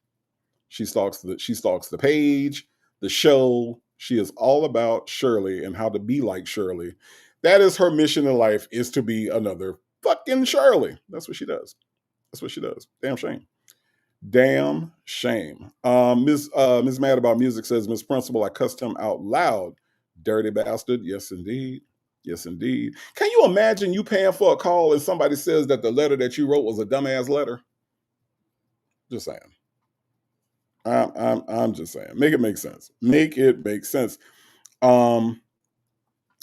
She stalks the page, the show. She is all about Shirley and how to be like Shirley. That is her mission in life, is to be another fucking Shirley. That's what she does. Damn shame. Ms. Mad About Music says, Miss Principal, I cussed him out loud. Dirty bastard. Yes, indeed. Can you imagine you paying for a call and somebody says that the letter that you wrote was a dumbass letter? Just saying. I'm just saying. Make it make sense.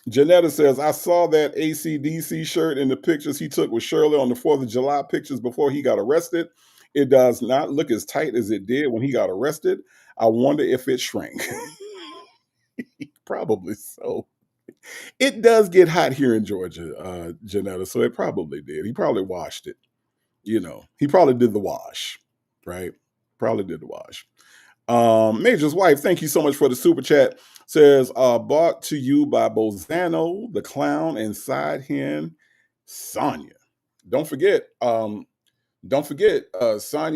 Janetta says, I saw that AC/DC shirt in the pictures he took with Shirley on the 4th of July pictures before he got arrested. It does not look as tight as it did when he got arrested. I wonder if it shrank. Probably so. It does get hot here in Georgia, Janetta, so it probably did. He probably washed it. He probably did the wash, right? Major's wife, thank you so much for the super chat. Says, brought to you by Bozano, the clown, and side hen, Sonia. Don't forget, Sonia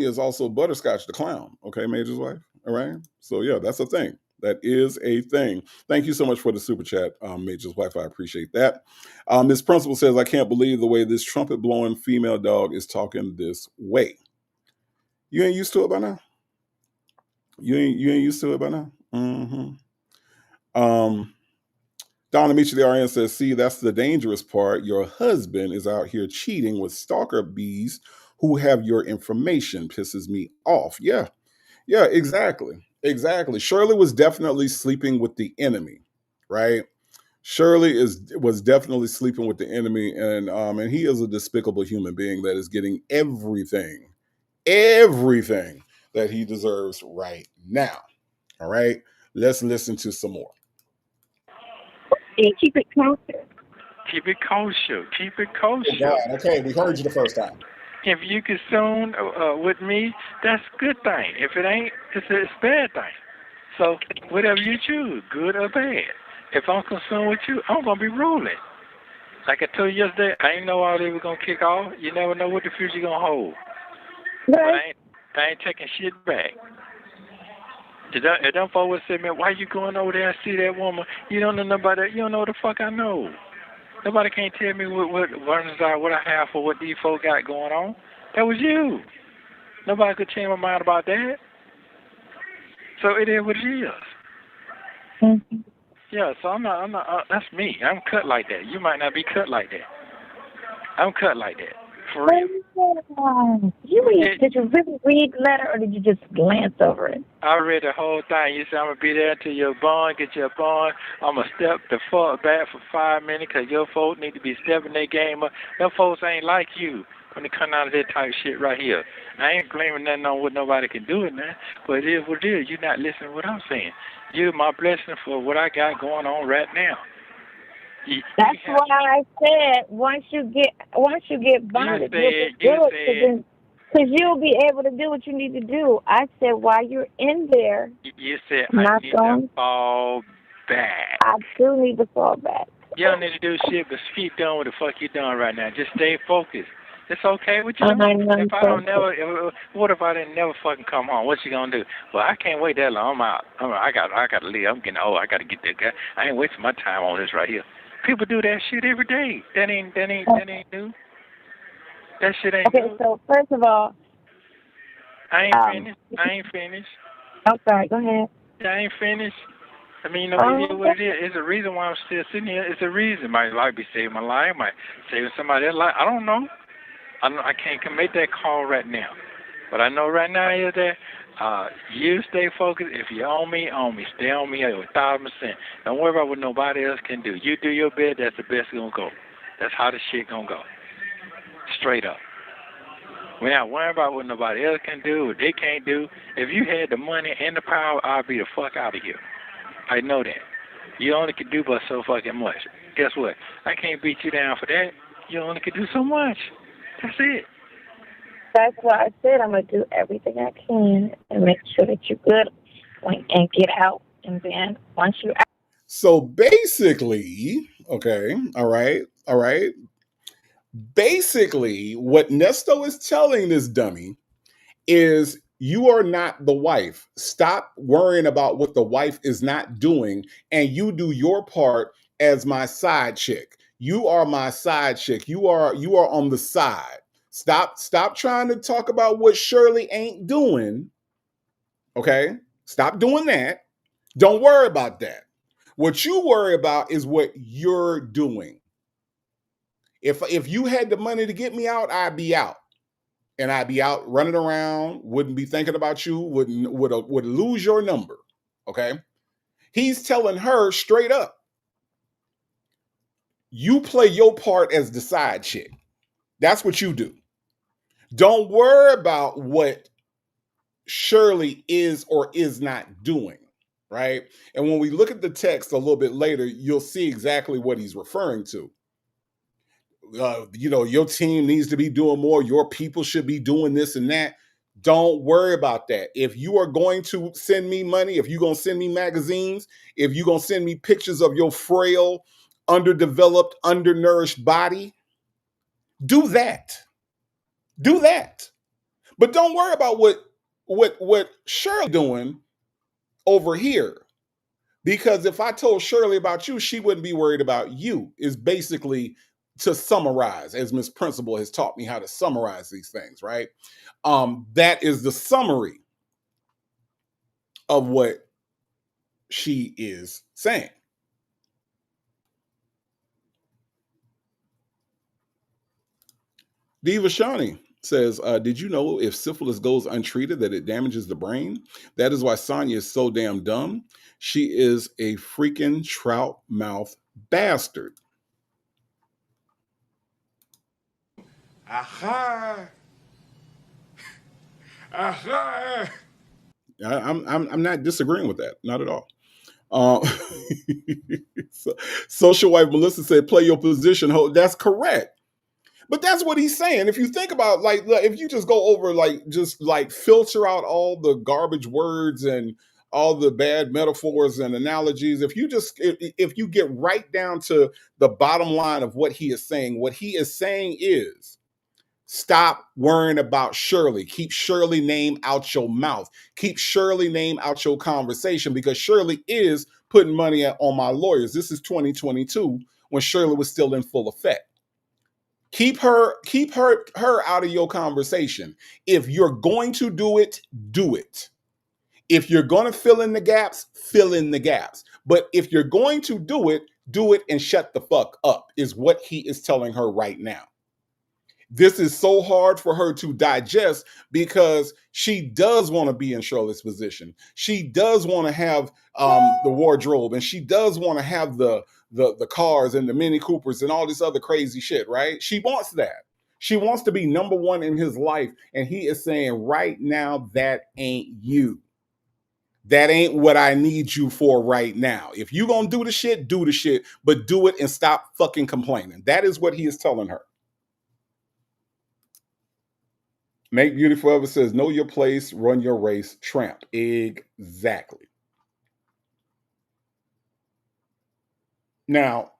is also Butterscotch, the clown. Okay, Major's wife. All right. So yeah, that's a thing. That is a thing. Thank you so much for the super chat, Major's wife. I appreciate that. Miss Principal says, I can't believe the way this trumpet blowing female dog is talking this way. You ain't used to it by now. You ain't used to it by now. Um, Donna Michi the RN says, see, that's the dangerous part. Your husband is out here cheating with stalker bees who have your information. Pisses me off. Yeah, exactly. Shirley was definitely sleeping with the enemy, right? Shirley was definitely sleeping with the enemy, and he is a despicable human being that is getting everything that he deserves right now. All right, let's listen to some more. Yeah, keep it kosher. Keep it kosher. Keep it Oh kosher. God, okay, we heard you the first time. If you consume with me, that's a good thing. If it ain't, it's a bad thing. So whatever you choose, good or bad. If I'm consumed with you, I'm gonna be rolling. Like I told you yesterday, I ain't know all they were gonna kick off. You never know what the future gonna hold. But I ain't taking shit back. If them folks say, man, why you going over there and see that woman? You don't know nobody. You don't know what the fuck I know. Nobody can't tell me what runs are, what I have, or what these folks got going on. That was you. Nobody could change my mind about that. So it is what it is. Mm-hmm. Yeah, so I'm not, that's me. I'm cut like that. You might not be cut like that. I'm cut like that. For real. Did you really read the letter, or did you just glance over it? I read the whole thing. You said, I'm going to be there until you're born, get your bond. I'm going to step the fuck back for 5 minutes because your folks need to be stepping their game up. Them folks ain't like you when they come out of that type of shit right here. I ain't blaming nothing on what nobody can do it now, but it is what it is. You're not listening to what I'm saying. You're my blessing for what I got going on right now. That's why I said once you get bonded, because you'll be able to do what you need to do. I said while you're in there, you said I need to fall back. I do need to fall back. You don't need to do shit, but keep doing what the fuck you're doing right now. Just stay focused. It's okay with you. What if I didn't never fucking come home? What you gonna do? Well, I can't wait that long. I'm out. I gotta leave. I'm getting old. I gotta get that guy. I ain't wasting my time on this right here. People do that shit every day. That ain't new. That shit ain't new. Okay, so first of all, I ain't finished. I'm sorry. Go ahead. I ain't finished. I mean, it is what it is. It's a reason why I'm still sitting here. It's a reason. My life be saving my life. Might saving somebody else's life. I don't know. I can't make that call right now. But I know right now is that you stay focused. If you own me, stay on me 1,000%. Don't worry about what nobody else can do. You do your best. That's the best gonna go. That's how the shit gonna go. Straight up. We're not worrying about what nobody else can do, what they can't do. If you had the money and the power, I'd be the fuck out of here. I know that. You only can do but so fucking much. Guess what? I can't beat you down for that. You only can do so much. That's it. That's why I said I'm going to do everything I can and make sure that you're good and get out. And then once you're out. So basically, okay, all right. Basically, what Nesto is telling this dummy is you are not the wife. Stop worrying about what the wife is not doing, and you do your part as my side chick. You are my side chick. You are on the side. Stop trying to talk about what Shirley ain't doing. Okay? Stop doing that. Don't worry about that. What you worry about is what you're doing. If you had the money to get me out, I'd be out. And I'd be out running around, wouldn't be thinking about you, would lose your number. Okay? He's telling her straight up, you play your part as the side chick. That's what you do. Don't worry about what Shirley is or is not doing, right? And when we look at the text a little bit later, you'll see exactly what he's referring to. Your team needs to be doing more. Your people should be doing this and that. Don't worry about that. If you are going to send me money, if you're going to send me magazines, if you're going to send me pictures of your frail, underdeveloped, undernourished body, do that. Do that. But don't worry about what Shirley doing over here. Because if I told Shirley about you, she wouldn't be worried about you, is basically to summarize, as Miss Principal has taught me how to summarize these things, right? That is the summary of what she is saying. Diva Shani says, did you know if syphilis goes untreated that it damages the brain? That is why Sonya is so damn dumb. She is a freaking trout mouth bastard. Aha! Aha! I'm not disagreeing with that, not at all. Social wife Melissa said, "Play your position." That's correct, but that's what he's saying. If you think about, like, if you just go over, like, just like filter out all the garbage words and all the bad metaphors and analogies, if you get right down to the bottom line of what he is saying is, stop worrying about Shirley. Keep Shirley name out your mouth. Keep Shirley name out your conversation, because Shirley is putting money on my lawyers. This is 2022 when Shirley was still in full effect. Keep her out of your conversation. If you're going to do it, do it. If you're going to fill in the gaps, fill in the gaps. But if you're going to do it and shut the fuck up, is what he is telling her right now. This is so hard for her to digest because she does want to be in Shirley's position. She does want to have the wardrobe, and she does want to have the cars and the Mini Coopers and all this other crazy shit, right? She wants that. She wants to be number one in his life, and he is saying right now, that ain't you. That ain't what I need you for right now. If you gonna do the shit, but do it and stop fucking complaining. That is what he is telling her. Make Beauty Forever says, know your place, run your race, tramp. Exactly. Now,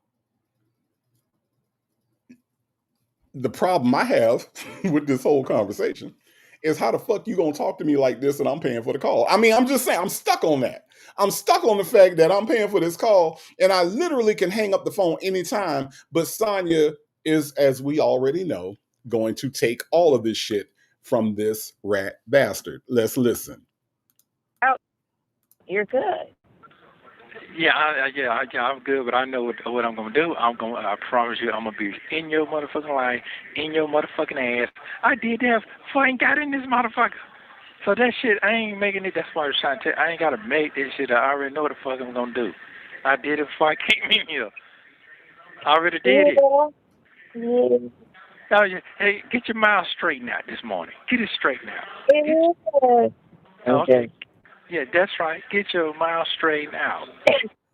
the problem I have with this whole conversation is, how the fuck you gonna talk to me like this and I'm paying for the call? I mean, I'm just saying, I'm stuck on that. I'm stuck on the fact that I'm paying for this call and I literally can hang up the phone anytime, but Sonya is, as we already know, going to take all of this shit from this rat bastard. Let's listen. You're good. I'm good, but I know what I'm gonna do. I promise you, I'm gonna be in your motherfucking line, in your motherfucking ass. I did that before I ain't got in this motherfucker. So that shit, I ain't making it. That's why I was trying to tell you, I ain't gotta make this shit. I already know what the fuck I'm gonna do. I did it before I came in here. I already did it. Yeah. Oh, yeah. Hey, get your mouth straightened out this morning. Get it straightened out. Okay. Yeah, that's right. Get your mouth straightened out.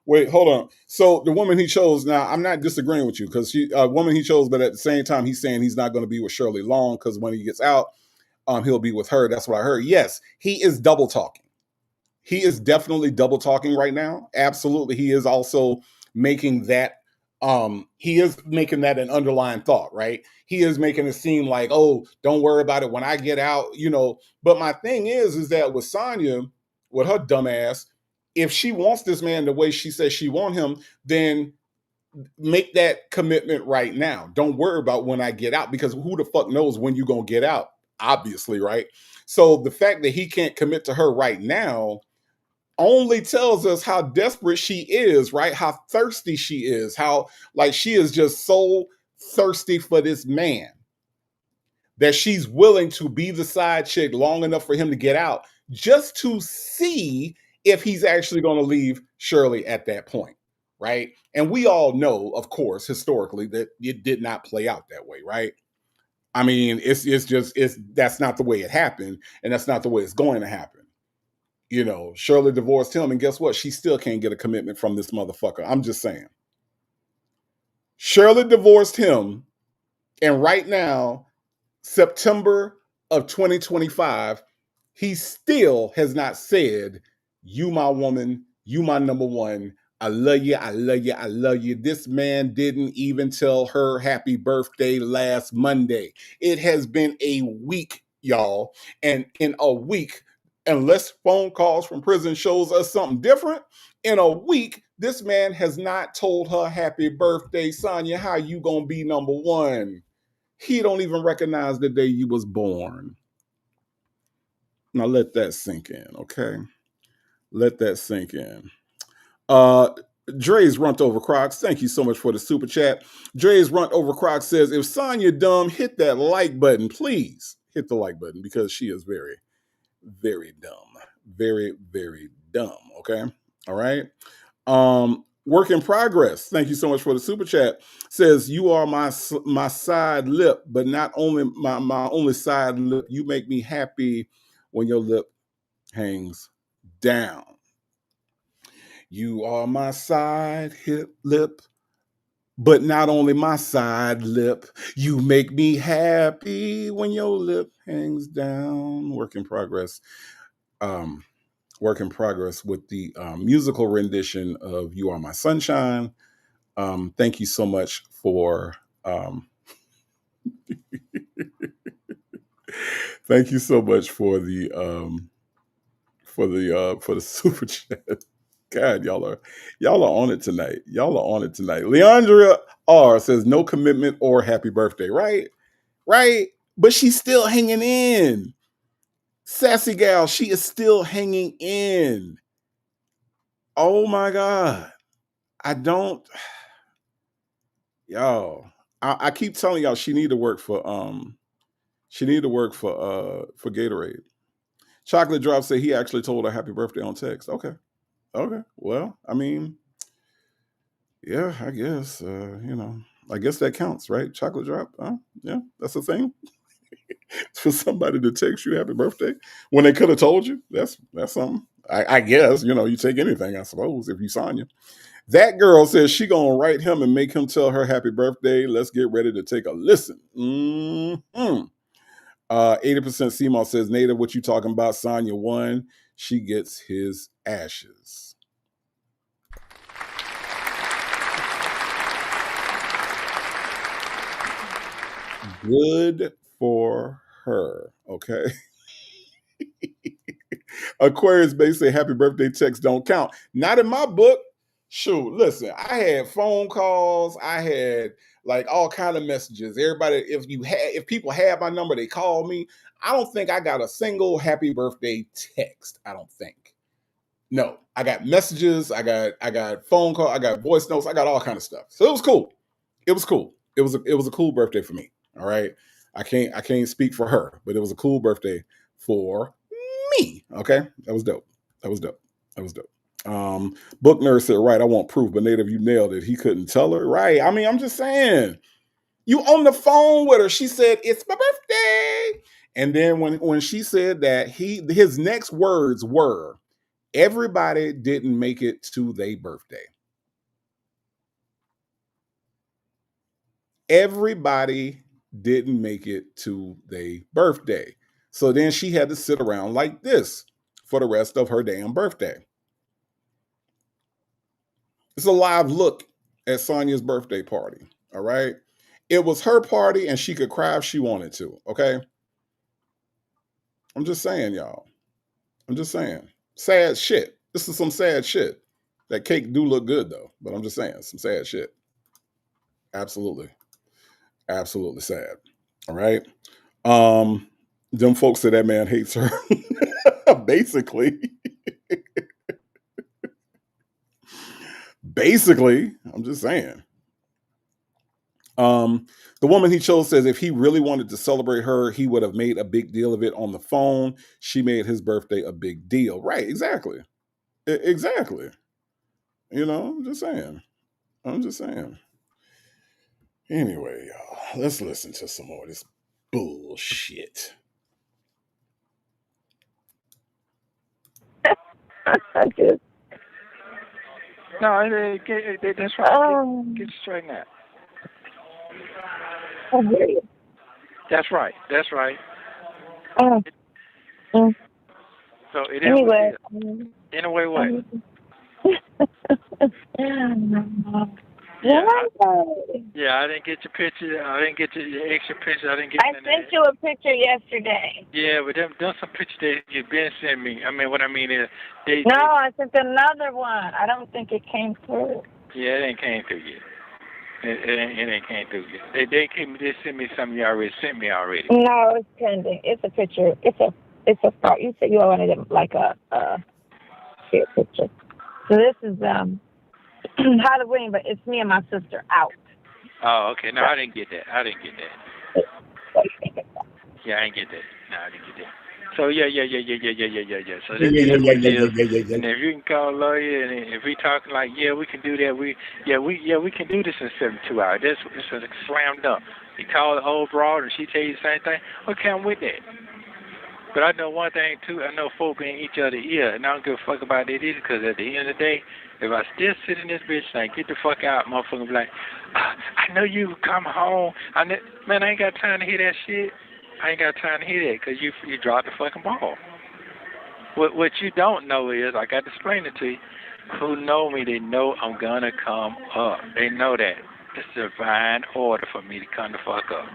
Wait, hold on. So the woman he chose, now I'm not disagreeing with you, because she, woman he chose, but at the same time he's saying he's not going to be with Shirley long, because when he gets out, he'll be with her. That's what I heard. Yes, he is double talking. He is definitely double talking right now. Absolutely. He is also making that an underlying thought, right? He is making it seem like, oh, don't worry about it when I get out, But my thing is that with Sonya, with her dumb ass, if she wants this man the way she says she wants him, then make that commitment right now. Don't worry about when I get out, because who the fuck knows when you're going to get out, obviously, right? So the fact that he can't commit to her right now only tells us how desperate she is, right? How thirsty she is, how, like, she is just so thirsty for this man that she's willing to be the side chick long enough for him to get out, just to see if he's actually going to leave Shirley at that point, right? And we all know, of course, historically, that it did not play out that way, right? I mean, that's not the way it happened, and that's not the way it's going to happen. Shirley divorced him, and guess what? She still can't get a commitment from this motherfucker. I'm just saying. Shirley divorced him, and right now, September of 2025, he still has not said, you my woman, you my number one, I love you, I love you, I love you. This man didn't even tell her happy birthday last Monday. It has been a week, y'all, and in a week, Unless phone calls from prison shows us something different. In a week, this man has not told her happy birthday. Sonya, how you gonna be number one? He don't even recognize the day you was born. Now let that sink in, okay? Let that sink in. Dre's Runt Over Crocs, thank you so much for the super chat. Dre's Runt Over Crocs says, if Sonya dumb, hit that like button, please. Hit the like button because she is very, very dumb. Very, very dumb, okay? All right? Work in progress, thank you so much for the super chat. Says, you are my side lip, but not only my only side lip. You make me happy when your lip hangs down. You are my side lip, but not only my side lip. You make me happy when your lip hangs down. Work in progress. Work in progress with the musical rendition of You Are My Sunshine. Thank you so much for thank you so much for the super chat. God, y'all are on it tonight. Y'all are on it tonight. Leandria R says no commitment or happy birthday, right? Right? But she's still hanging in. Sassy gal, she is still hanging in. Oh my God. I keep telling y'all she need to work for Gatorade. Chocolate Drop said he actually told her happy birthday on text. Okay. Well, I mean, yeah, I guess, I guess that counts, right? Chocolate Drop. Yeah, that's a thing. For somebody to text you happy birthday when they could have told you, that's something. I guess, you take anything, I suppose, if you Sonya. That girl says she gonna write him and make him tell her happy birthday. Let's get ready to take a listen. 80% CMOS says, Native, what you talking about? Sonya won. She gets his ashes. Good for her. Okay. Aquarius Base say happy birthday texts don't count. Not in my book. Shoot, listen, I had phone calls. I had like all kind of messages. Everybody, if people had my number, they called me. I don't think I got a single happy birthday text. I don't think. No, I got messages. I got phone call. I got voice notes. I got all kind of stuff. So it was cool. It was cool. It was a cool birthday for me. All right. I can't speak for her, but it was a cool birthday for me. Okay. That was dope. Book Nerd said, right, I want proof, but Native, you nailed it. He couldn't tell her. Right. I mean, I'm just saying. You on the phone with her. She said, it's my birthday. And then when she said that, his next words were, everybody didn't make it to their birthday. Everybody didn't make it to their birthday. So then she had to sit around like this for the rest of her damn birthday. It's a live look at Sonya's birthday party. All right. It was her party and she could cry if she wanted to. Okay. I'm just saying, y'all. I'm just saying. Sad shit. This is some sad shit. That cake do look good though, but I'm just saying, some sad shit. Absolutely. Absolutely sad. All right. Them folks say that man hates her. Basically. Basically, I'm just saying. The woman he chose says if he really wanted to celebrate her, he would have made a big deal of it on the phone. She made his birthday a big deal. Right, exactly. Exactly. I'm just saying. Anyway, y'all, let's listen to some more of this bullshit. No, that's right. Get straightened out. I hear you. That's right. Oh. So it anyway. Anyway, what? Yeah, Why? yeah, I didn't get your picture. I didn't get your extra picture. I didn't get I none of sent that. you a picture yesterday. Yeah, but them some pictures that you've been sending me. I mean, what I mean is, they No, I sent another one. I don't think it came through. yeah, it ain't came through yet. It ain't came through yet. They sent me something you already sent me already. No, it's pending. It's a picture. It's a start. You said you wanted it like a share picture. So this is Halloween, but it's me and my sister out. Oh, okay. No, I didn't get that. Yeah, I didn't get that. No, I didn't get that. So yeah. So this is what it is. And if you can call a lawyer, and if we talking like, yeah, we can do that. We can do this in 72 hours. It's a slam dunk. You call the old broad, and she tell you the same thing. Okay, I'm with that. But I know one thing too. I know folk in each other ear, and I don't give a fuck about that either. Because at the end of the day, if I still sit in this bitch like, get the fuck out, motherfucker, be like, I know you come home. Man, I ain't got time to hear that shit. I ain't got time to hear that because you dropped the fucking ball. What you don't know is, I got to explain it to you, who know me, they know I'm going to come up. They know that. It's divine order for me to come the fuck up.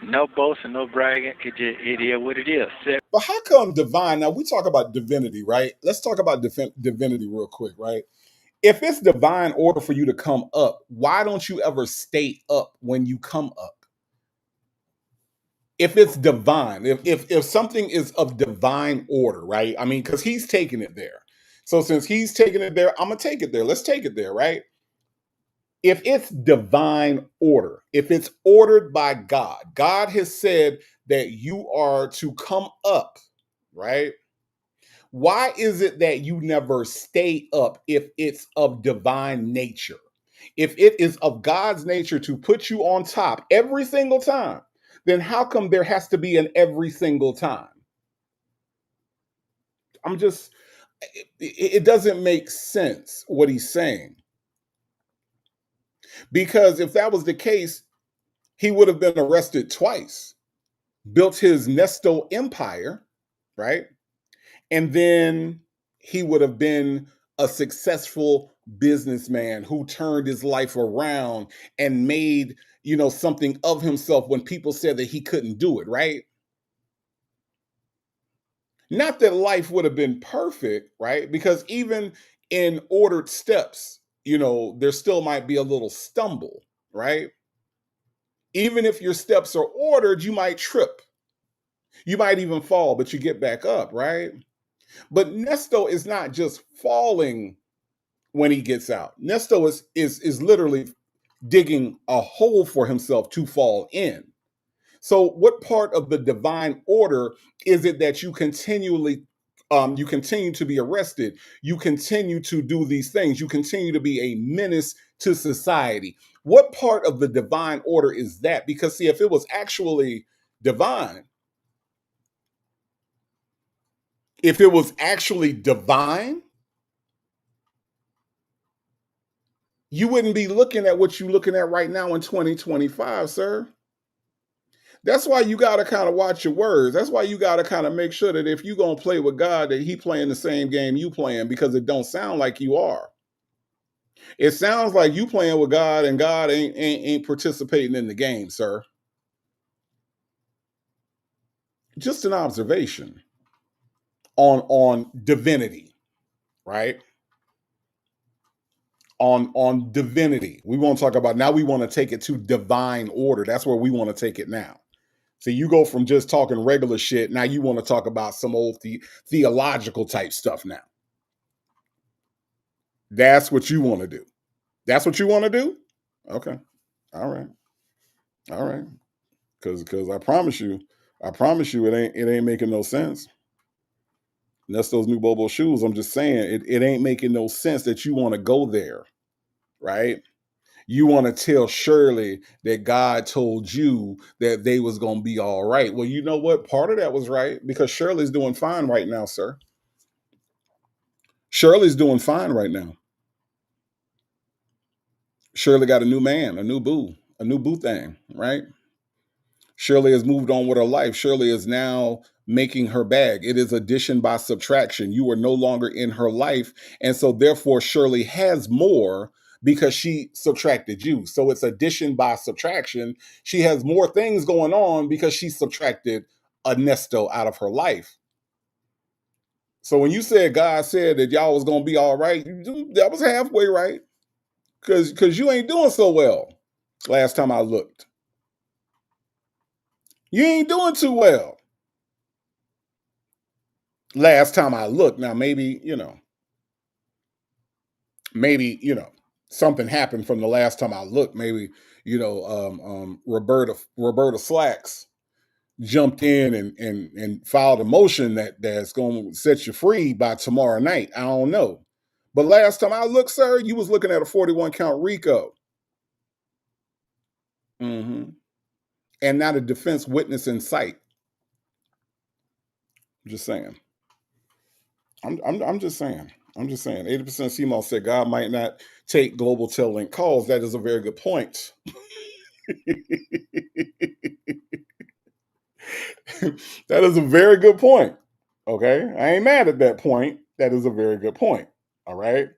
No boasting, no bragging. It is what it is. But how come divine? Now we talk about divinity, right? Let's talk about divinity real quick, right? If it's divine order for you to come up, why don't you ever stay up when you come up? If it's divine, if something is of divine order, right? I mean, because he's taking it there. So since he's taking it there, I'm gonna take it there. Let's take it there, right? If it's divine order, if it's ordered by God, God has said that you are to come up, right? Why is it that you never stay up if it's of divine nature? If it is of God's nature to put you on top every single time, then how come there has to be an every single time? It doesn't make sense what he's saying. Because if that was the case, he would have been arrested twice, built his Nesto empire, right? And then he would have been a successful businessman who turned his life around and made, something of himself when people said that he couldn't do it, right? Not that life would have been perfect, right? Because even in ordered steps, there still might be a little stumble, right? Even if your steps are ordered, you might trip. You might even fall, but you get back up, right? But Nesto is not just falling when he gets out. Nesto is literally digging a hole for himself to fall in. So what part of the divine order is it that you continue to be arrested, you continue to do these things, you continue to be a menace to society? What part of the divine order is that? Because see, if it was actually divine, you wouldn't be looking at what you're looking at right now in 2025, sir. That's why you got to kind of watch your words. That's why you got to kind of make sure that if you're going to play with God, that he playing the same game you playing, because it don't sound like you are. It sounds like you playing with God and God ain't participating in the game, sir. Just an observation on divinity, right? On divinity. We want to talk about now, we want to take it to divine order. That's where we want to take it now. So you go from just talking regular shit, now you want to talk about some old theological type stuff now. That's what you want to do. That's what you want to do? Okay. All right. Because I promise you, it ain't making no sense. And that's those new Bobo shoes. I'm just saying, it ain't making no sense that you want to go there, right? You want to tell Shirley that God told you that they was going to be all right. Well, you know what? Part of that was right, because Shirley's doing fine right now, sir. Shirley's doing fine right now. Shirley got a new man, a new boo thing, right? Shirley has moved on with her life. Shirley is now making her bag. It is addition by subtraction. You are no longer in her life. And so therefore, Shirley has more because she subtracted you. So it's addition by subtraction. She has more things going on because she subtracted a Nesto out of her life. So when you said God said that y'all was gonna be all right, that was halfway right. Because you ain't doing so well. Last time I looked. You ain't doing too well. Last time I looked. Now maybe, something happened from the last time I looked. Maybe, Roberta Slacks jumped in and filed a motion that's going to set you free by tomorrow night. I don't know. But last time I looked, sir, you was looking at a 41 count RICO. Mm-hmm. And not a defense witness in sight. I'm just saying. I'm just saying. I'm just saying. 80% CMO said God might not take global tail-link calls. That is a very good point. That is a very good point. Okay. I ain't mad at that point. That is a very good point. All right.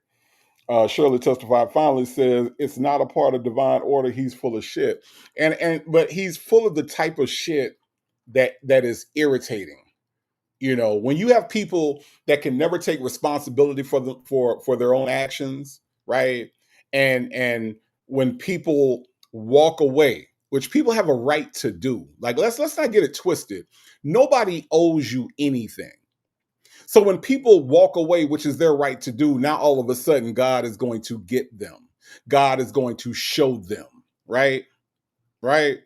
Shirley testified finally says it's not a part of divine order. He's full of shit. But he's full of the type of shit that is irritating. When you have people that can never take responsibility for their own actions, right? And when people walk away, which people have a right to do, like let's not get it twisted. Nobody owes you anything. So when people walk away, which is their right to do, now all of a sudden God is going to get them. God is going to show them, right? Right?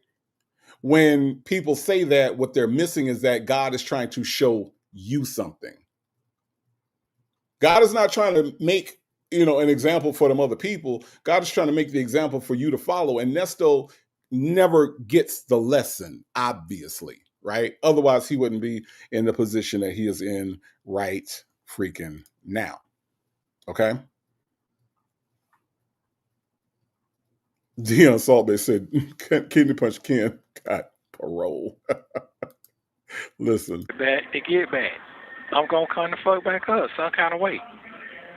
When people say that, what they're missing is that God is trying to show you something. God is not trying to make, an example for them other people. God is trying to make the example for you to follow. And Nesto never gets the lesson, obviously, right? Otherwise, he wouldn't be in the position that he is in right freaking now. Okay? Dion Salt, they said, Kidney Punch Ken got parole. Listen. It get bad. I'm going to come the fuck back up some kind of way.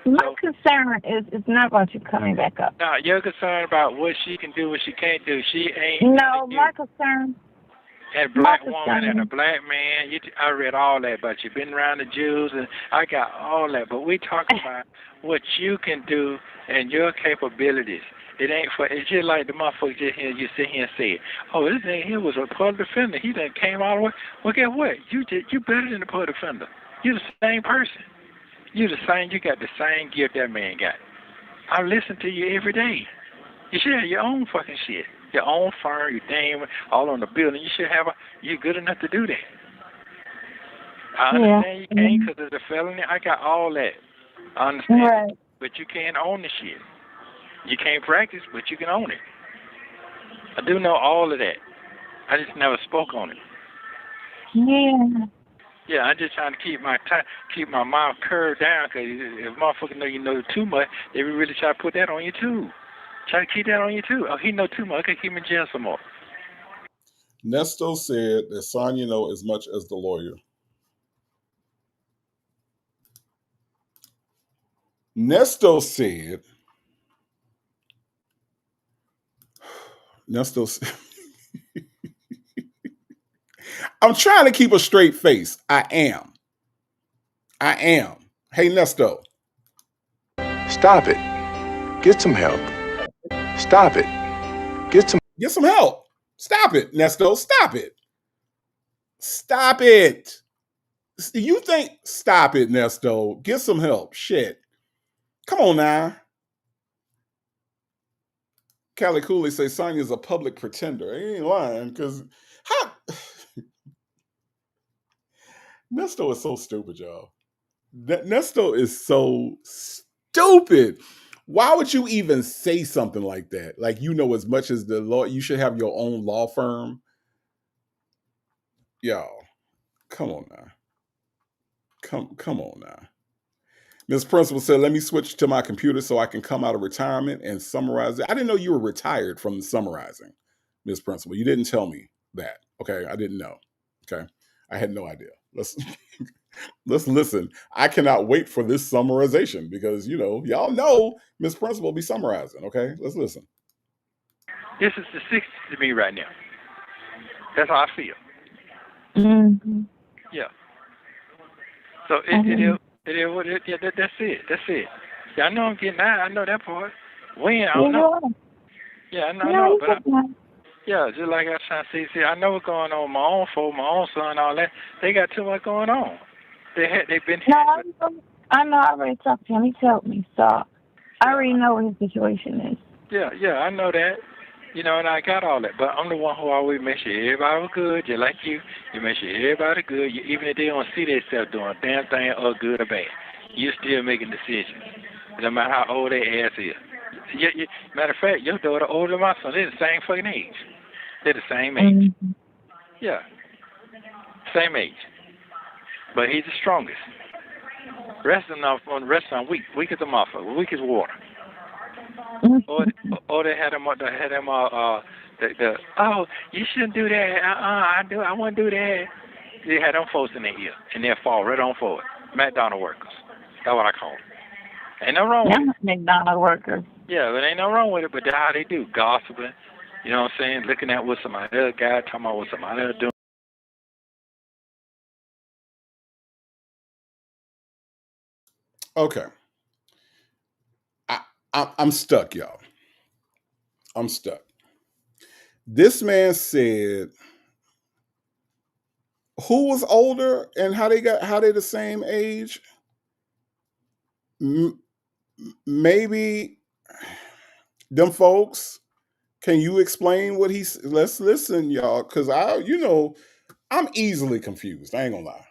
My concern is it's not about you coming back up. No, you're concerned about what she can do, what she can't do. She ain't. No, my concern. And a black woman and a black man. I read all that about you. Been around the Jews, and I got all that. But we talking about what you can do and your capabilities. It ain't for. It's just like the motherfucker just here. You sit here and say, "Oh, this nigga here was a public defender. He done came all the way." Well, guess what? You better than the public defender. You the same person. You the same. You got the same gift that man got. I listen to you every day. You should have your own fucking shit, your own firm, your name, all on the building. You should have. You're good enough to do that. I understand you can't because it's a felony. I got all that. I understand, right. But you can't own the shit. You can't practice, but you can own it. I do know all of that. I just never spoke on it. Yeah. Yeah, I'm just trying to keep my mouth curved down, because if motherfuckers know you know too much, they really try to put that on you too. Try to keep that on you too. Oh, he know too much. Okay, keep him in jail some more. Nesto said that Sonya know as much as the lawyer. Nesto said. I'm trying to keep a straight face. I am. Hey, Nesto. Stop it. Get some help. Stop it. Get some help. Stop it, Nesto. Stop it. Stop it. You think, stop it, Nesto. Get some help. Shit. Come on now. Callie Cooley say Sonya's a public pretender. He ain't lying, because how Nesto is so stupid, y'all. Nesto is so stupid. Why would you even say something like that? Like, as much as the law, you should have your own law firm. Y'all, come on now. Come on now. Ms. Principal said, let me switch to my computer so I can come out of retirement and summarize it. I didn't know you were retired from summarizing, Ms. Principal. You didn't tell me that. Okay, I didn't know. Okay, I had no idea. Let's listen. I cannot wait for this summarization because, y'all know Miss Principal be summarizing, okay? Let's listen. This is the 60s to me right now. That's how I feel. Mm-hmm. Yeah. So it is what it. Yeah, that's it. That's it. Yeah, I know I'm getting out. I know that part. When I don't know. Yeah, I know. But yeah, just like I was trying to see, I know what's going on. My own folk, my own son, all that. They got too much going on. They've been. No, I know. I already talked to him. He told me, so I already know what his situation is. Yeah, I know that. And I got all that. But I'm the one who always make sure everybody was good, just like you. You make sure everybody good. Even if they don't see themselves doing a damn thing or good or bad, you still making decisions. No matter how old their ass is. Matter of fact, your daughter older than my son. They're the same fucking age. They're the same age. Mm-hmm. Yeah. Same age. But he's the strongest. Rest of them weak. Weak as a motherfucker. Weak as water. Or they had him oh, you shouldn't do that. I wouldn't do that. They had them folks in their ear, and they'll fall right on forward. McDonald workers. That's what I call them. Ain't no wrong with it. McDonald workers. Yeah, but ain't no wrong with it, but that's how they do. Gossiping, you know what I'm saying? Looking at what somebody else got, talking about what somebody else doing. Okay. I'm stuck, y'all. I'm stuck. This man said, who was older and how they the same age? Maybe them folks. Can you explain what let's listen, y'all, because I'm easily confused. I ain't gonna lie.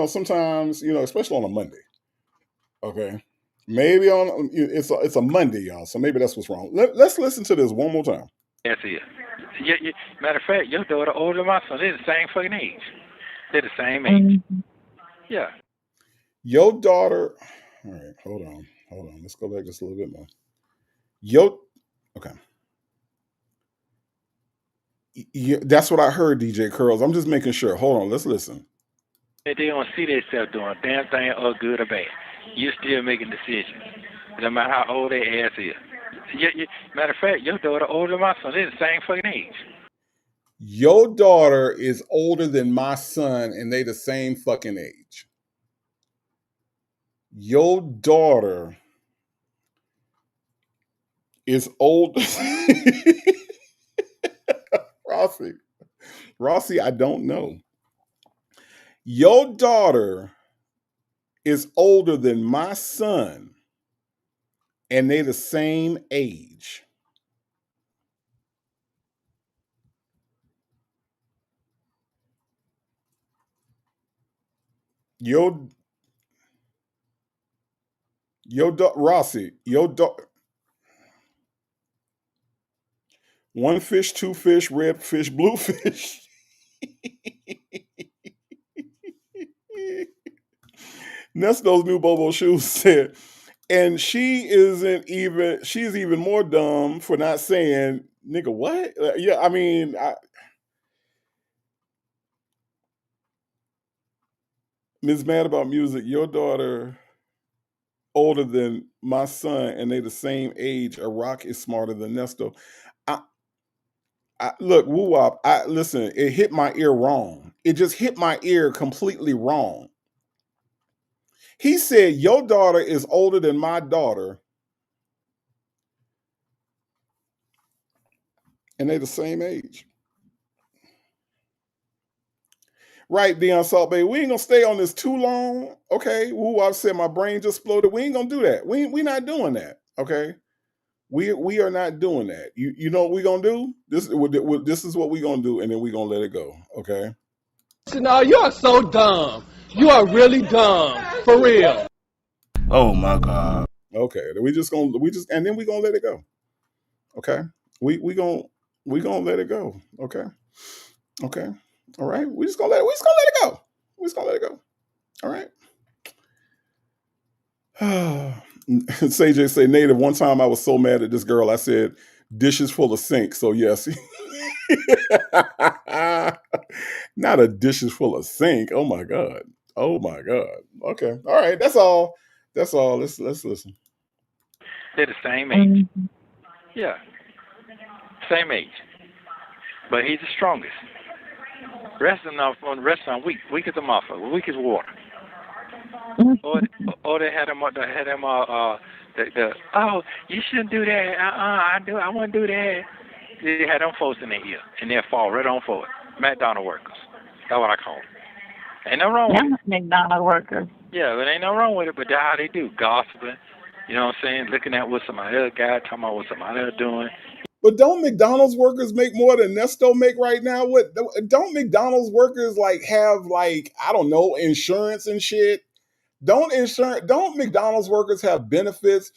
Sometimes, especially on a Monday. Okay. Maybe it's a Monday, y'all. So maybe that's what's wrong. Let's listen to this one more time. That's it. Matter of fact, your daughter older than my son. They're the same fucking age. They're the same age. Mm-hmm. Yeah. Your daughter. All right. Hold on. Let's go back just a little bit more. Okay. That's what I heard, DJ Curls. I'm just making sure. Hold on. Let's listen. They don't see themselves doing a damn thing or good or bad. You still making decisions. No matter how old their ass is. Matter of fact, your daughter older than my son. They're the same fucking age. Your daughter is older than my son, and they the same fucking age. Your daughter is old. Rossi, I don't know. Your daughter is older than my son, and they the same age. Rossi, one fish, two fish, red fish, blue fish. Nesto's new Bobo shoes said, and she's even more dumb for not saying, nigga, what? Yeah, I mean, Ms. Mad About Music, your daughter older than my son, and they the same age. A rock is smarter than Nesto. Look, woo wop. Listen. It hit my ear wrong. It just hit my ear completely wrong. He said your daughter is older than my daughter, and they the same age. Right, Dion Salt Bay. We ain't gonna stay on this too long. Okay. Woo wop said my brain just exploded. We ain't gonna do that. We not doing that. Okay. We are not doing that. You know what we're gonna do? This is what we're gonna do, and then we're gonna let it go. Okay. No, you are so dumb. You are really dumb. For real. Oh my God. Okay. And then we're gonna let it go. Okay. We gonna let it go. Okay. Okay. All right. We just gonna let it go. We just gonna let it go. All right. CJ say native. One time I was so mad at this girl, I said dishes full of sink. So yes. Not a dishes full of sink. Oh my God. Oh my God. Okay. All right. That's all. That's all. Let's listen. They're the same age. Yeah, same age. But he's the strongest. Rest of them weak as a motherfucker, weak as water. Or they had him oh, you shouldn't do that. I want to do that. They had them folks in their ear, and they'll fall right on for it. McDonald workers. That's what I call them. Ain't no wrong with it. McDonald workers. Yeah, but ain't no wrong with it, but that's how they do. Gossiping, you know what I'm saying? Looking at what somebody else got, talking about what somebody else doing. But don't McDonald's workers make more than Nesto make right now? What don't McDonald's workers like have like, I don't know, insurance and shit? Don't McDonald's workers have benefits?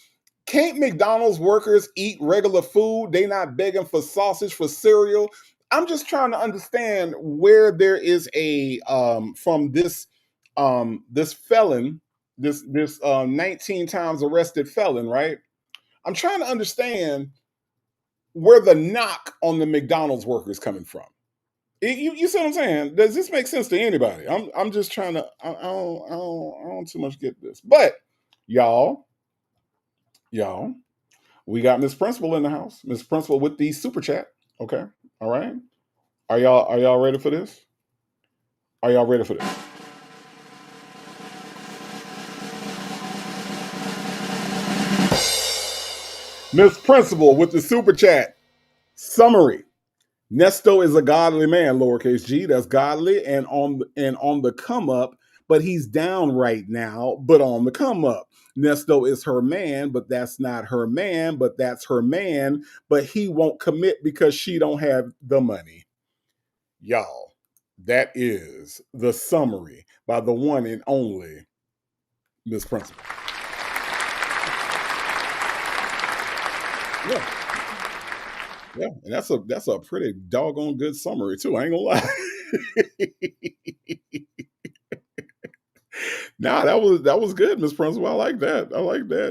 Can't McDonald's workers eat regular food? They not begging for sausage for cereal. I'm just trying to understand where there is a from this felon, this 19 times arrested felon, right? I'm trying to understand where the knock on the McDonald's workers coming from. You see what I'm saying? Does this make sense to anybody? I'm just trying to. I don't too much get this, but y'all, we got Miss Principal in the house. Miss Principal with the super chat. Okay, all right. Are y'all ready for this? Are y'all ready for this? Miss Principal with the super chat. Summary. Nesto is a godly man, lowercase g, that's godly and on the come up, but he's down right now, but on the come up. Nesto is her man, but that's not her man, but that's her man, but he won't commit because she don't have the money. Y'all, that is the summary by the one and only Miss Principal. Yeah. Yeah, and that's a pretty doggone good summary too. I ain't gonna lie. Nah, that was good, Miss Principal. I like that.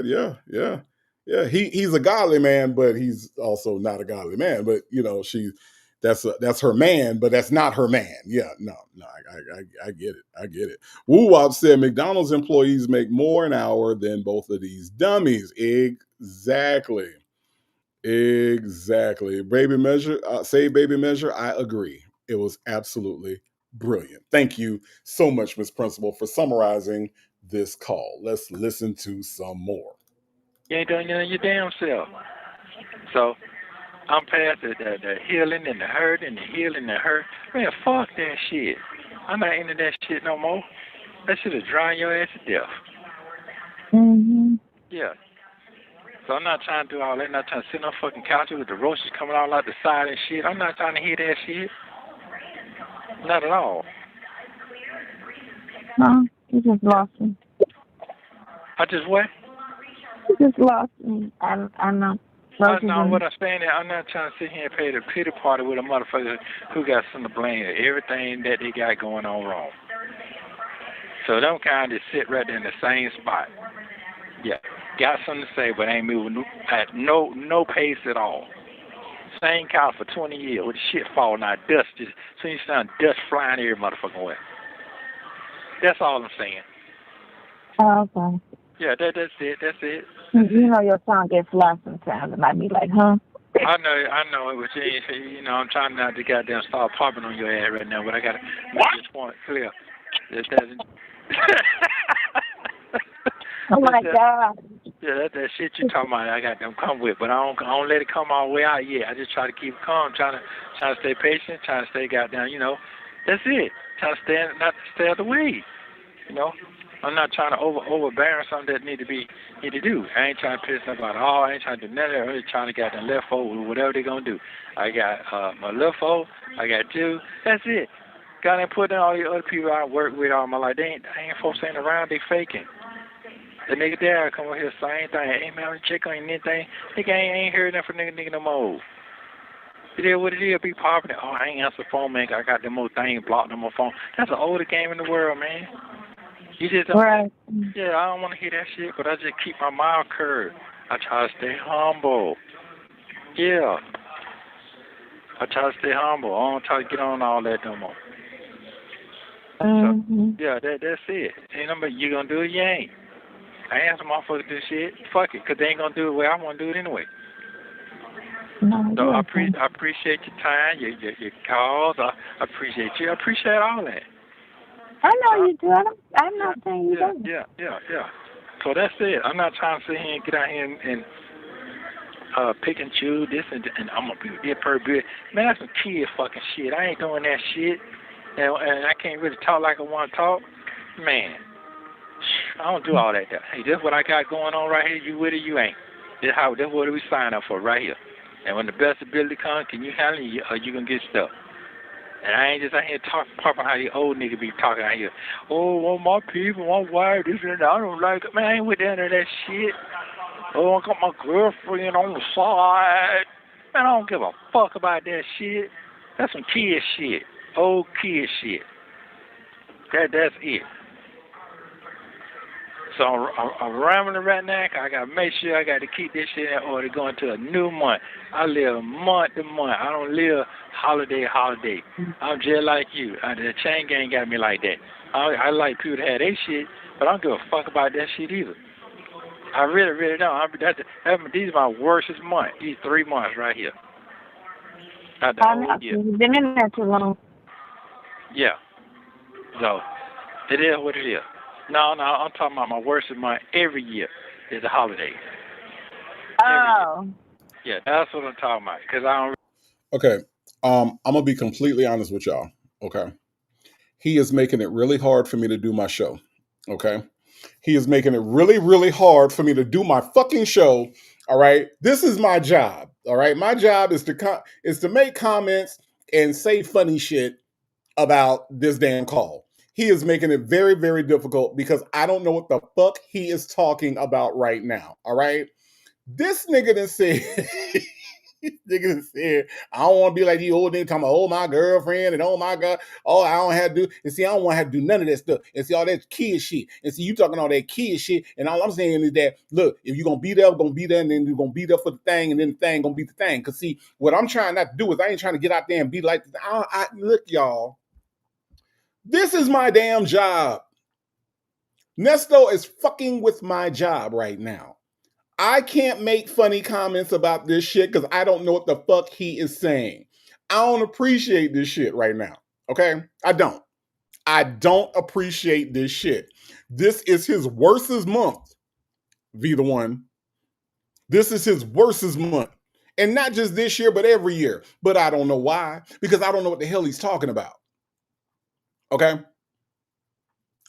Yeah. He's a godly man, but he's also not a godly man. But you know, that's her man, but that's not her man. Yeah, no, I get it. I get it. Woo Wop said McDonald's employees make more an hour than both of these dummies. Exactly. Baby measure, baby measure. I agree. It was absolutely brilliant. Thank you so much, Miss Principal, for summarizing this call. Let's listen to some more. You ain't doing nothing your damn self. So I'm past the healing and the hurt and the healing and the hurt. Man, fuck that shit. I'm not into that shit no more. That shit is drying your ass to death. Yeah. So I'm not trying to do all that. I'm not trying to sit on a fucking couch with the roaches coming out like the side and shit. I'm not trying to hear that shit. Not at all. No, you just lost me. I just what? You just lost me. I'm not. No, what I'm saying is I'm not trying to sit here and pay the pity party with a motherfucker who got something to blame for everything that they got going on wrong. So them kind of sit right there in the same spot. Yeah, got something to say, but ain't moving at no pace at all. Same cow for 20 years with the shit falling out, dust just so you sound dust flying every motherfucking way. That's all I'm saying. Oh, okay. Yeah, that's it. You know your song gets lost sometimes, and I be like, huh? I know it was you know, I'm trying not to goddamn start popping on your ass right now, but I gotta make this point clear. That doesn't. Oh my God. Yeah, that shit you talking about, I got them come with, but I don't let it come all the way out yet. I just try to keep it calm, trying to stay patient, trying to stay goddamn, you know. That's it. Trying to not to stay out the way. You know, I'm not trying to overbear something that need to do. I ain't trying to piss nobody off. I ain't trying to do nothing. I'm just trying to get them left over with whatever they gonna do. I got my left over. I got you. That's it. Got to put all the other people I work with all my life. They ain't folks ain't around. They faking. The nigga there come over here same thing. Hey man, I'm check on anything. Nigga ain't heard nothing from nigga no more. It is what it is. Be popular. Oh, I ain't answer the phone, man. I got them old things blocked on my phone. That's the oldest game in the world, man. You just don't. Right. Yeah, I don't want to hear that shit, but I just keep my mouth curved. I try to stay humble. Yeah. I try to stay humble. I don't try to get on all that no more. Mm-hmm. So, yeah, that's it. Ain't nobody, you gonna do it, you ain't. I ain't some motherfuckers do shit. Fuck it, 'cause they ain't gonna do it the way I want to do it anyway. No, So I okay. appreciate your time, your calls. I appreciate you. I appreciate all that. I know you do. I'm not saying you don't. Yeah. So that's it. I'm not trying to sit here and get out here and pick and choose this and I'm gonna be per bit. Man, that's some kid fucking shit. I ain't doing that shit, and I can't really talk like I want to talk. Man, I don't do all that. Hey, this what I got going on right here. You with it? You ain't. This what we sign up for right here. And when the best ability comes, can you handle it or you gonna get stuck? And I ain't just out here talking how these old niggas be talking out here. Oh, well, my people, my wife, this and that. I don't like it. Man, I ain't with that or that shit. Oh, I got my girlfriend on the side. Man, I don't give a fuck about that shit. That's some kid shit. Old kid shit. That's it. So I'm rambling right now. I got to make sure I got to keep this shit in order going to a new month. I live month to month. I don't live holiday. I'm just like you. The chain gang got me like that. I like people to have their shit, but I don't give a fuck about that shit either. I really, really don't. These are my worstest months. These 3 months right here. Not the whole year. You've been in there too long. Yeah. So, it is what it is. No, I'm talking about my worstest month every year is the holidays. Oh. Yeah, that's what I'm talking about. Because I don't. Okay. I'm gonna be completely honest with y'all. Okay. He is making it really hard for me to do my show. Okay. He is making it really, really hard for me to do my fucking show. All right. This is my job. All right. My job is to make comments and say funny shit about this damn call. He is making it very, very difficult because I don't know what the fuck he is talking about right now. All right. This nigga done said, I don't want to be like the old nigga talking about, oh, my girlfriend, and oh, my God, oh, I don't have to do, and see, I don't want to have to do none of that stuff, and see, all that kid shit, and see, you talking all that kid shit, and all I'm saying is that, look, if you're going to be there, and then you're going to be there for the thing, and then the thing going to be the thing, because see, what I'm trying not to do is I ain't trying to get out there and be like, look, y'all, this is my damn job. Nesto is fucking with my job right now. I can't make funny comments about this shit because I don't know what the fuck he is saying. I don't appreciate this shit right now. Okay? I don't appreciate this shit. This is his worstest month. Be the one. This is his worstest month. And not just this year, but every year. But I don't know why. Because I don't know what the hell he's talking about. Okay?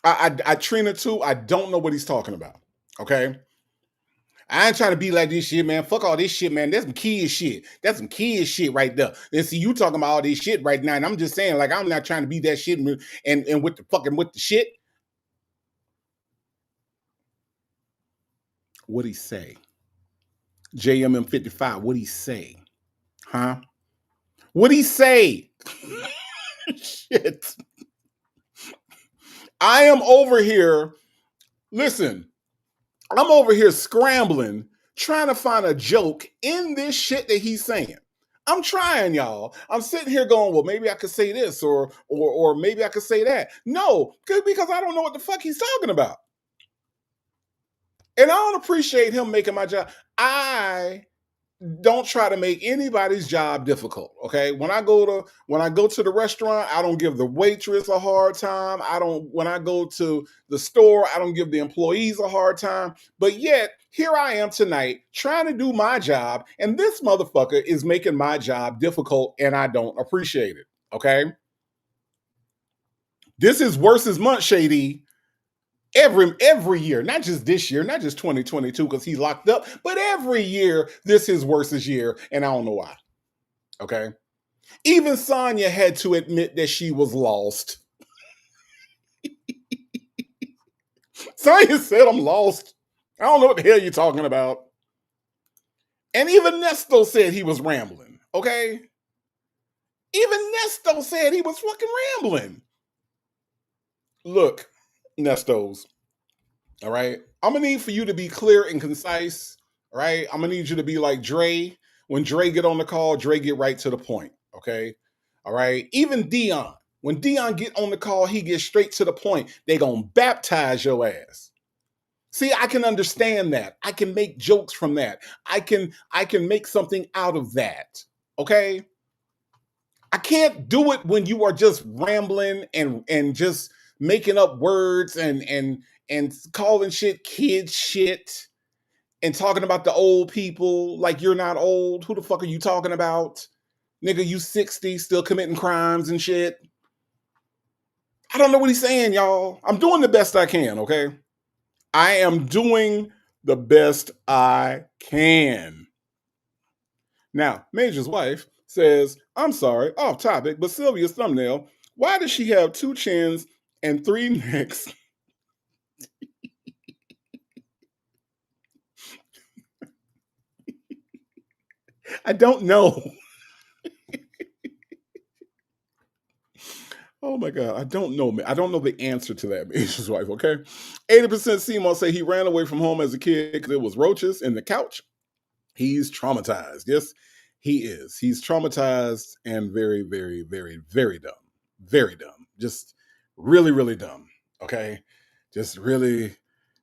I Trina too, I don't know what he's talking about. Okay? I ain't trying to be like this shit, man. Fuck all this shit, man. That's some kid shit. That's some kid shit right there. And see, you talking about all this shit right now, and I'm just saying, like, I'm not trying to be that shit and with the fucking with the shit. What'd he say? JMM 55, what'd he say? Huh? What'd he say? Shit. I am over here. Listen. I'm over here scrambling, trying to find a joke in this shit that he's saying. I'm trying, y'all. I'm sitting here going, well, maybe I could say this or maybe I could say that. No, because I don't know what the fuck he's talking about. And I don't appreciate him making my job. I don't try to make anybody's job difficult. Okay. When I go to the restaurant, I don't give the waitress a hard time. When I go to the store, I don't give the employees a hard time. But yet, here I am tonight trying to do my job, and this motherfucker is making my job difficult, and I don't appreciate it. Okay. This is worse as month, Shady. Every year, not just this year, not just 2022 because he's locked up, but every year, this is worst year, and I don't know why. Okay? Even Sonya had to admit that she was lost. Sonya said, I'm lost. I don't know what the hell you're talking about. And even Nesto said he was rambling. Okay? Even Nesto said he was fucking rambling. Look, Nestos. All right. I'm going to need for you to be clear and concise. All right. I'm going to need you to be like Dre. When Dre get on the call, Dre get right to the point. Okay. All right. Even Dion. When Dion get on the call, he gets straight to the point. They gonna baptize your ass. See, I can understand that. I can make jokes from that. I can make something out of that. Okay? I can't do it when you are just rambling and just making up words and calling shit kid shit and talking about the old people like you're not old. Who the fuck are you talking about? Nigga, you 60 still committing crimes and shit. I don't know what he's saying, y'all. I'm doing the best I can, okay? I am doing the best I can. Now, Major's wife says, I'm sorry, off topic, but Sylvia's thumbnail, why does she have 2 chins and 3 necks? I don't know. Oh my God, I don't know. I don't know the answer to that, Major's wife, okay? 80% Seymour say he ran away from home as a kid because it was roaches in the couch. He's traumatized. Yes, he is. He's traumatized and very, very, very, very dumb. Very dumb. Just really, really dumb. Okay? Just really,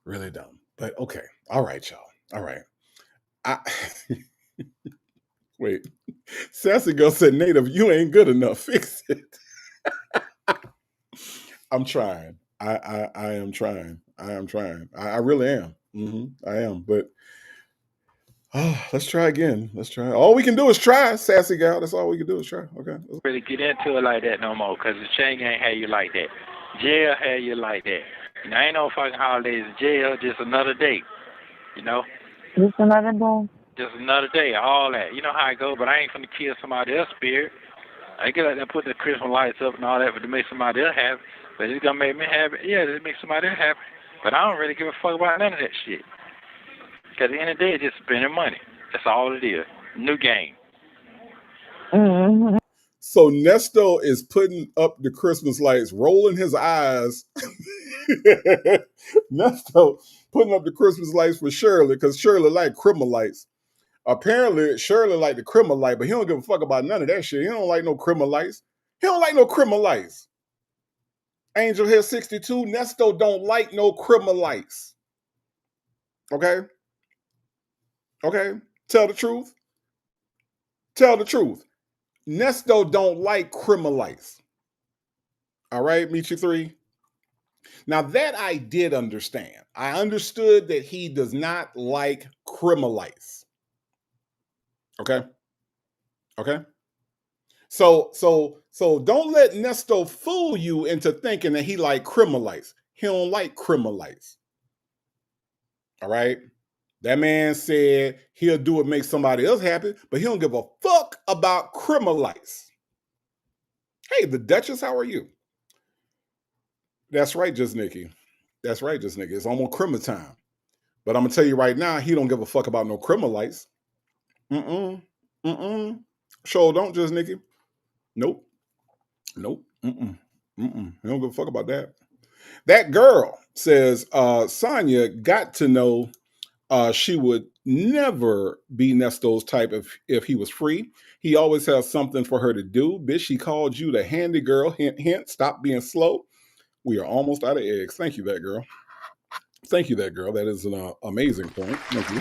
really dumb. But okay. All right, y'all. All right. Wait. Sassy Girl said, Native, you ain't good enough. Fix it. I'm trying. I am trying. I am trying. I really am. I am. But let's try again. Let's try. All we can do is try, Sassy Gal. That's all we can do is try. Okay. Really get into it like that no more, because the chain ain't had you like that. Jail had you like that. You know, ain't no fucking holidays in jail, just another day. You know? Just another day. Just another day, all that. You know how it goes, but I ain't finna kill somebody else's spirit. I get like that, put the Christmas lights up and all that, but to make somebody else happy. But it's gonna make me happy. Yeah, it makes somebody else happy. But I don't really give a fuck about none of that shit. Because at the end of the day, it's just spending money. That's all it is. New game. Mm-hmm. So Nesto is putting up the Christmas lights, rolling his eyes. Nesto putting up the Christmas lights for Shirley because Shirley like criminal lights. Apparently, Shirley like the criminal light, but he don't give a fuck about none of that shit. He don't like no criminal lights. He don't like no criminal lights. Angel here 62. Nesto don't like no criminal lights. Okay? Okay? Tell the truth. Tell the truth. Nesto don't like criminal lights. All right, Michi 3. Now that I did understand. I understood that he does not like criminal lights. Okay? Okay? So don't let Nesto fool you into thinking that he like criminal lights. He don't like criminal lights. All right? That man said he'll do it, make somebody else happy, but he don't give a fuck about criminal lights. Hey, the Duchess, how are you? That's right, Just Nikki. That's right, Just Nikki. It's almost criminal time. But I'm going to tell you right now, he don't give a fuck about no criminal lights. Sure don't, Just Nikki. Nope. He don't give a fuck about that. That girl says Sonya got to know she would never be Nesto's type if he was free. He always has something for her to do. Bitch, she called you the handy girl. Hint, hint. Stop being slow. We are almost out of eggs. Thank you, that girl. Thank you, that girl. That is an amazing point. Thank you.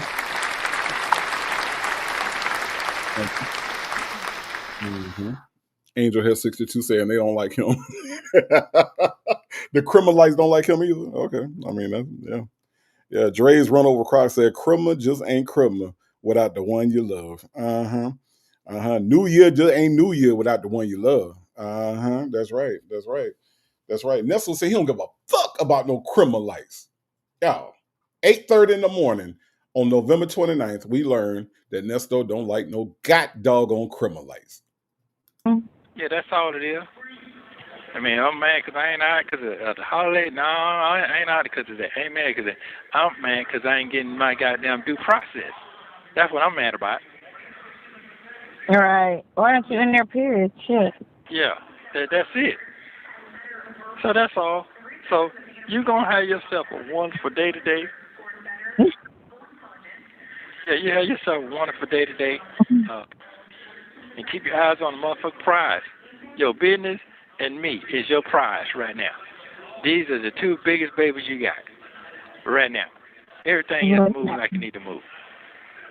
Thank you. Angel Head 62 saying they don't like him. The criminal lights don't like him either. Okay. I mean, yeah. Dre's Run Over Croc said, criminal just ain't criminal without the one you love. New Year just ain't New Year without the one you love. That's right. Nesto said he don't give a fuck about no criminal lights. Y'all, 8:30 in the morning on November 29th, we learned that Nesto don't like no doggone criminal lights. Yeah, that's all it is. I mean, I'm mad because I ain't out because of the holiday. No, I ain't out because of that. I ain't mad because of that. I'm mad because I ain't getting my goddamn due process. That's what I'm mad about. All right. Why aren't you in there, period? Shit. Yeah, that's it. So that's all. So you going to have yourself a wonderful day today. Yeah, you have yourself a wonderful day today. And keep your eyes on the motherfucking prize. Your business and me is your prize right now. These are the two biggest babies you got right now. Everything is moving like you need to move.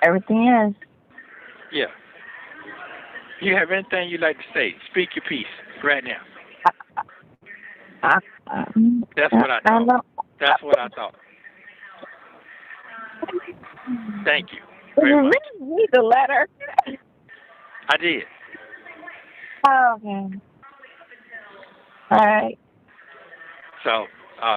Everything is. Yeah. You have anything you'd like to say? Speak your piece right now. That's what I thought. That's what I thought. Thank you very much. You need the letter. I did. Oh, okay. All right. So,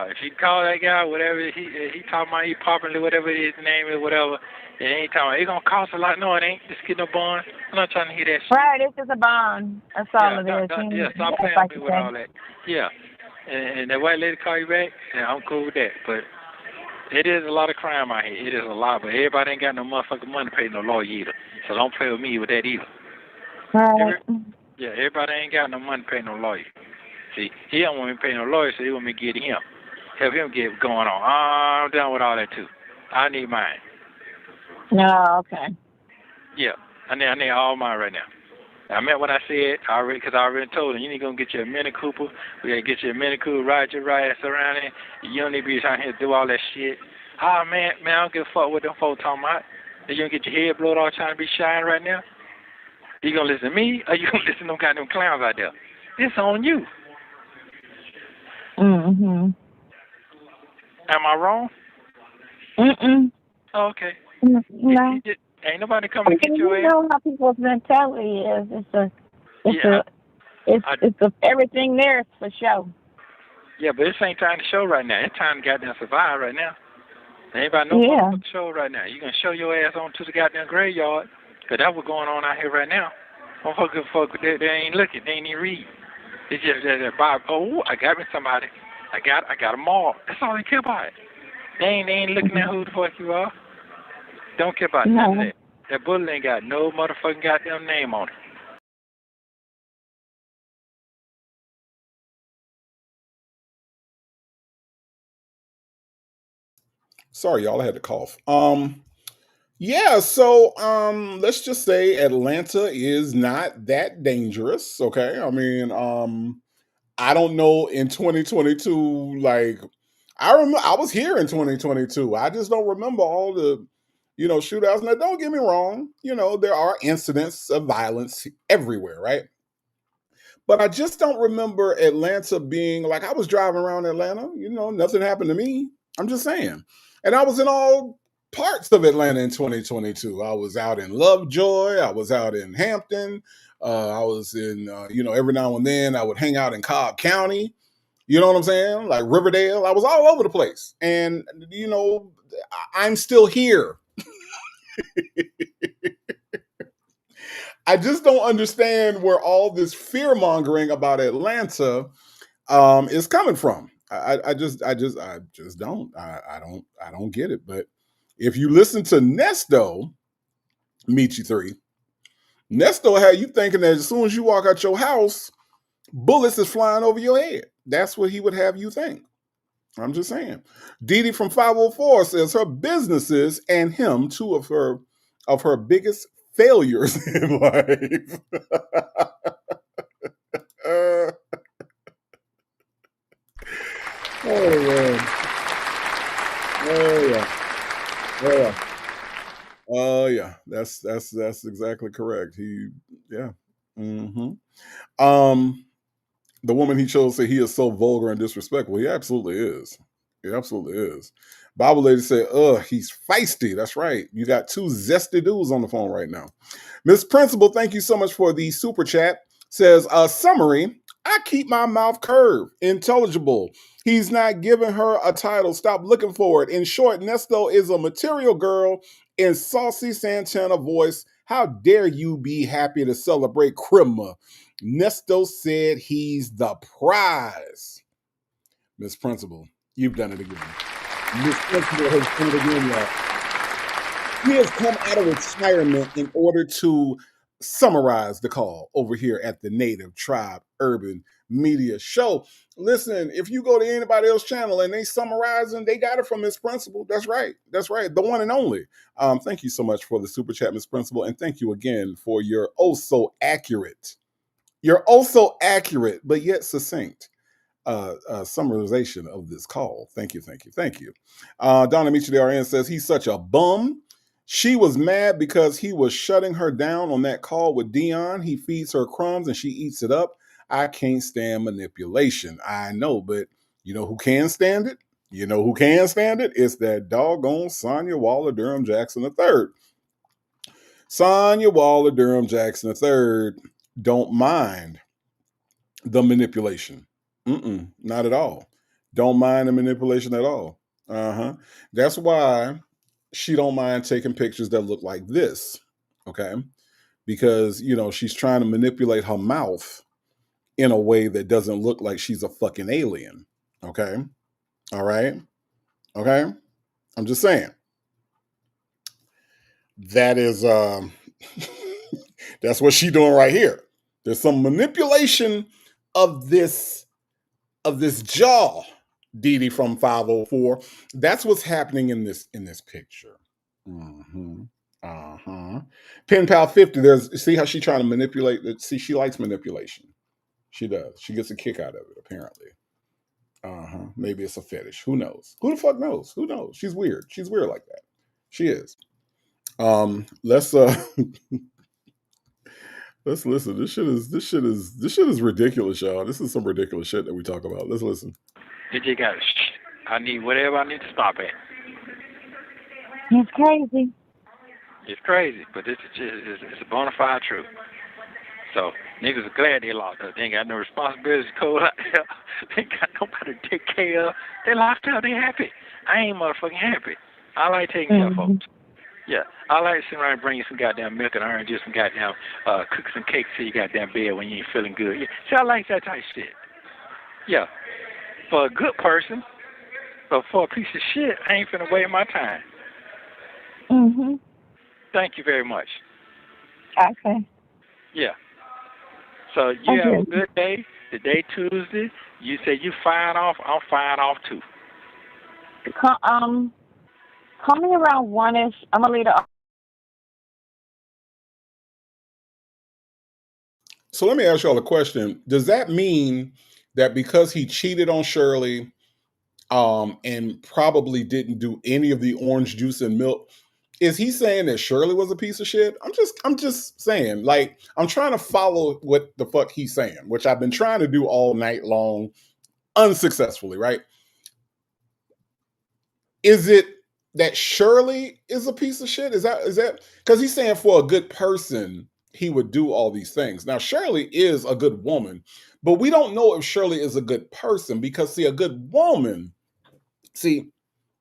if you call that guy, whatever he talking about, he popping whatever his name is, whatever, and he talking about, it's gonna cost a lot. No, it ain't. Just get no bond. I'm not trying to hear that shit. Right, it's just a bond. That's all it is. Yeah, stop playing with me with all that. Yeah. And that white lady call you back, yeah, I'm cool with that. But it is a lot of crime out here. It is a lot, but everybody ain't got no motherfucking money to pay no lawyer either. So don't play with me with that either. Right. Everybody ain't got no money to pay no lawyer. See, he don't want me to pay no lawyer, so he want me to get him. Help him get going on. I'm done with all that too. I need mine. No, okay. Yeah, I need all mine right now. I meant what I said already, because I already told him, you need to go get you a Mini Cooper. We got to get you a Mini Cooper, ride your ass around it. You don't need to be trying here to do all that shit. Man, I don't give a fuck what them folks talking about. You don't get your head blowed off trying to be shy right now? You going to listen to me, or you going to listen to them goddamn clowns out there? It's on you. Mm-hmm. Am I wrong? Mm-mm. Oh, okay. No. Ain't nobody coming to get your ass. You know how people's mentality is. It's everything there is for show. Yeah, but this ain't time to show right now. It's time to goddamn survive right now. There ain't about no motherfucking show right now. You gonna show your ass on to the goddamn graveyard, because that's what's going on out here right now. Motherfuckers, they ain't looking. They ain't even reading. It's just that I got me somebody. I got them all. That's all they care about. They ain't looking at who the fuck you are. Don't care about none of that. That bullet ain't got no motherfucking goddamn name on it. Sorry, y'all, I had to cough. Yeah, so let's just say Atlanta is not that dangerous, okay? I mean, I don't know in 2022, like I remember I was here in 2022. I just don't remember all the, shootouts. Now, don't get me wrong, there are incidents of violence everywhere, right? But I just don't remember Atlanta being like, I was driving around Atlanta, nothing happened to me. I'm just saying. And I was in all parts of Atlanta in 2022. I was out in Lovejoy. I was out in Hampton. I was in, every now and then I would hang out in Cobb County. You know what I'm saying? Like Riverdale. I was all over the place. And, I'm still here. I just don't understand where all this fear mongering about Atlanta is coming from. I just don't. I don't get it. But if you listen to Nesto, Michi 3, Nesto had you thinking that as soon as you walk out your house, bullets is flying over your head. That's what he would have you think. I'm just saying. Dee from 504 says her businesses and him, two of her biggest failures in life. Oh man. Oh yeah. That's exactly correct. The woman he chose said he is so vulgar and disrespectful. He absolutely is. He absolutely is. Bible lady said, he's feisty. That's right. You got two zesty dudes on the phone right now. Miss Principal, thank you so much for the super chat. Says, summary, I keep my mouth curved, intelligible. He's not giving her a title. Stop looking for it. In short, Nesto is a material girl in saucy Santana voice. How dare you be happy to celebrate Crima? Nesto said he's the prize. Miss Principal, you've done it again. Miss Principal has done it again, y'all. He has come out of retirement in order to summarize the call over here at the Native Tribe Urban Media Show. Listen, if you go to anybody else's channel and they summarizing, they got it from Miss Principal. That's right. That's right. The one and only. Thank you so much for the super chat, Miss Principal. And thank you again for your oh so accurate You're also accurate, but yet succinct. Summarization of this call. Thank you. Donna Michi says he's such a bum. She was mad because he was shutting her down on that call with Dion. He feeds her crumbs and she eats it up. I can't stand manipulation. I know, but you know who can stand it? It's that doggone Sonya Waller Durham Jackson III. Sonya Waller Durham Jackson III don't mind the manipulation. Not at all. Don't mind the manipulation at all. That's why she don't mind taking pictures that look like this. Okay. Because, she's trying to manipulate her mouth in a way that doesn't look like she's a fucking alien. Okay. All right. Okay. I'm just saying. That is, that's what she's doing right here. There's some manipulation of this jaw, Dee Dee from 504. That's what's happening in this picture. Pen Pal 50. See how she's trying to manipulate it? See, she likes manipulation. She does. She gets a kick out of it, apparently. Maybe it's a fetish. Who knows? Who the fuck knows? Who knows? She's weird. She's weird like that. She is. Let's listen. This shit is ridiculous, y'all. This is some ridiculous shit that we talk about. Let's listen. You got I need whatever I need to stop at. It's crazy. It's crazy, but it's a bona fide truth. So niggas are glad they locked up. They ain't got no responsibilities cold out there. They ain't got nobody to take care of. They locked up. They happy. I ain't motherfucking happy. I like taking care of folks. Yeah, I like sitting around and bring you some goddamn milk and orange juice, some goddamn cook some cakes to your goddamn bed when you ain't feeling good. Yeah. See, I like that type of shit. Yeah, for a good person, but for a piece of shit, I ain't finna waste my time. Thank you very much. Okay. Yeah. So you have a good day. Today Tuesday. You say you firing off. I'm firing off too. Call me around 1-ish. I'm gonna leave it. So let me ask y'all a question. Does that mean that because he cheated on Shirley, and probably didn't do any of the orange juice and milk, is he saying that Shirley was a piece of shit? I'm just saying, like, I'm trying to follow what the fuck he's saying, which I've been trying to do all night long, unsuccessfully, right? Is it that Shirley is a piece of shit? Is that because he's saying for a good person, he would do all these things. Now, Shirley is a good woman, but we don't know if Shirley is a good person because, see, a good woman,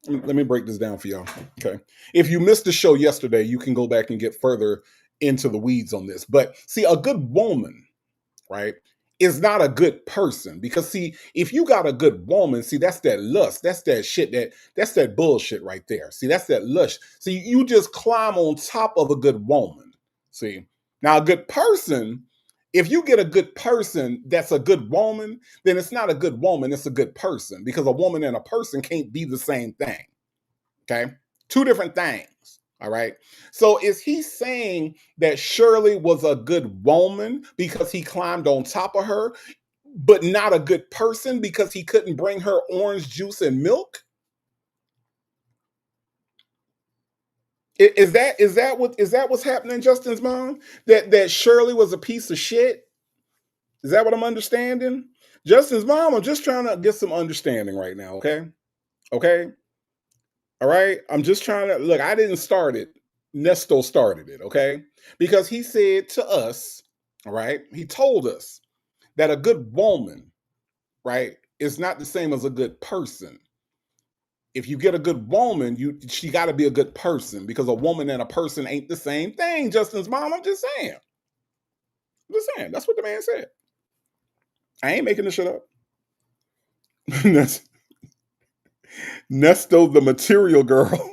let me break this down for y'all. Okay. If you missed the show yesterday, you can go back and get further into the weeds on this. But see, a good woman, right, is not a good person because, see, if you got a good woman, see, that's that lust. That's that shit. That's that bullshit right there. See, that's that lust. See, you just climb on top of a good woman. See, now a good person, if you get a good person that's a good woman, then it's not a good woman, it's a good person, because a woman and a person can't be the same thing. Okay? Two different things. All right. So is he saying that Shirley was a good woman because he climbed on top of her, but not a good person because he couldn't bring her orange juice and milk? Is that what's happening, Justin's mom? That Shirley was a piece of shit? Is that what I'm understanding? Justin's mom, I'm just trying to get some understanding right now, okay? Okay? All right? I'm just trying to, look, I didn't start it. Nesto started it, okay? Because he said to us, all right, he told us that a good woman, right, is not the same as a good person. If you get a good woman, she got to be a good person, because a woman and a person ain't the same thing, Justin's mom. I'm just saying. That's what the man said. I ain't making this shit up. Nesto, the material girl.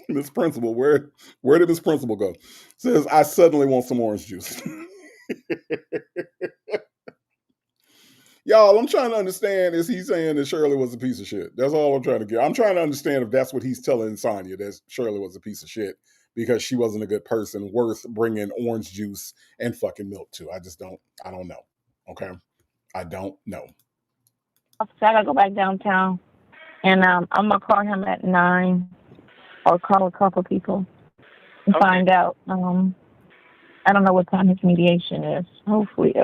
Miss Principal, where did Miss Principal go? Says, I suddenly want some orange juice. Y'all, I'm trying to understand, is he saying that Shirley was a piece of shit? That's all I'm trying to get. I'm trying to understand if that's what he's telling Sonya, that Shirley was a piece of shit because she wasn't a good person worth bringing orange juice and fucking milk to. I don't know. Okay. I don't know. So I gotta go back downtown, and I'm gonna call him at 9, or call a couple people and find out. I don't know what time his mediation is. Hopefully,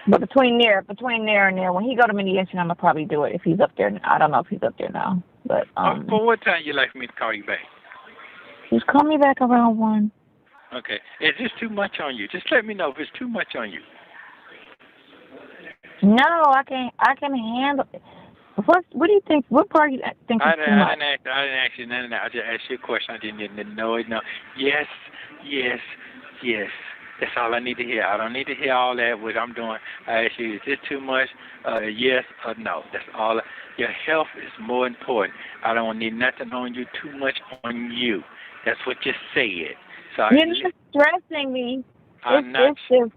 but between there and there, when he go to mediation, I'm gonna probably do it. If he's up there, I don't know if he's up there now, but For what time you like for me to call you back? just call me back around 1. Okay. Is this too much on you? Just let me know if it's too much on you. No, I can handle it. What do you think? What part do you think is too much? I didn't ask you none of that. I just asked you a question. I didn't know it. No. Yes, yes, yes. That's all I need to hear. I don't need to hear all that, what I'm doing. I ask you, is this too much? Yes or no. That's all. Your health is more important. I don't need nothing on you, too much on you. That's what you said. So You're not stressing me. It's just,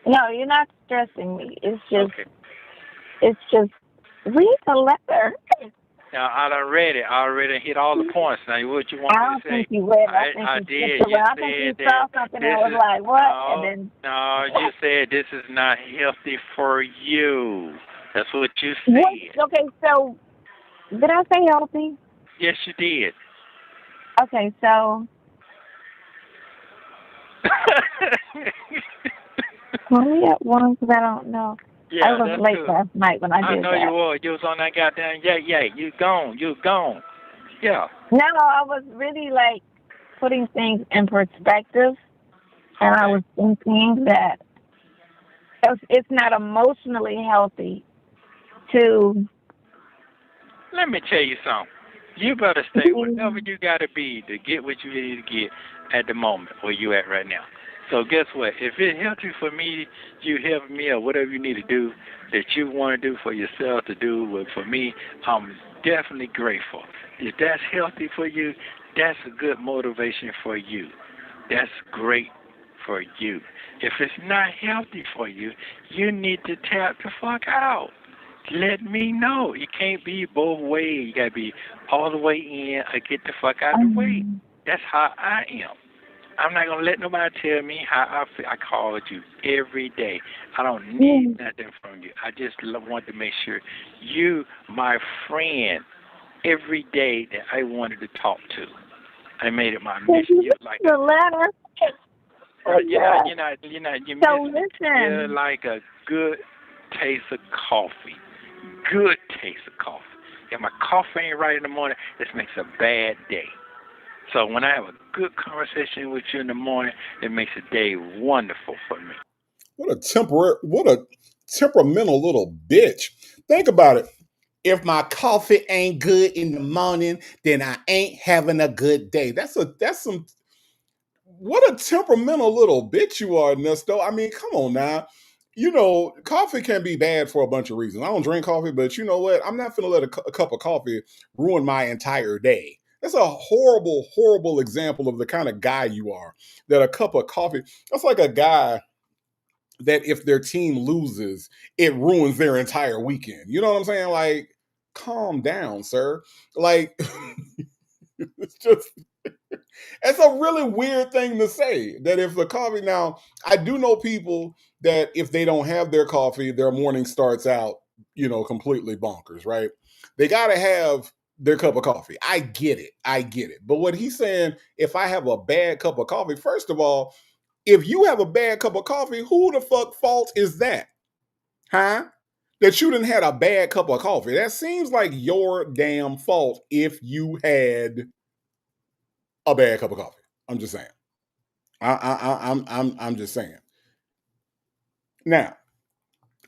no, you're not stressing me. It's just, read the letter. Now, I done read it. I already hit all the points. Now, what you want me to say? I don't think you read it. I did. I think you saw something that was like, what? No, you said this is not healthy for you. That's what you said. Okay, so, did I say healthy? Yes, you did. Okay, so. Call me at 1 because I don't know. Yeah, I was late last night when I did that. I know you were. You was on that goddamn You gone. You gone. Yeah. No, I was really like putting things in perspective, and I was thinking that it's not emotionally healthy to. Let me tell you something. You better stay whatever you got to be to get what you need to get at the moment where you at right now. So guess what? If it's healthy for me, you help me or whatever you need to do that you want to do for yourself to do for me, I'm definitely grateful. If that's healthy for you, that's a good motivation for you. That's great for you. If it's not healthy for you, you need to tap the fuck out. Let me know. It can't be both ways. You got to be all the way in or get the fuck out of the way. That's how I am. I'm not going to let nobody tell me how I feel. I called you every day. I don't need nothing from you. I just want to make sure you, my friend, every day that I wanted to talk to. I made it my mission. You're like the letter. You're like a good taste of coffee. Good taste of coffee. If my coffee ain't right in the morning, this makes a bad day. So when I have a good conversation with you in the morning, it makes a day wonderful for me. What a temperamental little bitch. Think about it. If my coffee ain't good in the morning, then I ain't having a good day. What a temperamental little bitch you are, Nesto. I mean, come on now. You know, coffee can be bad for a bunch of reasons. I don't drink coffee, but you know what? I'm not going to let a cup of coffee ruin my entire day. That's a horrible, horrible example of the kind of guy you are. That a cup of coffee, that's like a guy that if their team loses, it ruins their entire weekend. You know what I'm saying? Like, calm down, sir. Like, it's a really weird thing to say that if the coffee, now, I do know people that if they don't have their coffee, their morning starts out, completely bonkers, right? They got to have their cup of coffee. I get it. But what he's saying, if I have a bad cup of coffee, first of all, if you have a bad cup of coffee, who the fuck fault is that? Huh? That you didn't had a bad cup of coffee. That seems like your damn fault if you had a bad cup of coffee. I'm just saying. I'm just saying. Now,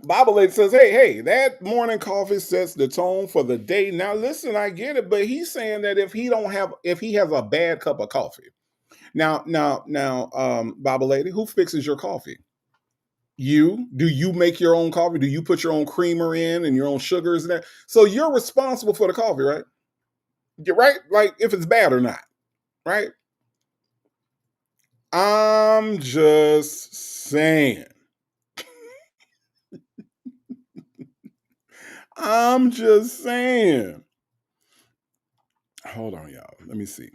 Bible lady says, hey, that morning coffee sets the tone for the day. Now, listen, I get it, but he's saying that if he has a bad cup of coffee. Now, Bible lady, who fixes your coffee? You? Do you make your own coffee? Do you put your own creamer in and your own sugars and that? So you're responsible for the coffee, right? You're right? Like if it's bad or not, right? I'm just saying. I'm just saying. Hold on, y'all. Let me see.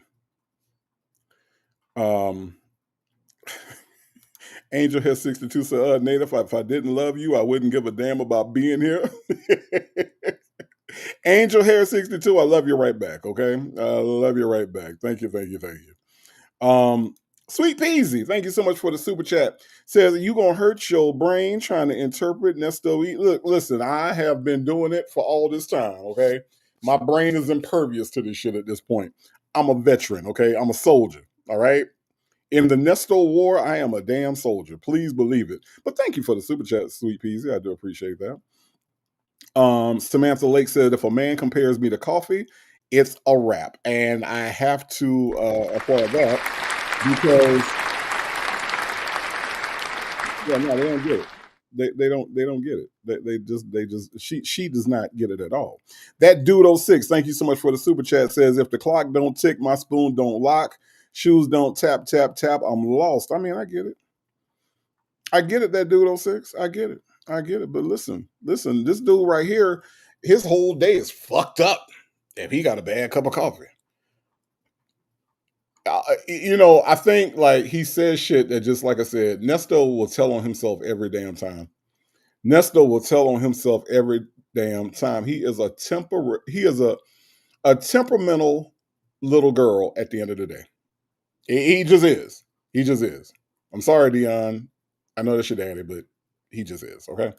Angel Hair 62 said, Native, if I didn't love you, I wouldn't give a damn about being here. Angel Hair 62, I love you right back, okay? I love you right back. Thank you. Sweet Peasy, thank you so much for the super chat. Says, you gonna hurt your brain trying to interpret Nesto eat. Look, listen, I have been doing it for all this time, okay? My brain is impervious to this shit at this point. I'm a veteran, okay? I'm a soldier, all right? In the Nesto war, I am a damn soldier. Please believe it. But thank you for the super chat, Sweet Peasy. I do appreciate that. Samantha Lake said, if a man compares me to coffee, it's a wrap. And I have to applaud that because no, they don't get it. They don't get it. They just she does not get it at all. That dude 06, thank you so much for the super chat, says, if the clock don't tick, my spoon don't lock, shoes don't tap, tap, tap, I'm lost. I mean, I get it. That dude 06. I get it. But listen, this dude right here, his whole day is fucked up if he got a bad cup of coffee. I think like he says shit that, just like I said, Nesto will tell on himself every damn time. He is a temperamental little girl at the end of the day. He just is. I'm sorry, Dion. I know that's your daddy, but he just is, okay?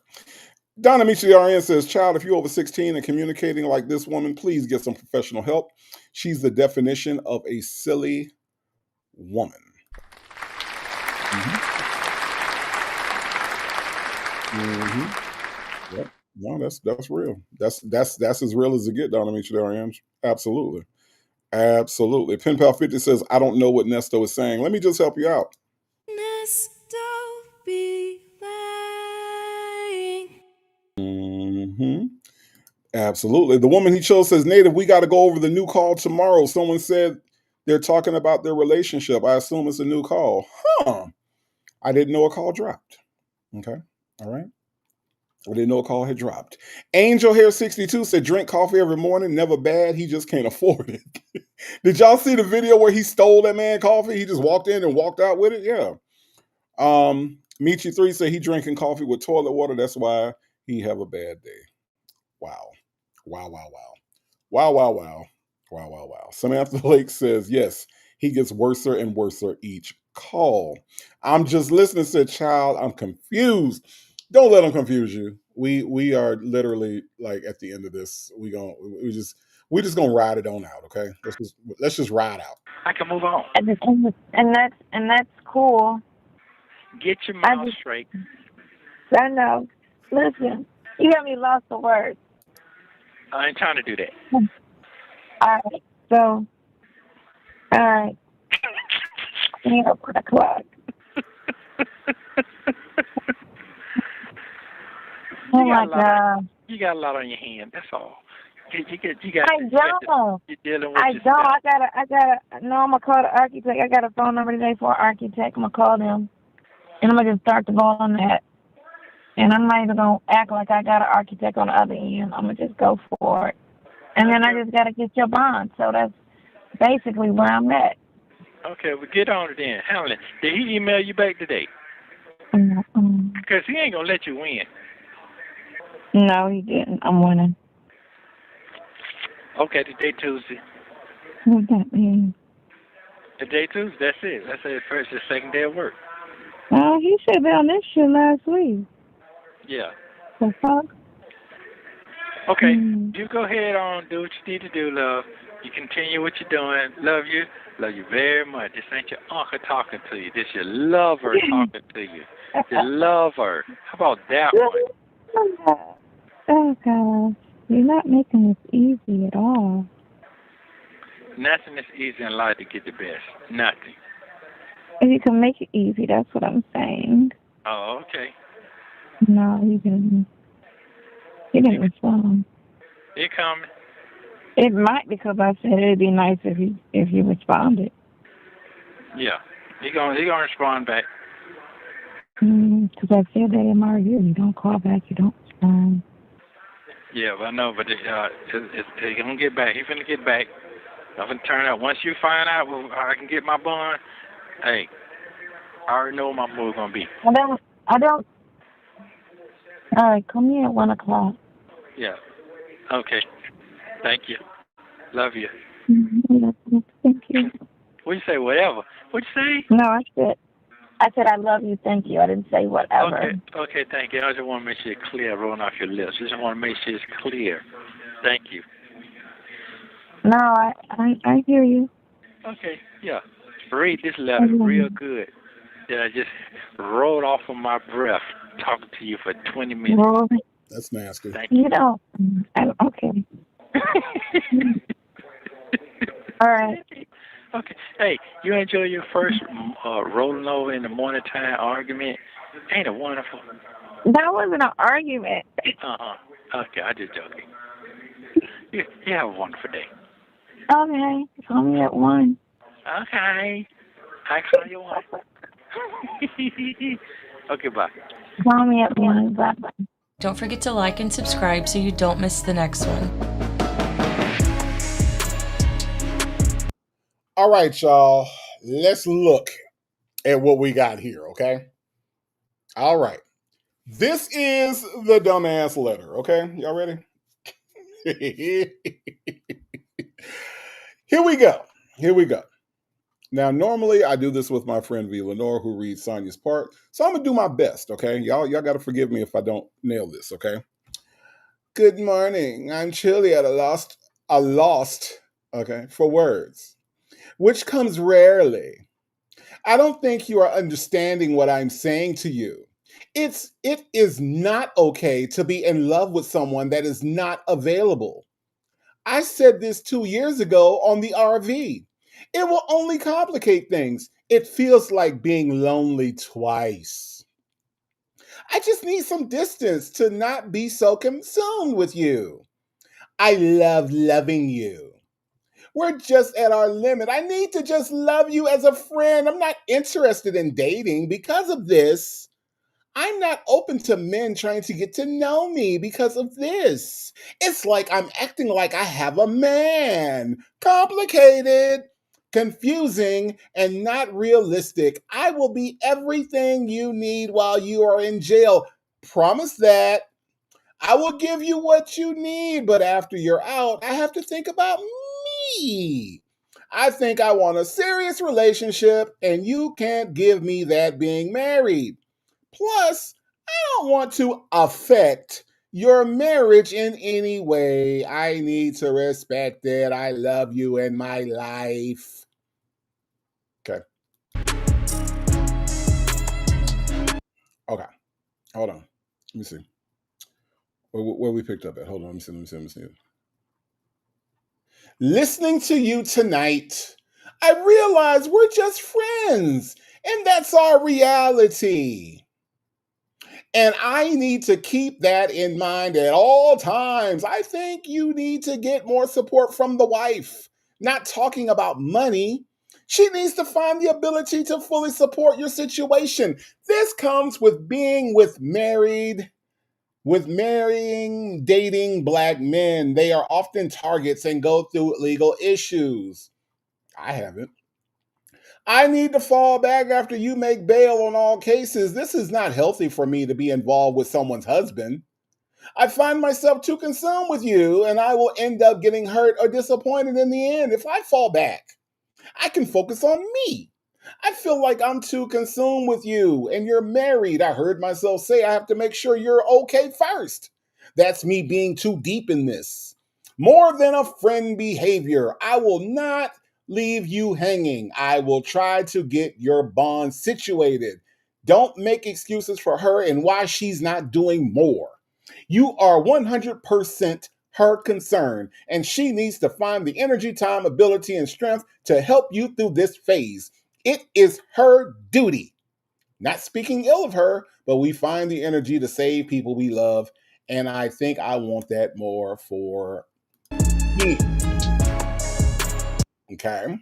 Donna Michiarian says, child, if you're over 16 and communicating like this woman, please get some professional help. She's the definition of a silly woman. Yep. No, that's real. That's as real as it get, Donna Michiarian. Absolutely. Pen Pal 50 says, I don't know what Nesto is saying. Let me just help you out. Nesto be lying. Absolutely. The woman he chose says, Native, we got to go over the new call tomorrow. Someone said they're talking about their relationship. I assume it's a new call. Huh. I didn't know a call dropped. Okay. All right. I didn't know a call had dropped. Angel Hair 62 said, drink coffee every morning. Never bad. He just can't afford it. Did y'all see the video where he stole that man coffee? He just walked in and walked out with it? Yeah. Michi 3 said he drinking coffee with toilet water. That's why he have a bad day. Wow. Samantha Lake says, yes, he gets worser and worser each call. I'm just listening, said child. I'm confused. Don't let him confuse you. We are literally like at the end of this. We just gonna ride it on out, okay? Let's just ride out. I can move on. And that's cool. Get your mouth straight. I know. Listen, you got me lost for words. I ain't trying to do that. All right. You know, the clock. Oh my God! You got a lot on your hand. That's all. You got. I don't. You're dealing with. I gotta. No, I'm gonna call the architect. I got a phone number today for an architect. I'm gonna call them, and I'm gonna just start the ball on that. And I'm not even gonna act like I got an architect on the other end. I'm gonna just go for it, and then I just gotta get your bond. So that's basically where I'm at. Okay, well, get on it then. Hamlin, did he email you back today? Because he ain't gonna let you win. No, he didn't. I'm winning. Okay, today Tuesday. What that mean? Today Tuesday. That's it. That's the first or second day of work. Oh, he should be on this shit last week. Yeah. The fuck? Okay, you go ahead on, do what you need to do, love. You continue what you're doing. Love you very much. This ain't your uncle talking to you. This your lover talking to you. Your lover. How about that one? Oh, God. You're not making this easy at all. Nothing is easy in life to get the best. Nothing. If you can make it easy, that's what I'm saying. Oh, okay. No, you didn't. You didn't respond. It coming. It might, because I said it'd be nice if you responded. Yeah. He gonna respond back. Because I said that in my review. You don't call back, you don't respond. Yeah, I know, but he's gonna get back. He's gonna get back. I'm gonna turn out. Once you find out I can get my bond, hey, I already know what my mood's gonna be. I don't. All right, call me at 1 o'clock. Yeah. Okay. Thank you. Love you. Thank you. What you say? Whatever. What you say? No, I said I love you. Thank you. I didn't say whatever. Okay. Okay. Thank you. I just want to make sure it's clear, rolling off your lips. Just want to make sure it's clear. Thank you. No, I hear you. Okay. Yeah. Read this letter real good. That I just rolled off of my breath talking to you for 20 minutes. Well, That's nasty. Thank you. You know, okay. All right. Okay. Hey, you enjoy your first rolling over in the morning time argument? Ain't it wonderful? That wasn't an argument. Okay, I just joking. You have a wonderful day. Okay. Call me at 1. Okay. I call you one. Okay, bye. Call me at 1. Bye. Don't forget to like and subscribe so you don't miss the next one. All right, y'all. Let's look at what we got here, okay? All right. This is the dumbass letter, okay? Y'all ready? Here we go. Now, normally I do this with my friend V. Lenore, who reads Sonia's part. So I'm going to do my best, okay? Y'all got to forgive me if I don't nail this, okay? Good morning. I'm truly at a lost, okay, for words, which comes rarely. I don't think you are understanding what I'm saying to you. It is not okay to be in love with someone that is not available. I said this 2 years ago on the RV. It will only complicate things. It feels like being lonely twice. I just need some distance to not be so consumed with you. I love loving you. We're just at our limit. I need to just love you as a friend. I'm not interested in dating because of this. I'm not open to men trying to get to know me because of this. It's like I'm acting like I have a man. Complicated, confusing, and not realistic. I will be everything you need while you are in jail. Promise that. I will give you what you need, but after you're out, I have to think about me. I think I want a serious relationship, and you can't give me that being married. Plus, I don't want to affect your marriage in any way. I need to respect it. I love you in my life. Okay. Okay. Hold on. Let me see. Where we picked up at? Hold on. Let me see. Listening to you tonight, I realize we're just friends, and that's our reality. And I need to keep that in mind at all times. I think you need to get more support from the wife. Not talking about money. She needs to find the ability to fully support your situation. This comes with being marrying, dating Black men. They are often targets and go through legal issues. I haven't. I need to fall back after you make bail on all cases. This is not healthy for me to be involved with someone's husband. I find myself too consumed with you, and I will end up getting hurt or disappointed in the end. If I fall back, I can focus on me. I feel like I'm too consumed with you, and you're married. I heard myself say I have to make sure you're okay first. That's me being too deep in this. More than a friend behavior. I will not leave you hanging. I will try to get your bond situated. Don't make excuses for her and why she's not doing more. You are 100% her concern, and she needs to find the energy, time, ability, and strength to help you through this phase. It is her duty. Not speaking ill of her, but we find the energy to save people we love, and I think I want that more for me. Okay.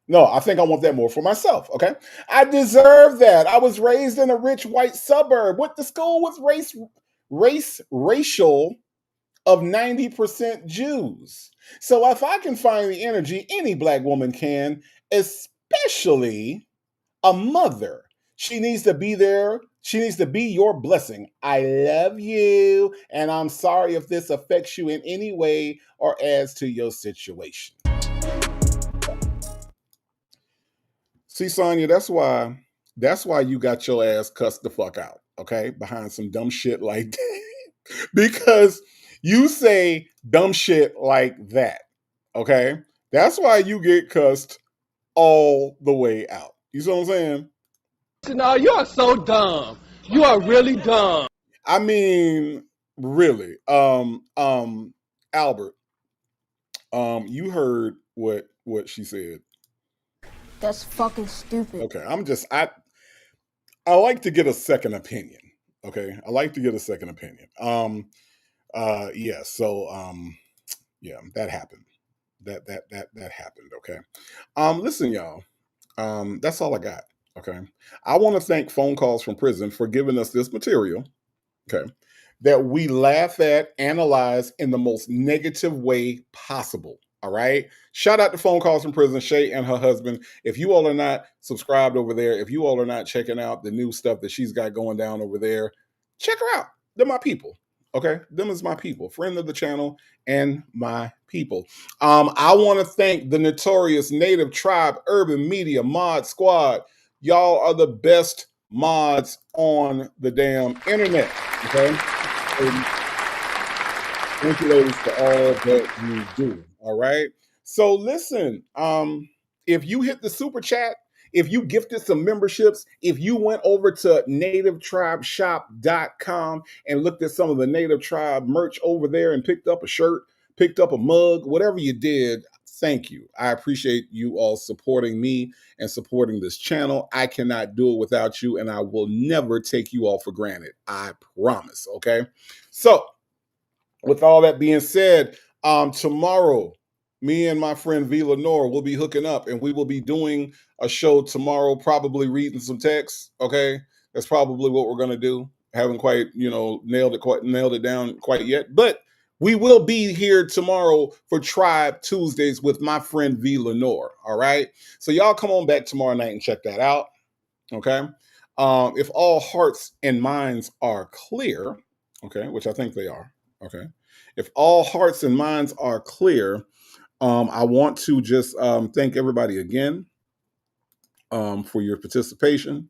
No, I think I want that more for myself. Okay. I deserve that. I was raised in a rich white suburb, went to school with racial of 90% Jews. So if I can find the energy, any Black woman can, especially a mother. She needs to be there. She needs to be your blessing. I love you, and I'm sorry if this affects you in any way or adds to your situation. See, Sonia, that's why you got your ass cussed the fuck out, okay? Behind some dumb shit like that. Because you say dumb shit like that, okay? That's why you get cussed all the way out. You see what I'm saying? No, you are so dumb. You are really dumb. I mean, really. Albert, you heard what she said. That's fucking stupid. Okay, I like to get a second opinion. Okay, I like to get a second opinion. Yeah. So, yeah, that happened. That happened. Okay. Listen, y'all. That's all I got. Okay. I want to thank Phone Calls from Prison for giving us this material. Okay. That we laugh at, analyze in the most negative way possible. All right. Shout out to Phone Calls from Prison, Shay and her husband. If you all are not subscribed over there, if you all are not checking out the new stuff that she's got going down over there, check her out. They're my people. Okay. Them is my people, friend of the channel and my people. I want to thank the notorious Native Tribe Urban Media Mod Squad. Y'all are the best mods on the damn internet. Okay. Thank you, ladies, for all that you do. All right. So listen, if you hit the super chat, if you gifted some memberships, if you went over to nativetribeshop.com and looked at some of the Native Tribe merch over there and picked up a shirt, picked up a mug, whatever you did, thank you. I appreciate you all supporting me and supporting this channel. I cannot do it without you, and I will never take you all for granted. I promise. Okay. So, with all that being said, tomorrow, me and my friend V. Lenore will be hooking up, and we will be doing a show tomorrow, probably reading some texts. Okay, that's probably what we're gonna do. Haven't quite, nailed it down quite yet, but we will be here tomorrow for Tribe Tuesdays with my friend V. Lenore. All right, so y'all come on back tomorrow night and check that out. Okay, if all hearts and minds are clear, okay, which I think they are. Okay. If all hearts and minds are clear, I want to just thank everybody again for your participation.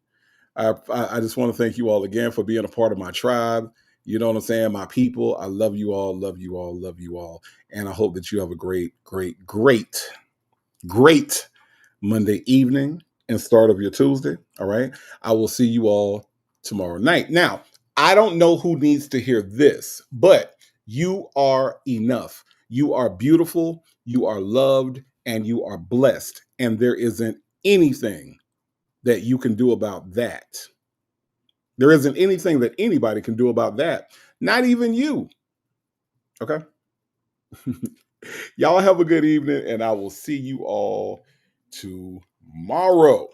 I just want to thank you all again for being a part of my tribe. You know what I'm saying? My people. I love you all, love you all, love you all. And I hope that you have a great, great, great, great Monday evening and start of your Tuesday. All right. I will see you all tomorrow night. Now, I don't know who needs to hear this, but you are enough. You are beautiful. You are loved and you are blessed. And there isn't anything that you can do about that. There isn't anything that anybody can do about that. Not even you. Okay. Y'all have a good evening and I will see you all tomorrow.